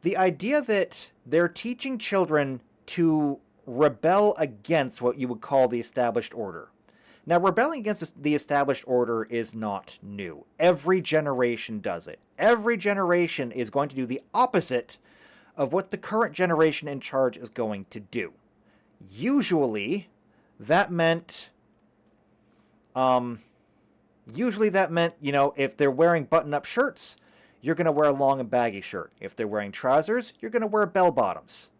The idea that they're teaching children to rebel against what you would call the established order. Now, rebelling against the established order is not new. Every generation does it. Every generation is going to do the opposite of what the current generation in charge is going to do. Usually, that meant, you know, if they're wearing button-up shirts, you're going to wear a long and baggy shirt. If they're wearing trousers, you're going to wear bell-bottoms.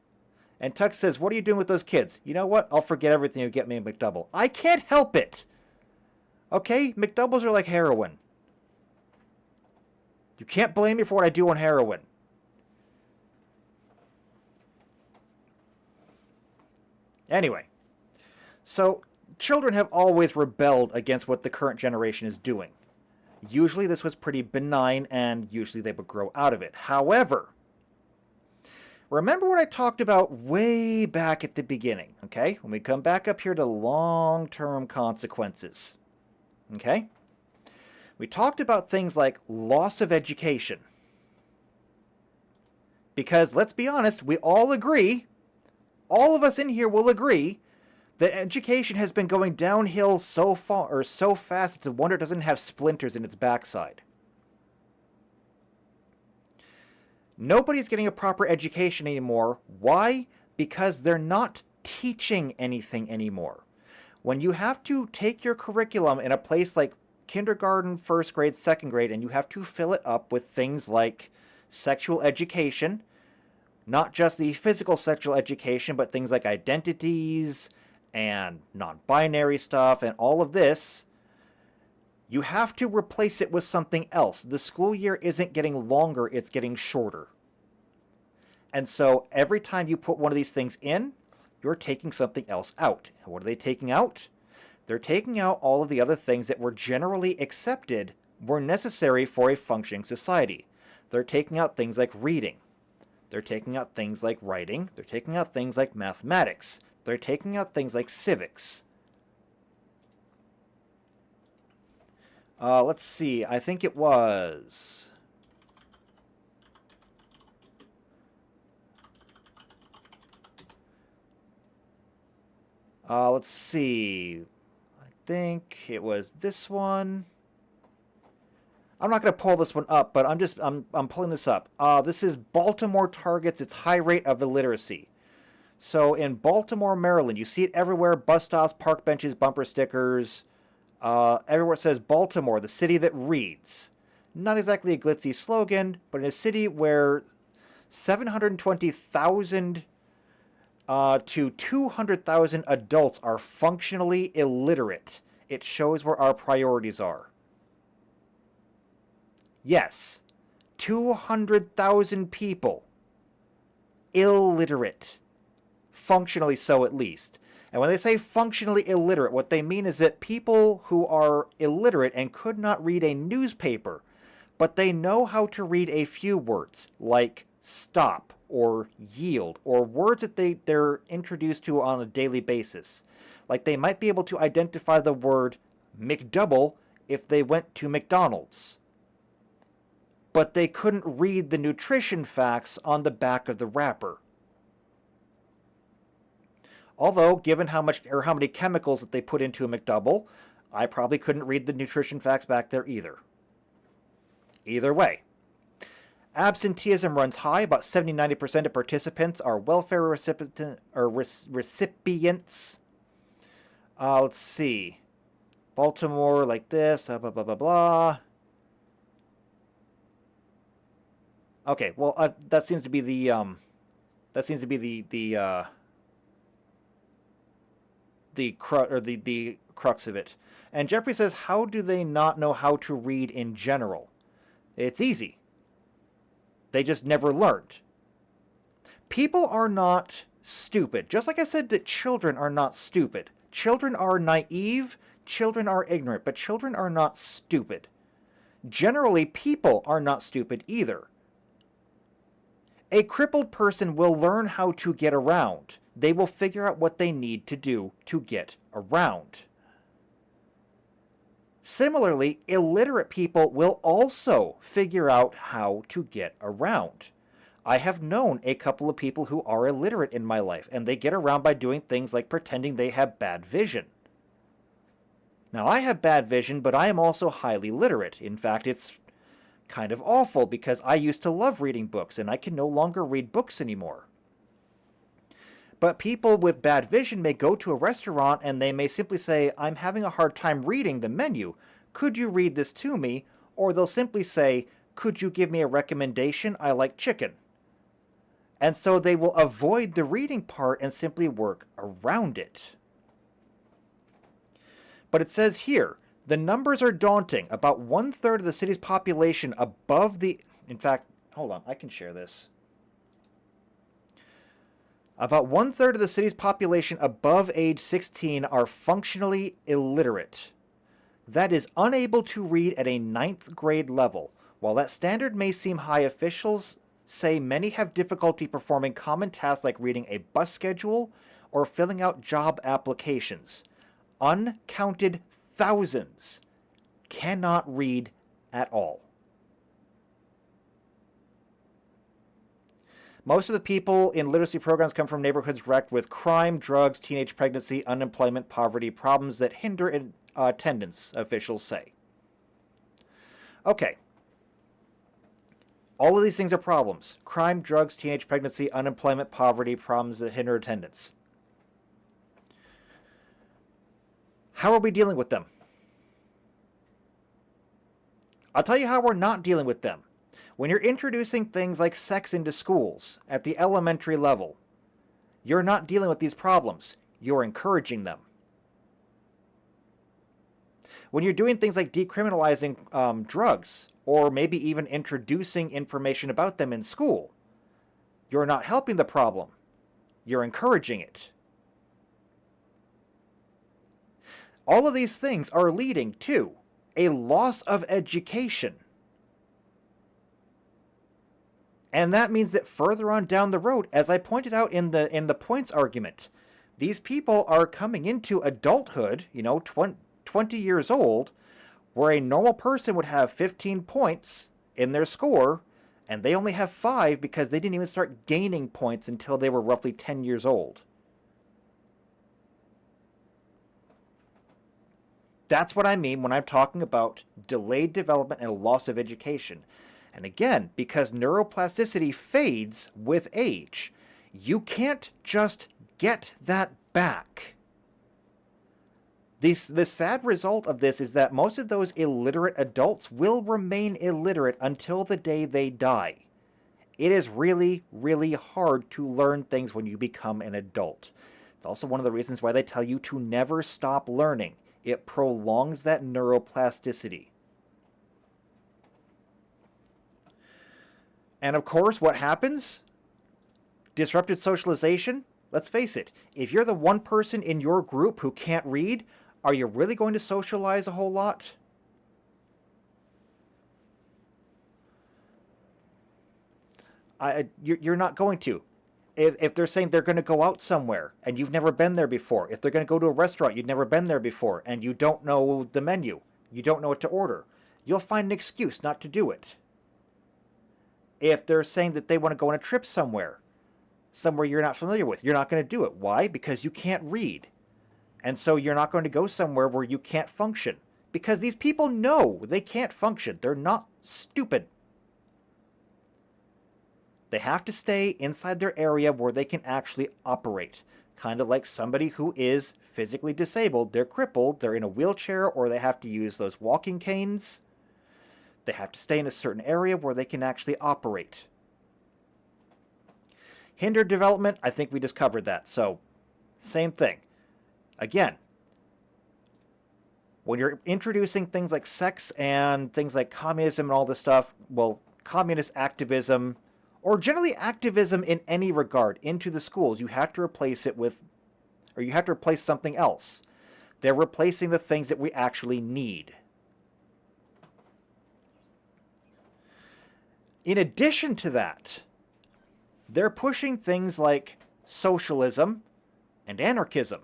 And Tuck says, what are you doing with those kids? You know what? I'll forget everything and get me a McDouble. I can't help it! Okay? McDoubles are like heroin. You can't blame me for what I do on heroin. Anyway. So, children have always rebelled against what the current generation is doing. Usually this was pretty benign, and usually they would grow out of it. However, remember what I talked about way back at the beginning, okay? When we come back up here to long-term consequences, okay? We talked about things like loss of education. Because, let's be honest, we all agree, all of us in here will agree, that education has been going downhill so far, or so fast, it's a wonder it doesn't have splinters in its backside. Nobody's getting a proper education anymore. Why? Because they're not teaching anything anymore. When you have to take your curriculum in a place like kindergarten, first grade, second grade, and you have to fill it up with things like sexual education, not just the physical sexual education, but things like identities and non-binary stuff and all of this, you have to replace it with something else. The school year isn't getting longer, it's getting shorter. And so every time you put one of these things in, you're taking something else out. And what are they taking out? They're taking out all of the other things that were generally accepted were necessary for a functioning society. They're taking out things like reading. They're taking out things like writing. They're taking out things like mathematics. They're taking out things like civics. Let's see. I think it was... Let's see. I think it was this one. I'm not going to pull this one up, but I'm pulling this up. This is Baltimore targets its high rate of illiteracy. So in Baltimore, Maryland, you see it everywhere: bus stops, park benches, bumper stickers. Everywhere it says Baltimore, the city that reads. Not exactly a glitzy slogan, but in a city where 720,000 to 200,000 adults are functionally illiterate, it shows where our priorities are. Yes, 200,000 people illiterate. Functionally so, at least. And when they say functionally illiterate, what they mean is that people who are illiterate and could not read a newspaper, but they know how to read a few words, like stop or yield, or words that they're introduced to on a daily basis. Like they might be able to identify the word McDouble if they went to McDonald's, but they couldn't read the nutrition facts on the back of the wrapper. Although, given how many chemicals that they put into a McDouble, I probably couldn't read the nutrition facts back there either. Either way. Absenteeism runs high. About 70-90% of participants are welfare recipients. Let's see. Baltimore like this, blah, blah, blah, blah, blah. Okay, well, that seems to be the crux of it. And Jeffrey says, how do they not know how to read in general? It's easy. They just never learned. People are not stupid. Just like I said that children are not stupid. Children are naive, children are ignorant, but children are not stupid. Generally, people are not stupid either. A crippled person will learn how to get around. They will figure out what they need to do to get around. Similarly, illiterate people will also figure out how to get around. I have known a couple of people who are illiterate in my life, and they get around by doing things like pretending they have bad vision. Now, I have bad vision, but I am also highly literate. In fact, it's kind of awful because I used to love reading books, and I can no longer read books anymore. But people with bad vision may go to a restaurant and they may simply say, I'm having a hard time reading the menu. Could you read this to me? Or they'll simply say, could you give me a recommendation? I like chicken. And so they will avoid the reading part and simply work around it. But it says here, the numbers are daunting. About 1/3 of the city's population above the... In fact, hold on, I can share this. About 1/3 of the city's population above age 16 are functionally illiterate. That is unable to read at a 9th grade level. While that standard may seem high, officials say many have difficulty performing common tasks like reading a bus schedule or filling out job applications. Uncounted thousands cannot read at all. Most of the people in literacy programs come from neighborhoods wrecked with crime, drugs, teenage pregnancy, unemployment, poverty, problems that hinder attendance, officials say. Okay. All of these things are problems. Crime, drugs, teenage pregnancy, unemployment, poverty, problems that hinder attendance. How are we dealing with them? I'll tell you how we're not dealing with them. When you're introducing things like sex into schools at the elementary level, you're not dealing with these problems. You're encouraging them. When you're doing things like decriminalizing drugs, or maybe even introducing information about them in school, you're not helping the problem. You're encouraging it. All of these things are leading to a loss of education. And that means that further on down the road, as I pointed out in the points argument, these people are coming into adulthood, 20 years old, where a normal person would have 15 points in their score, and they only have 5 because they didn't even start gaining points until they were roughly 10 years old. That's what I mean when I'm talking about delayed development and a loss of education. And again, because neuroplasticity fades with age, you can't just get that back. The sad result of this is that most of those illiterate adults will remain illiterate until the day they die. It is really, really hard to learn things when you become an adult. It's also one of the reasons why they tell you to never stop learning. It prolongs that neuroplasticity. And of course, what happens? Disrupted socialization? Let's face it, if you're the one person in your group who can't read, are you really going to socialize a whole lot? You're not going to. If they're saying they're going to go out somewhere and you've never been there before, if they're going to go to a restaurant you've never been there before and you don't know the menu, you don't know what to order, you'll find an excuse not to do it. If they're saying that they want to go on a trip somewhere you're not familiar with, you're not going to do it. Why? Because you can't read. And so you're not going to go somewhere where you can't function. Because these people know they can't function. They're not stupid. They have to stay inside their area where they can actually operate. Kind of like somebody who is physically disabled. They're crippled, they're in a wheelchair, or they have to use those walking canes. They have to stay in a certain area where they can actually operate. Hindered development, I think we just covered that. So, same thing. Again, when you're introducing things like sex and things like communism and all this stuff, well, communist activism, or generally activism in any regard, into the schools, you have to replace it with, or you have to replace something else. They're replacing the things that we actually need. In addition to that, they're pushing things like socialism and anarchism.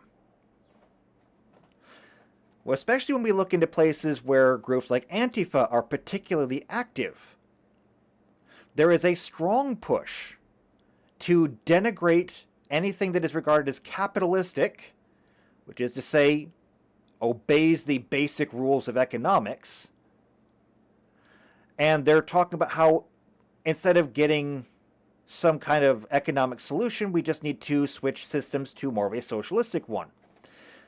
Well, especially when we look into places where groups like Antifa are particularly active. There is a strong push to denigrate anything that is regarded as capitalistic, which is to say, obeys the basic rules of economics. And they're talking about how instead of getting some kind of economic solution, we just need to switch systems to more of a socialistic one.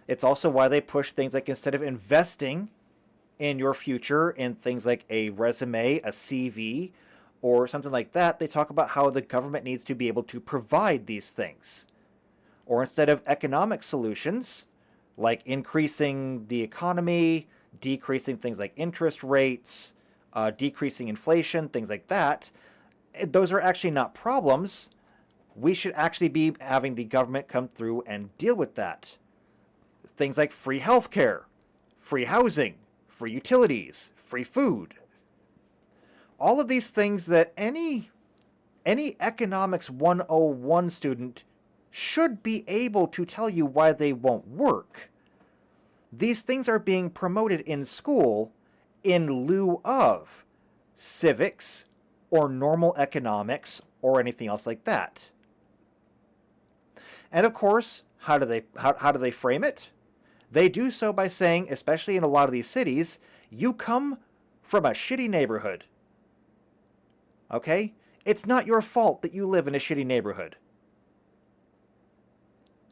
It's also why they push things like instead of investing in your future in things like a resume, a CV, or something like that, they talk about how the government needs to be able to provide these things. Or instead of economic solutions, like increasing the economy, decreasing things like interest rates, decreasing inflation, things like that, those are actually not problems. We should actually be having the government come through and deal with that. Things like free healthcare, free housing, free utilities, free food. All of these things that any Economics 101 student should be able to tell you why they won't work. These things are being promoted in school in lieu of civics or normal economics or anything else like that. And of course, how do they frame it? They do so by saying, especially in a lot of these cities, you come from a shitty neighborhood. Okay? It's not your fault that you live in a shitty neighborhood.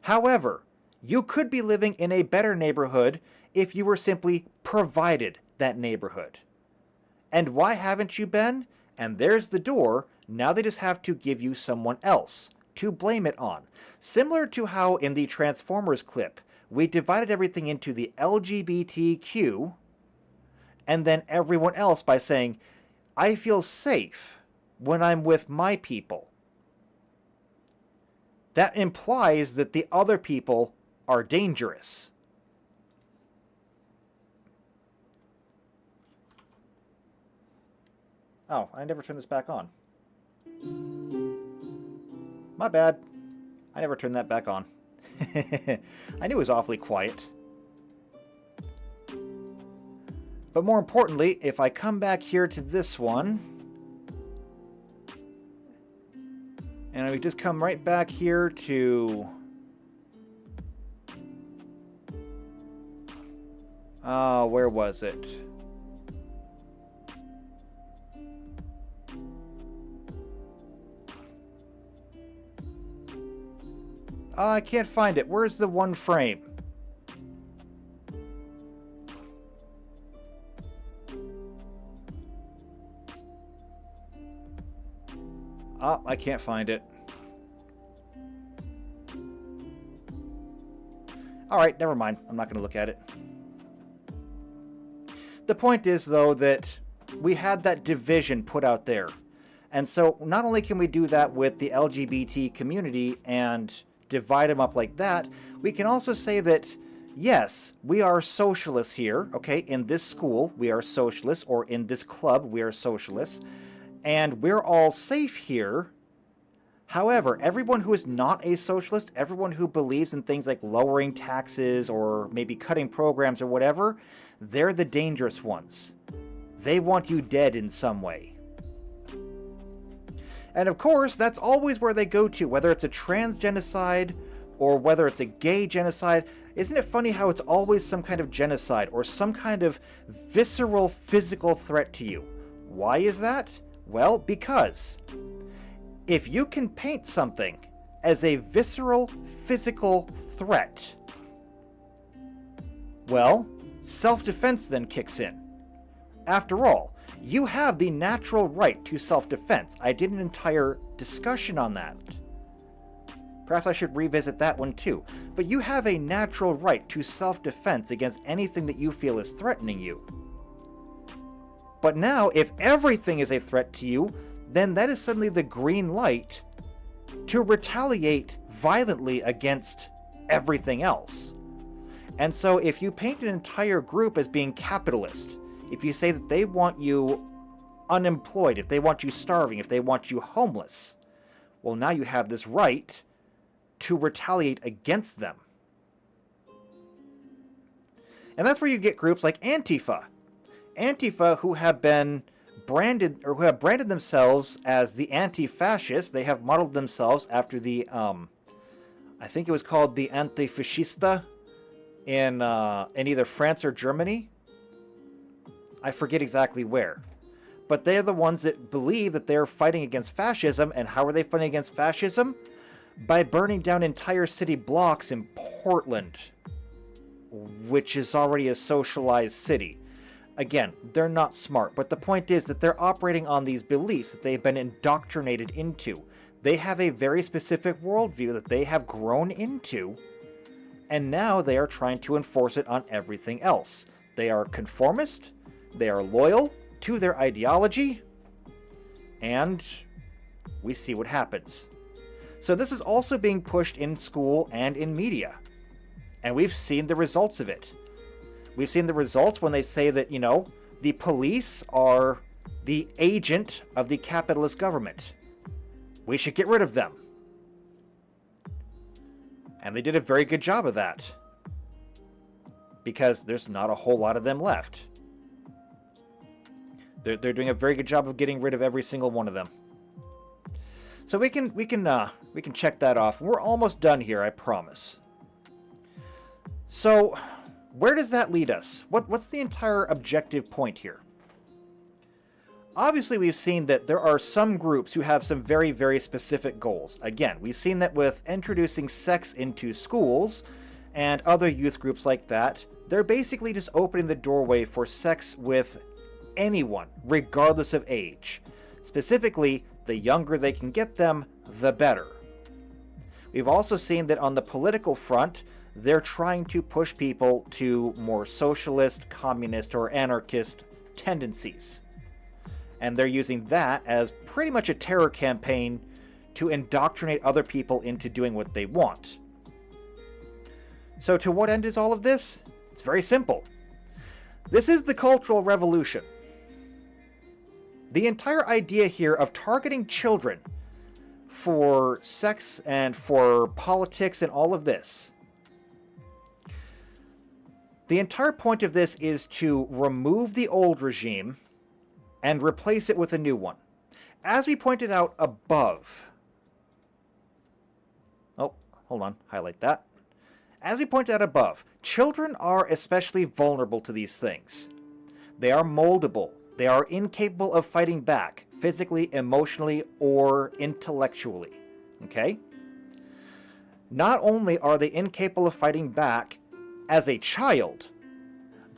However, you could be living in a better neighborhood if you were simply provided that neighborhood. And why haven't you been? And there's the door. Now they just have to give you someone else to blame it on. Similar to how in the Transformers clip, we divided everything into the LGBTQ and then everyone else by saying, I feel safe when I'm with my people. That implies that the other people are dangerous. Oh, I never turned this back on. My bad. I never turned that back on. I knew it was awfully quiet. But more importantly, if I come back here to this one, and we just come right back here to Where was it? I can't find it. Where's the one frame? I can't find it. Alright, never mind. I'm not going to look at it. The point is, though, that we had that division put out there. And so not only can we do that with the LGBT community and divide them up like that, we can also say that, yes, we are socialists here, okay? In this school, we are socialists, or in this club, we are socialists, and we're all safe here. However, everyone who is not a socialist, everyone who believes in things like lowering taxes or maybe cutting programs or whatever, they're the dangerous ones. They want you dead in some way. And of course, that's always where they go to, whether it's a trans genocide or whether it's a gay genocide. Isn't it funny how it's always some kind of genocide or some kind of visceral physical threat to you? Why is that? Well, because if you can paint something as a visceral physical threat, well, self-defense then kicks in. After all, you have the natural right to self-defense. I did an entire discussion on that. Perhaps I should revisit that one too. But you have a natural right to self-defense against anything that you feel is threatening you. But now, if everything is a threat to you, then that is suddenly the green light to retaliate violently against everything else. And so if you paint an entire group as being capitalist, if you say that they want you unemployed, if they want you starving, if they want you homeless, well, now you have this right to retaliate against them. And that's where you get groups like Antifa. Antifa, who have been branded, or who have branded themselves as the anti-fascists. They have modeled themselves after the, I think it was called the Antifascista in either France or Germany. I forget exactly where. But they're the ones that believe that they're fighting against fascism. And how are they fighting against fascism? By burning down entire city blocks in Portland, which is already a socialized city. Again, they're not smart, but the point is that they're operating on these beliefs that they've been indoctrinated into. They have a very specific worldview that they have grown into, and now they are trying to enforce it on everything else. They are conformist, they are loyal to their ideology, and we see what happens. So this is also being pushed in school and in media, and we've seen the results of it. We've seen the results when they say that, you know, the police are the agent of the capitalist government. We should get rid of them. And they did a very good job of that, because there's not a whole lot of them left. They're doing a very good job of getting rid of every single one of them. So we can check that off. We're almost done here, I promise. So where does that lead us? What's the entire objective point here? Obviously, we've seen that there are some groups who have some very, very specific goals. Again, we've seen that with introducing sex into schools and other youth groups like that. They're basically just opening the doorway for sex with anyone, regardless of age. Specifically, the younger they can get them, the better. We've also seen that on the political front, they're trying to push people to more socialist, communist, or anarchist tendencies. And they're using that as pretty much a terror campaign to indoctrinate other people into doing what they want. So to what end is all of this? It's very simple. This is the Cultural Revolution. The entire idea here of targeting children for sex and for politics and all of this. The entire point of this is to remove the old regime and replace it with a new one. As we pointed out above. Oh, hold on. Highlight that. As we pointed out above, children are especially vulnerable to these things. They are moldable. They are incapable of fighting back, physically, emotionally, or intellectually. Okay? Not only are they incapable of fighting back as a child,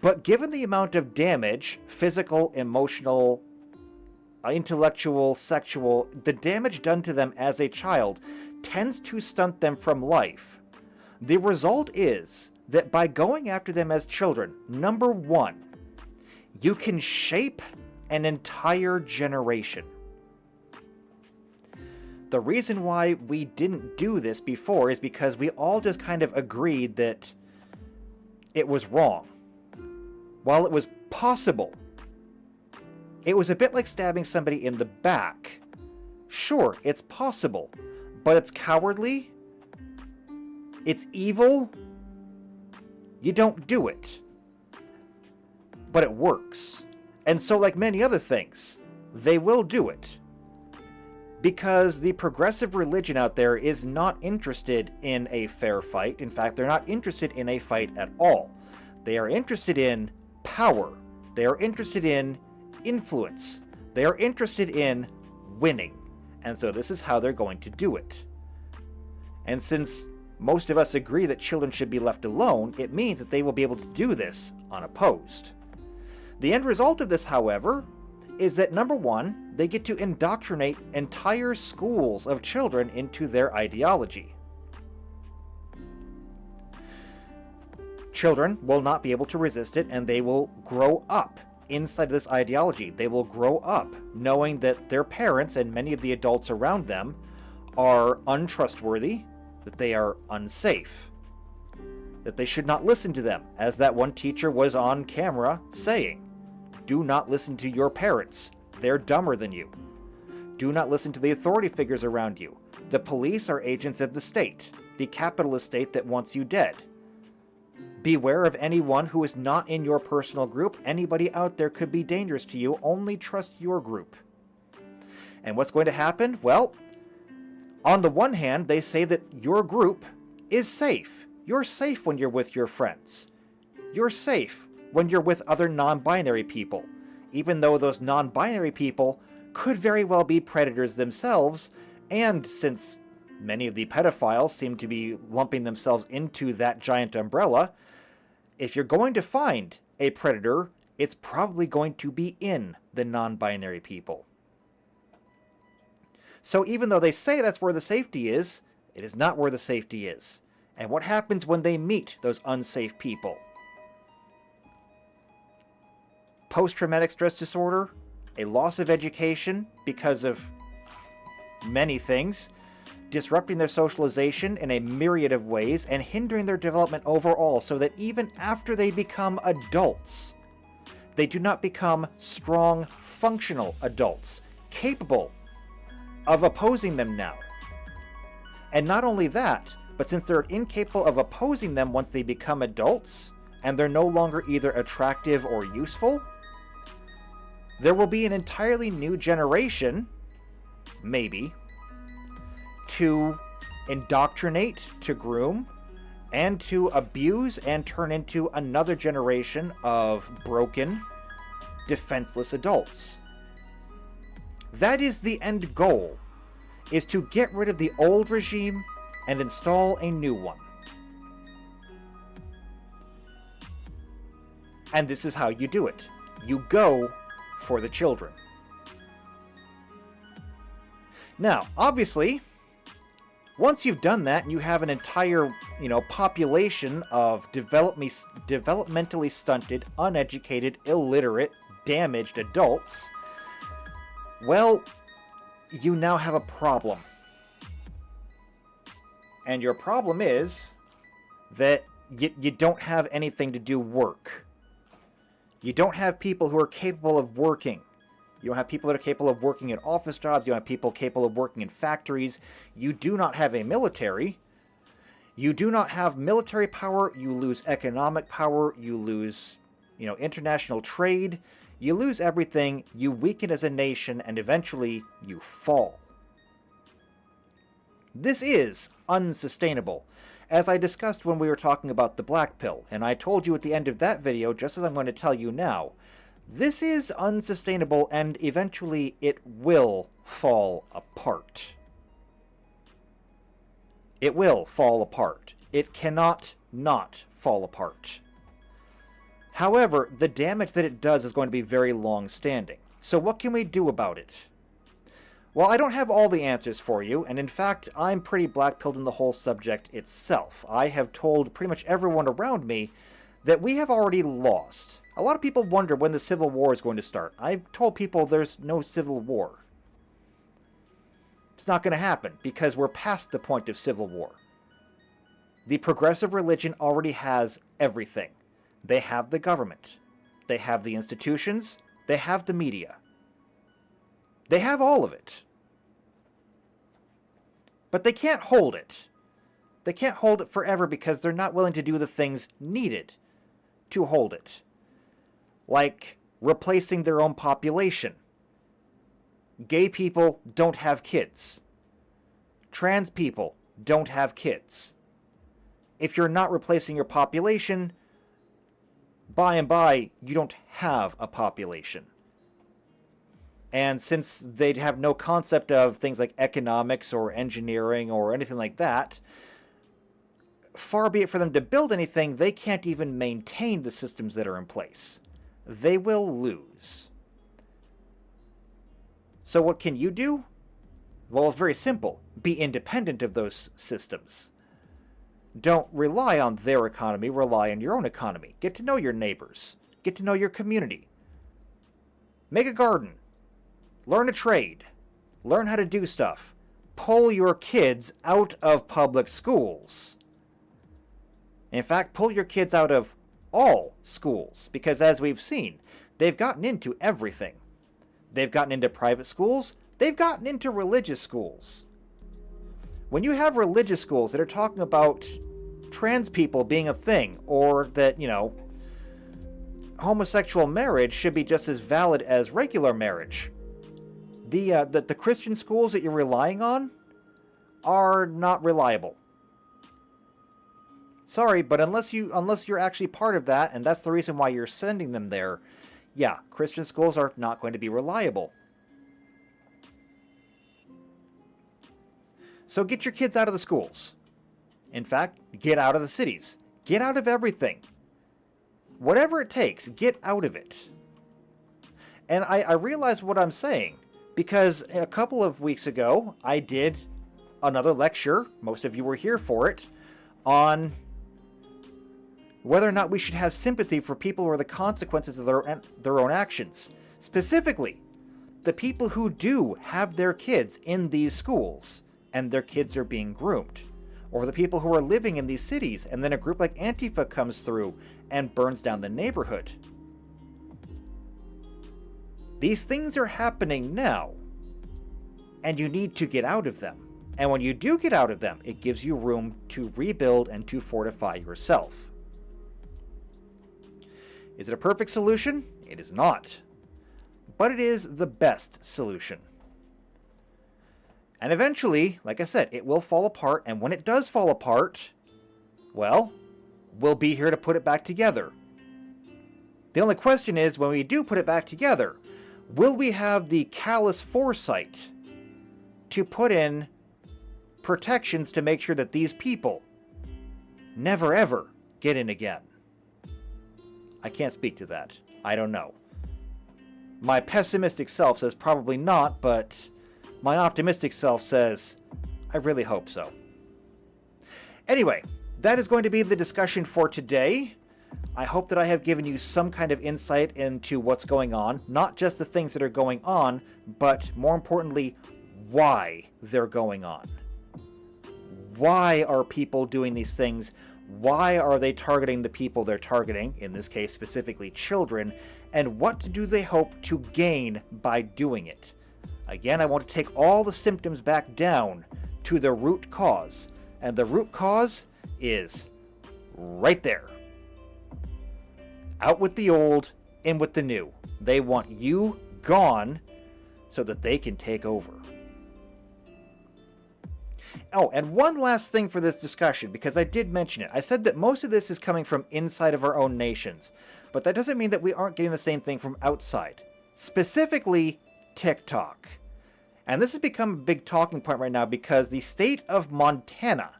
but given the amount of damage, physical, emotional, intellectual, sexual, the damage done to them as a child tends to stunt them from life. The result is that by going after them as children, number one, you can shape an entire generation. The reason why we didn't do this before is because we all just kind of agreed that it was wrong. While it was possible, it was a bit like stabbing somebody in the back. Sure, it's possible, but it's cowardly, it's evil, you don't do it. But it works. And so, like many other things, they will do it. Because the progressive religion out there is not interested in a fair fight. In fact, they're not interested in a fight at all. They are interested in power. They are interested in influence. They are interested in winning. And so this is how they're going to do it. And since most of us agree that children should be left alone, it means that they will be able to do this unopposed. The end result of this, however, is that number one, they get to indoctrinate entire schools of children into their ideology. Children will not be able to resist it, and they will grow up inside this ideology. They will grow up knowing that their parents and many of the adults around them are untrustworthy, that they are unsafe, that they should not listen to them, as that one teacher was on camera saying. Do not listen to your parents. They're dumber than you. Do not listen to the authority figures around you. The police are agents of the state, the capitalist state that wants you dead. Beware of anyone who is not in your personal group. Anybody out there could be dangerous to you. Only trust your group. And what's going to happen? Well, on the one hand, they say that your group is safe. You're safe when you're with your friends. You're safe when you're with other non-binary people, even though those non-binary people could very well be predators themselves, and since many of the pedophiles seem to be lumping themselves into that giant umbrella, if you're going to find a predator, it's probably going to be in the non-binary people. So even though they say that's where the safety is, it is not where the safety is. And what happens when they meet those unsafe people? Post-traumatic stress disorder, a loss of education because of many things, disrupting their socialization in a myriad of ways, and hindering their development overall, so that even after they become adults, they do not become strong, functional adults, capable of opposing them now. And not only that, but since they're incapable of opposing them once they become adults, and they're no longer either attractive or useful, there will be an entirely new generation, maybe, to indoctrinate, to groom, and to abuse and turn into another generation of broken, defenseless adults. That is the end goal, is to get rid of the old regime and install a new one. And this is how you do it. You go for the children. Now, obviously, once you've done that and you have an entire, population of developmentally stunted, uneducated, illiterate, damaged adults, well, you now have a problem. And your problem is that you don't have anything to do work. You don't have people who are capable of working. You don't have people that are capable of working at office jobs. You don't have people capable of working in factories. You do not have a military. You do not have military power. You lose economic power. You lose, international trade. You lose everything. You weaken as a nation, and eventually you fall. This is unsustainable. as I discussed when we were talking about the black pill, and I told you at the end of that video, just as I'm going to tell you now, this is unsustainable and eventually it will fall apart. It will fall apart. It cannot not fall apart. However, the damage that it does is going to be very long-standing. So what can we do about it? Well, I don't have all the answers for you, and in fact, I'm pretty black-pilled in the whole subject itself. I have told pretty much everyone around me that we have already lost. A lot of people wonder when the Civil War is going to start. I've told people there's no Civil War. It's not going to happen, because we're past the point of Civil War. The progressive religion already has everything. They have the government. They have the institutions. They have the media. They have all of it. But they can't hold it. They can't hold it forever because they're not willing to do the things needed to hold it. Like replacing their own population. Gay people don't have kids. Trans people don't have kids. If you're not replacing your population, by and by, you don't have a population. And since they'd have no concept of things like economics or engineering or anything like that, far be it for them to build anything, they can't even maintain the systems that are in place. They will lose. So what can you do? Well, it's very simple. Be independent of those systems. Don't rely on their economy, rely on your own economy. Get to know your neighbors. Get to know your community. Make a garden. Learn a trade. Learn how to do stuff. Pull your kids out of public schools. In fact, pull your kids out of all schools, because as we've seen, they've gotten into everything. They've gotten into private schools. They've gotten into religious schools. When you have religious schools that are talking about trans people being a thing, or that, homosexual marriage should be just as valid as regular marriage, the Christian schools that you're relying on are not reliable. Sorry, but unless you're actually part of that, and that's the reason why you're sending them there, yeah, Christian schools are not going to be reliable. So get your kids out of the schools. In fact, get out of the cities. Get out of everything. Whatever it takes, get out of it. And I realize what I'm saying, because a couple of weeks ago, I did another lecture, most of you were here for it, on whether or not we should have sympathy for people who are the consequences of their own actions. Specifically, the people who do have their kids in these schools, and their kids are being groomed. Or the people who are living in these cities, and then a group like Antifa comes through and burns down the neighborhood. These things are happening now, and you need to get out of them. And when you do get out of them, it gives you room to rebuild and to fortify yourself. Is it a perfect solution? It is not. But it is the best solution. And eventually, like I said, it will fall apart, and when it does fall apart, well, we'll be here to put it back together. The only question is, when we do put it back together, will we have the callous foresight to put in protections to make sure that these people never ever get in again? I can't speak to that. I don't know. My pessimistic self says probably not, but my optimistic self says, I really hope so. Anyway, that is going to be the discussion for today. I hope that I have given you some kind of insight into what's going on. Not just the things that are going on, but more importantly, why they're going on. Why are people doing these things? Why are they targeting the people they're targeting, in this case specifically children, and what do they hope to gain by doing it? Again, I want to take all the symptoms back down to the root cause. And the root cause is right there. Out with the old, in with the new. They want you gone so that they can take over. Oh, and one last thing for this discussion, because I did mention it. I said that most of this is coming from inside of our own nations, but that doesn't mean that we aren't getting the same thing from outside. Specifically, TikTok. And this has become a big talking point right now because the state of Montana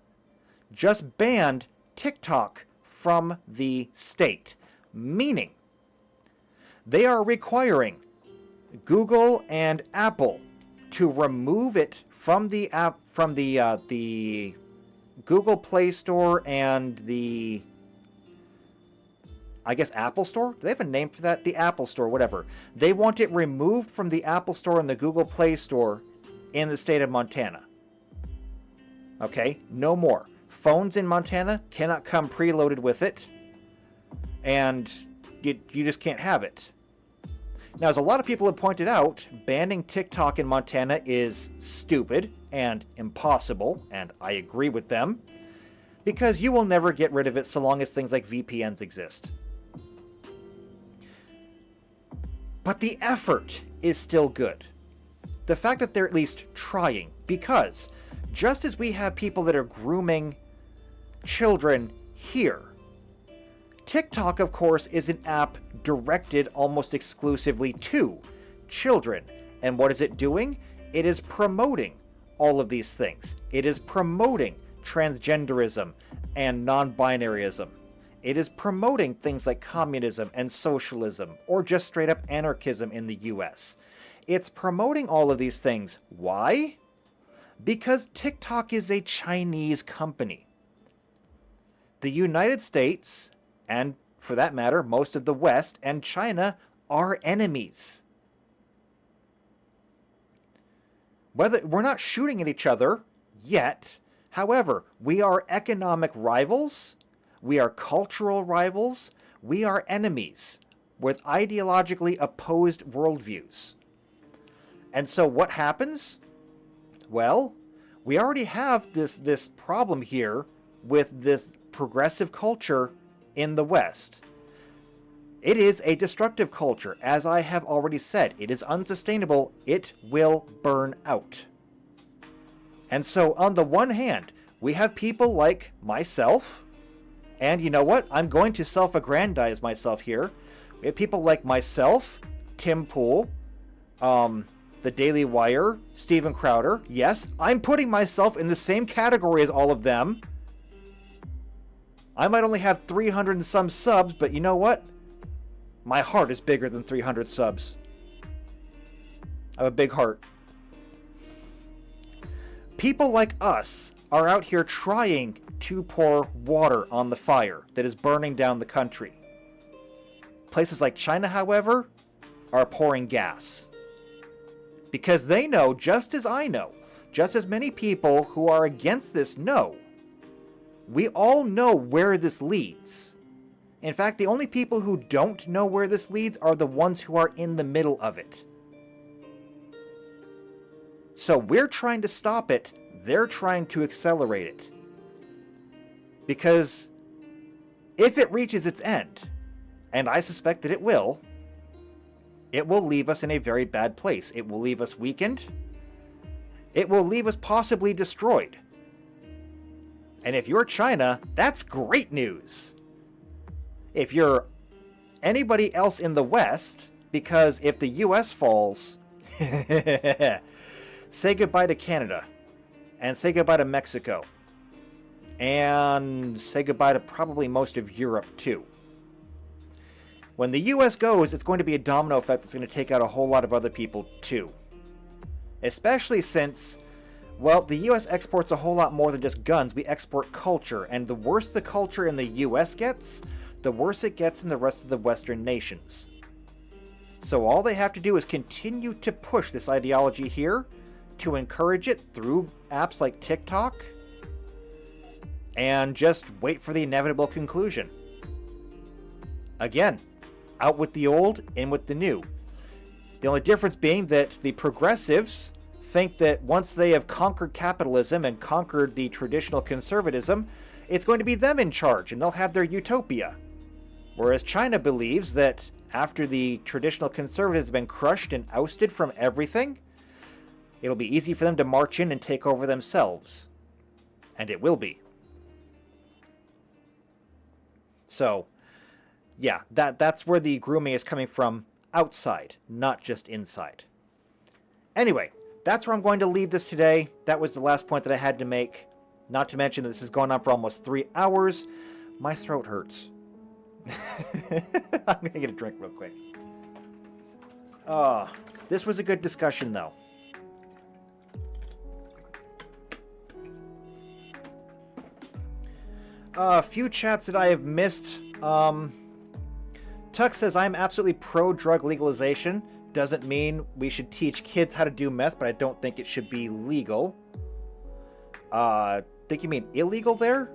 just banned TikTok from the state, meaning they are requiring Google and Apple to remove it from the app, from the Google Play Store and the, I guess, Apple Store? Do they have a name for that? The Apple Store, whatever. They want it removed from the Apple Store and the Google Play Store in the state of Montana. Okay? No more. Phones in Montana cannot come preloaded with it, and you just can't have it. Now, as a lot of people have pointed out, banning TikTok in Montana is stupid and impossible, and I agree with them, because you will never get rid of it so long as things like VPNs exist. But the effort is still good. The fact that they're at least trying, because just as we have people that are grooming children here, TikTok, of course, is an app directed almost exclusively to children. And what is it doing? It is promoting all of these things. It is promoting transgenderism and non-binaryism. It is promoting things like communism and socialism, or just straight up anarchism in the US. It's promoting all of these things. Why? Because TikTok is a Chinese company. The United States, and for that matter, most of the West and China, are enemies. We're not shooting at each other yet. However, we are economic rivals. We are cultural rivals. We are enemies with ideologically opposed worldviews. And so what happens? Well, we already have this problem here with this progressive culture in the West. It is a destructive culture. As I have already said, it is unsustainable. It will burn out. And so on the one hand, we have people like myself, and you know what? I'm going to self-aggrandize myself here. We have people like myself, Tim Pool, the Daily Wire, Steven Crowder. Yes, I'm putting myself in the same category as all of them. I might only have 300 and some subs, but you know what? My heart is bigger than 300 subs. I have a big heart. People like us are out here trying to pour water on the fire that is burning down the country. Places like China, however, are pouring gas. Because they know, just as I know, just as many people who are against this know, we all know where this leads. In fact, the only people who don't know where this leads are the ones who are in the middle of it. So we're trying to stop it, they're trying to accelerate it. Because if it reaches its end, and I suspect that it will leave us in a very bad place. It will leave us weakened. It will leave us possibly destroyed. And if you're China, that's great news. If you're anybody else in the West, because if the US falls, say goodbye to Canada, and say goodbye to Mexico, and say goodbye to probably most of Europe too. When the US goes, it's going to be a domino effect that's going to take out a whole lot of other people too. Especially since, well, the US exports a whole lot more than just guns. We export culture, and the worse the culture in the US gets, the worse it gets in the rest of the Western nations. So all they have to do is continue to push this ideology here, to encourage it through apps like TikTok, and just wait for the inevitable conclusion. Again, out with the old, in with the new. The only difference being that the progressives think that once they have conquered capitalism and conquered the traditional conservatism, it's going to be them in charge and they'll have their utopia. Whereas China believes that after the traditional conservatives have been crushed and ousted from everything, it'll be easy for them to march in and take over themselves. And it will be. So, yeah, that's where the grooming is coming from, outside, not just inside. Anyway, that's where I'm going to leave this today. That was the last point that I had to make. Not to mention that this has gone on for almost 3 hours. My throat hurts. I'm going to get a drink real quick. This was a good discussion, though. A few chats that I have missed. Tuck says, I'm absolutely pro-drug legalization. Doesn't mean we should teach kids how to do meth, but I don't think it should be legal. Think you mean illegal there?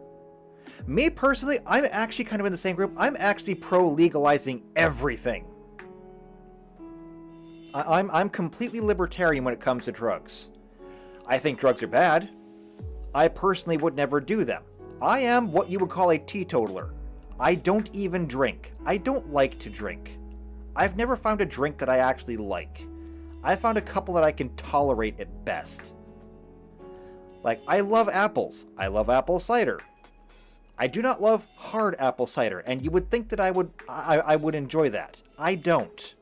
Me personally, I'm actually kind of in the same group. I'm actually pro-legalizing everything. I'm completely libertarian when it comes to drugs. I think drugs are bad. I personally would never do them. I am what you would call a teetotaler. I don't even drink. I don't like to drink. I've never found a drink that I actually like. I found a couple that I can tolerate at best. Like, I love apples. I love apple cider. I do not love hard apple cider, and you would think that I would enjoy that. I don't.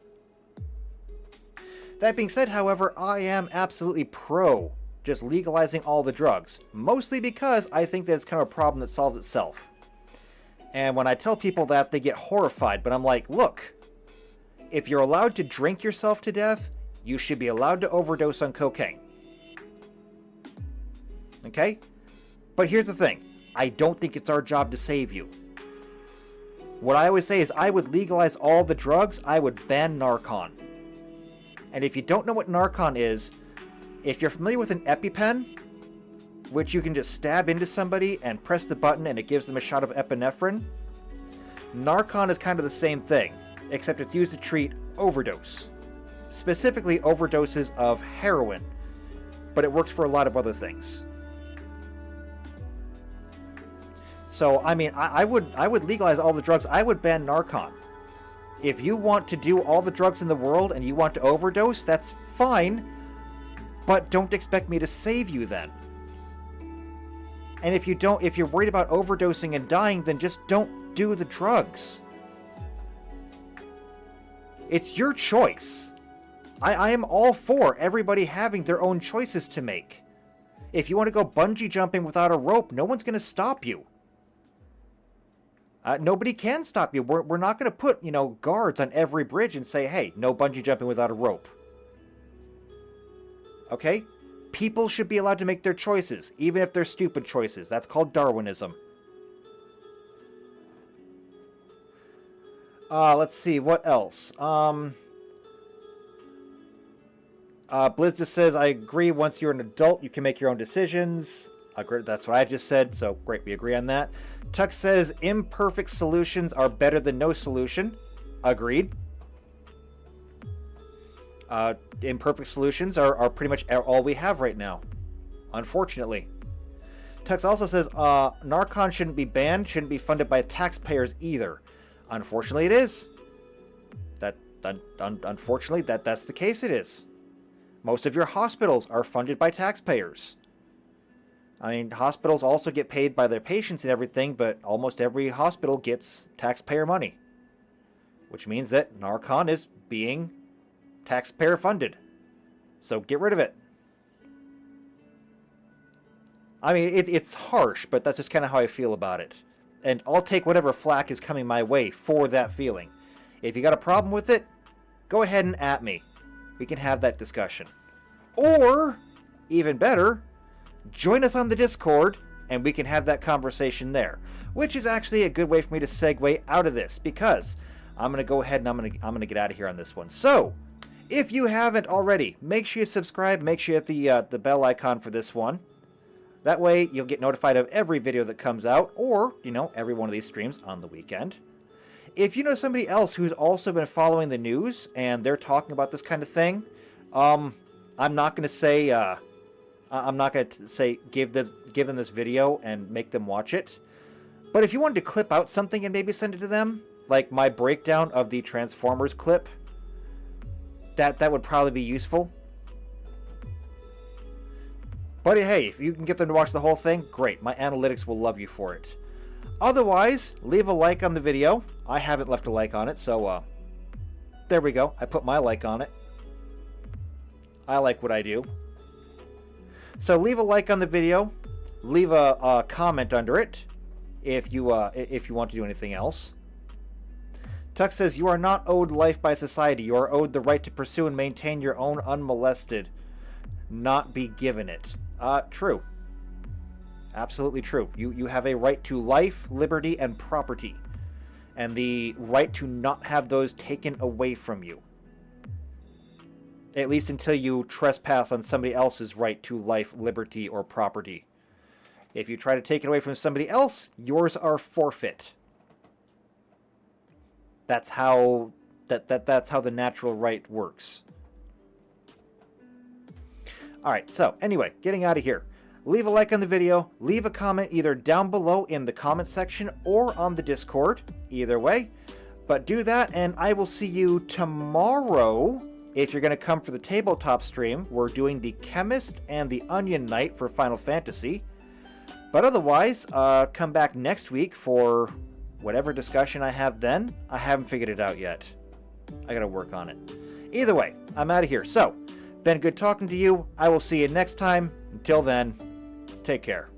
That being said, however, I am absolutely pro just legalizing all the drugs, mostly because I think that it's kind of a problem that solves itself. And when I tell people that, they get horrified, but I'm like, look, if you're allowed to drink yourself to death, you should be allowed to overdose on cocaine. Okay? But here's the thing, I don't think it's our job to save you. What I always say is I would legalize all the drugs, I would ban Narcan. And if you don't know what Narcan is, if you're familiar with an EpiPen, which you can just stab into somebody and press the button and it gives them a shot of epinephrine, Narcan is kind of the same thing, except it's used to treat overdose. Specifically overdoses of heroin, but it works for a lot of other things. So, I mean, I would legalize all the drugs. I would ban Narcan. If you want to do all the drugs in the world and you want to overdose, that's fine. But don't expect me to save you then. And if you're worried about overdosing and dying, then just don't do the drugs. It's your choice. I am all for everybody having their own choices to make. If you want to go bungee jumping without a rope, no one's going to stop you. Nobody can stop you. We're not going to put, guards on every bridge and say, hey, no bungee jumping without a rope. Okay? People should be allowed to make their choices, even if they're stupid choices. That's called Darwinism. Let's see, what else? Blizz just says, I agree, once you're an adult, you can make your own decisions. That's what I just said, so great, we agree on that. Tuck says, imperfect solutions are better than no solution. Agreed. Imperfect solutions are pretty much all we have right now, unfortunately. Tux also says, Narcan shouldn't be banned, shouldn't be funded by taxpayers either. Unfortunately, it is. Unfortunately, that's the case. It is. Most of your hospitals are funded by taxpayers. I mean, hospitals also get paid by their patients and everything, but almost every hospital gets taxpayer money, which means that Narcan is being taxpayer funded. So get rid of it. I mean, it's harsh, but that's just kind of how I feel about it. And I'll take whatever flack is coming my way for that feeling. If you got a problem with it, go ahead and at me. We can have that discussion. Or, even better, join us on the Discord and we can have that conversation there. Which is actually a good way for me to segue out of this, because I'm going to go ahead and I'm going to get out of here on this one. So, if you haven't already, make sure you subscribe, make sure you hit the bell icon for this one. That way, you'll get notified of every video that comes out, or, every one of these streams on the weekend. If you know somebody else who's also been following the news, and they're talking about this kind of thing, I'm not going to say, give them this video and make them watch it. But if you wanted to clip out something and maybe send it to them, like my breakdown of the Transformers clip, that would probably be useful. But hey, if you can get them to watch the whole thing, great. My analytics will love you for it. Otherwise, leave a like on the video. I haven't left a like on it, so there we go. I put my like on it. I like what I do. So leave a like on the video. Leave a comment under it if you want to do anything else. Tuck says, you are not owed life by society. You are owed the right to pursue and maintain your own unmolested, not be given it. True. Absolutely true. You have a right to life, liberty, and property. And the right to not have those taken away from you. At least until you trespass on somebody else's right to life, liberty, or property. If you try to take it away from somebody else, yours are forfeit. That's how that's how the natural right works. Alright, so anyway, getting out of here. Leave a like on the video, leave a comment either down below in the comment section or on the Discord, either way. But do that and I will see you tomorrow. If you're going to come for the tabletop stream, we're doing the Chemist and the Onion Knight for Final Fantasy. But otherwise, come back next week for whatever discussion I have then. I haven't figured it out yet. I got to work on it. Either way, I'm out of here. So, been good talking to you. I will see you next time. Until then, take care.